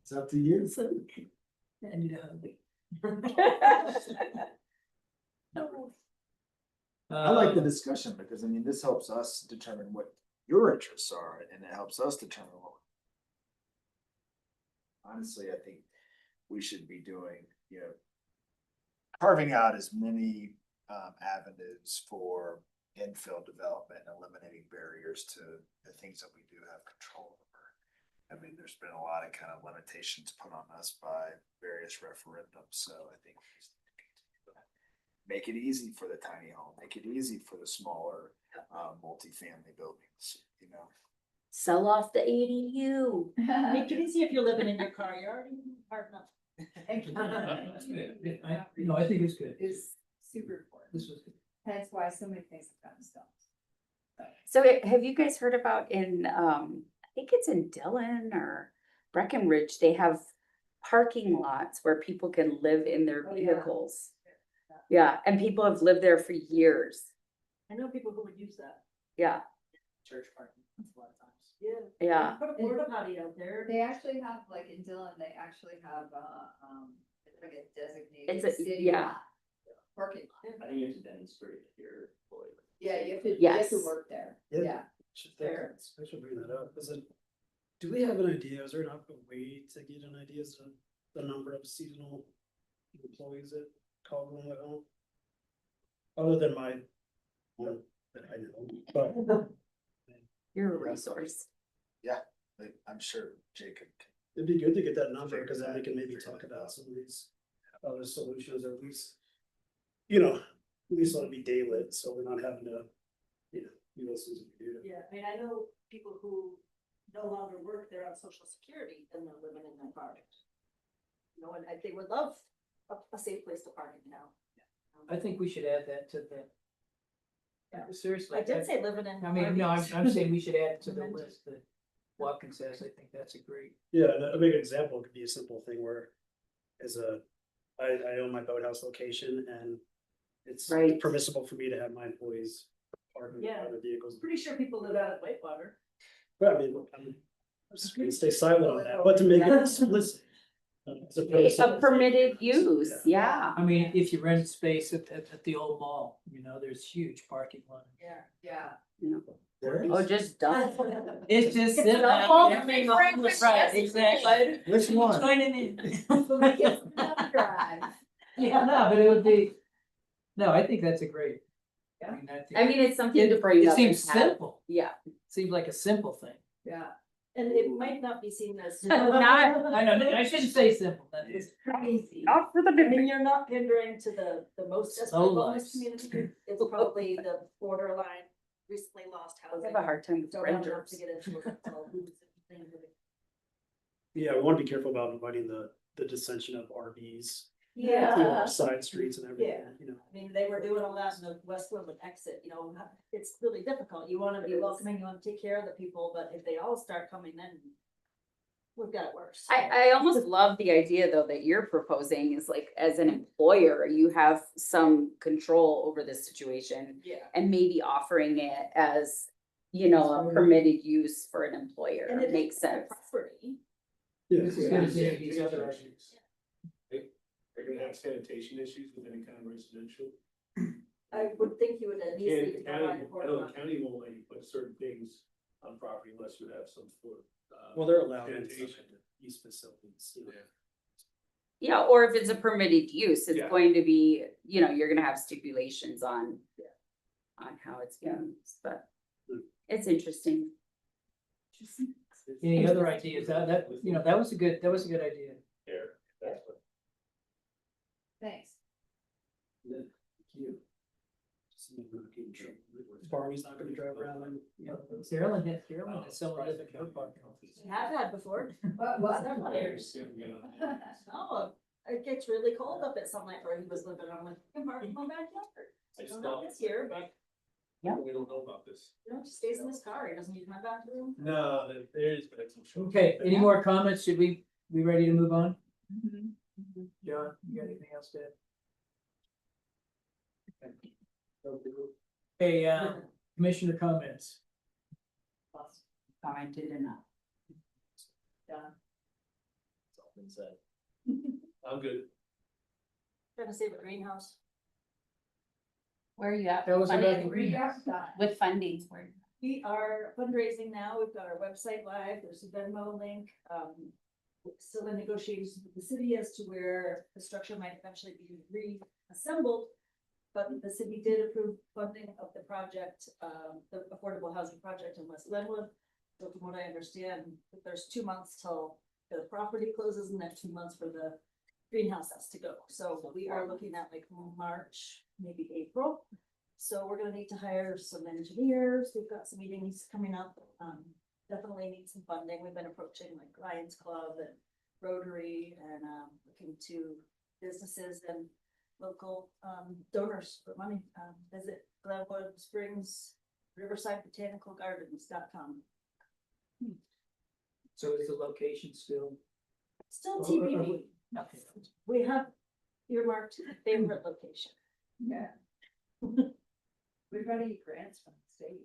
It's up to you. I need a hug. I like the discussion because this helps us determine what your interests are and it helps us determine what. Honestly, I think we should be doing, carving out as many avenues for infill development, eliminating barriers to the things that we do have control over. There's been a lot of kind of limitations put on us by various referendums, so I think we just make it easy for the tiny home, make it easy for the smaller multifamily buildings, Sell off the ADU. Make it easy if you're living in your car, you're already hard enough. I think it's good. Is super important. This was good. That's why so many things have gotten stopped. So have you guys heard about in, I think it's in Dillon or Breckenridge, they have parking lots where people can live in their Oh, yeah. vehicles. Yeah, and people have lived there for years. I know people who would use that. Yeah, Church parking, a lot of times. Yeah. yeah. Put a porta potty out there. They actually have, like in Dillon, they actually have, it's like a designated It's a- city yeah. lot, parking lot. I think you have to demonstrate your employee. Yeah, you have to Yes. work there, Yeah. yeah. I should bring that up. Do we have an idea? Is there not a way to get an idea as to the number of seasonal employees that call Glenwood home? Other than my one that I know, but You're a resource. I'm sure Jacob can. it'd be good to get that number because then we can maybe talk about some of these other solutions or at least, least let it be daylit, so we're not having to, you know, do those things if we do. Yeah, I mean, I know people who no longer work there on social security and they're living in that project. You know, and they would love a safe place to park in town. I think we should add that to the. Seriously. I did say living in. I mean, no, I'm RVs. saying we should add it to the Meant to. list that Watkins says. I think that's a great. Yeah, a big example could be a simple thing where I own my boathouse location and it's Right. permissible for me to have my employees park in Yeah. other vehicles. Pretty sure people live out at Whitewater. But I mean, I'm just gonna stay silent on that, but to make it explicit. It's A permitted use, yeah. I mean, if you rent space at the old mall, you know, there's huge parking lot. Yeah. Oh, just dump. It's just. It's the whole thing on the Right, exactly. Which one? Joining in. Drive. Yeah, no, but it would be, no, I think that's a great. I mean, it's something to bring It up. seems and have- simple, Yeah. seems like a simple thing. Yeah. And it might not be seen as. Not- I know, I shouldn't say simple, that is. Crazy. Not for the I mean, you're not pandering to the most Slow desperate homeless lives. community. It's probably the borderline, recently lost I housing. have a hard time with Don't have enough renters. to get into it. So who's the thing with it? Yeah, we want to be careful about inviting the dissension of RVs. Yeah. You know, side streets and everything, Yeah. you know. I mean, they were doing all that in the Westwood with exit, you know, it's really difficult. You wanna be welcoming, you wanna take care of the people, but if they all start coming in, we've got it worse. I almost love the idea though that you're proposing is like, as an employer, you have some control over this situation. Yeah. And maybe offering it as, you know, a permitted use for an employer, And it makes is their sense. property. This is gonna be these other issues. They're gonna have sanitation issues with any kind of residential. I would think you would at least need to And provide the a county, I know porta the county won't let you put certain things on property unless you have some sort of. Well, they're allowed in sanitation. use facilities. You know. Yeah, or if it's a permitted use, it's Yeah. going to be, you know, you're gonna have stipulations on. On how it's being used, but it's interesting. Any other ideas? That, you know, that was a good idea. There, that's what. Thanks. Barney's not gonna drive around and. You know, Carolyn had someone live in her parking lot. Have had before. What? Several years. No, it gets really cold up at some night where he was living. I'm like, you can park in my backyard. I just Not thought- this year, but Yeah. We don't know about this. you know, he stays in his car. He doesn't use my bathroom. No, there is, but it's. Okay, any more comments? Should we ready to move on? John, you got anything else to add? Okay, commissioner comments. Commented enough. I'm good. Trying to save a greenhouse. Where are you at? That was Funding? about the greenhouse. With funding, where? We are fundraising now. We've got our website live. There's a Venmo link. Still in negotiations with the city as to where the structure might eventually be reassembled. But the city did approve funding of the project, the affordable housing project in West Glenwood. So from what I understand, there's 2 months till the property closes and then 2 months for the greenhouse has to go. So we are looking at like March, maybe April. So we're gonna need to hire some engineers. We've got some meetings coming up. Definitely need some funding. We've been approaching like Lions Club and Rotary and looking to businesses and local donors for money. Visit Glenwood Springs Riverside Botanical Gardens.com. So is the location still? Still Oh, TBD. Okay. We have earmarked a favorite location. Yeah. We've got to get grants from the state.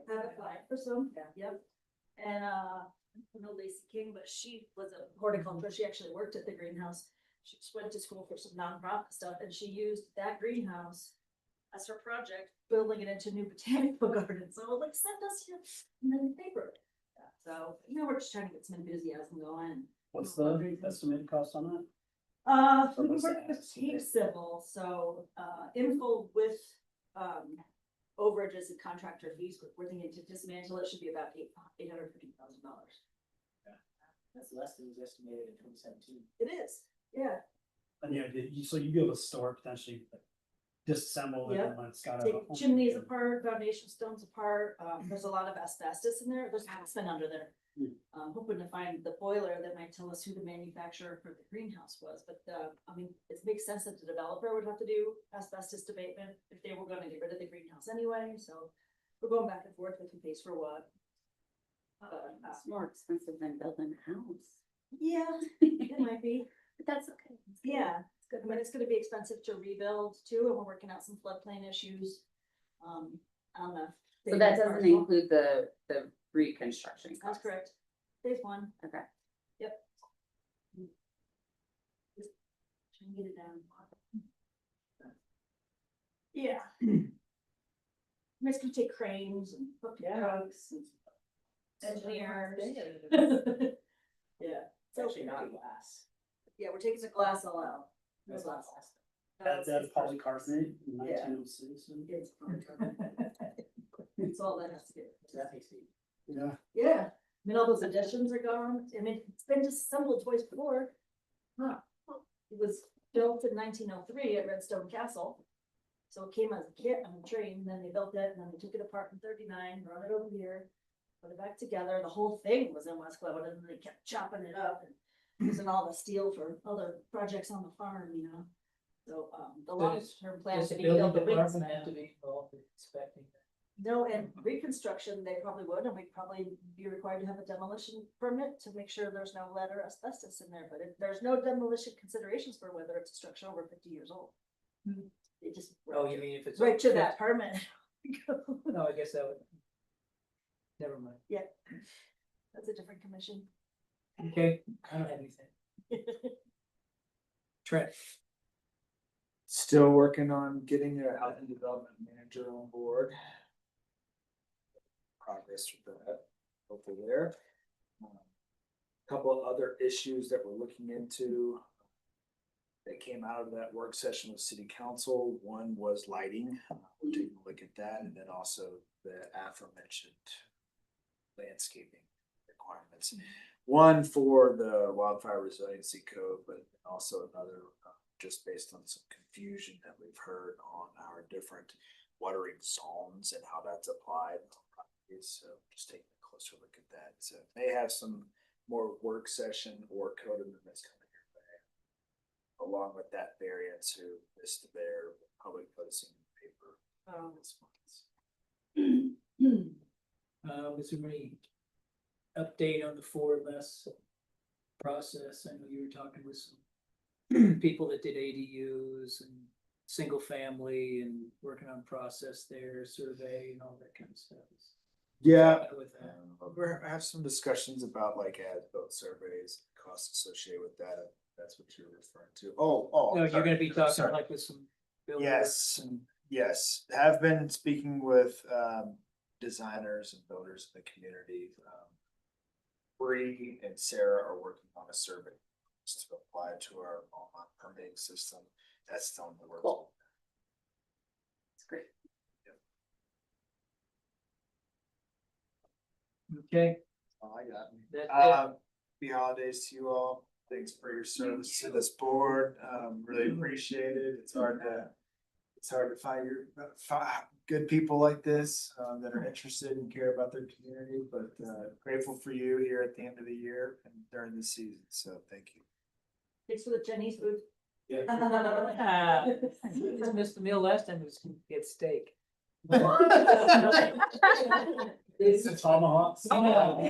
Have applied for some, yep. And I don't know Lacey King, but she was a horticulturist. She actually worked at the greenhouse. She just went to school for some nonprofit stuff and she used that greenhouse as her project, building it into new botanical gardens. So I was like, send us your paper. So, you know, we're just trying to get some enthusiasm going. What's the estimated cost on that? We work with Cape Civil, so, info with, overages and contractor fees, we're thinking to dismantle it should be about $850,000. That's less than was estimated in 2017. It is, yeah. And yeah, so you be able to store potentially disassembled Yeah. and it's got. Take chimneys apart, foundation stones apart, there's a lot of asbestos in there, there's aspen under there. Hoping to find the boiler that might tell us who the manufacturer for the greenhouse was, but, I mean, it makes sense that the developer would have to do asbestos abatement if they were gonna get rid of the greenhouse anyway, so we're going back and forth with who pays for what. It's more expensive than building a house. Yeah, it might be, But that's okay. yeah, I mean, it's gonna be expensive to rebuild too, and we're working out some floodplain issues. I don't know. So that doesn't include the reconstruction That's cost. correct. Phase one. Okay. Yep. Just try and get it down. Yeah. It's gonna take cranes and hook trucks and engineers. Yeah. It's actually not glass. Yeah, we're taking the glass all out. No It's not glass. glass. That's polycarbonate in Yeah. 1906. It's It's all that has to do. That makes it. Yeah. Yeah, I mean, all those additions are gone. I mean, it's been disassembled twice before. Huh. It was built in 1903 at Redstone Castle. So it came as a kit on a train, and then they built it, and then they took it apart in 39, brought it over here, put it back together. The whole thing was in West Glenwood, and they kept chopping it up and using all the steel for other projects on the farm, you know. So, the long-term plan Does to the be built building the wings department have now. to be involved in inspecting that? No, and reconstruction, they probably would, and we'd probably be required to have a demolition permit to make sure there's no lead or asbestos in there, but there's no demolition considerations for whether it's a structure over 50 years old. It just. Oh, you mean if it's. Right to that permit. No, I guess that would. Never mind. Yeah, that's a different commission. Okay, I don't have anything. Trent, Still working on getting a housing development manager on board. Progress with that, hopefully there. Couple of other issues that we're looking into. That came out of that work session with city council. One was lighting. We're taking a look at that, and then also the aforementioned landscaping requirements. One for the wildfire resiliency code, but also another just based on some confusion that we've heard on our different watering zones and how that's applied. So just taking a closer look at that. So may have some more work session or code amendments coming your way. Along with that variance who missed their public posting paper this month. is there any update on the 4LS process? I know you were talking with some people that did ADUs and single family and working on process there, survey and all that kind of stuff. Yeah, With that. I have some discussions about like as-built surveys, costs associated with that. If that's what you're referring to. Oh. No, you're sorry, gonna be talking sorry. like with some. builders Yes, and- yes, have been speaking with designers and builders in the community. Bree and Sarah are working on a survey to apply to our online permitting system. That's still in the works. Cool. It's great. Okay, All I got. that's it. Happy holidays to you all. Thanks for your service to this board. Really appreciate it. It's hard to find good people like this that are interested and care about their community, but grateful for you here at the end of the year and during the season. So thank you. Thanks for the Chinese food. Just missed the meal last time, it was get steak. It's a tomahawk. Oh,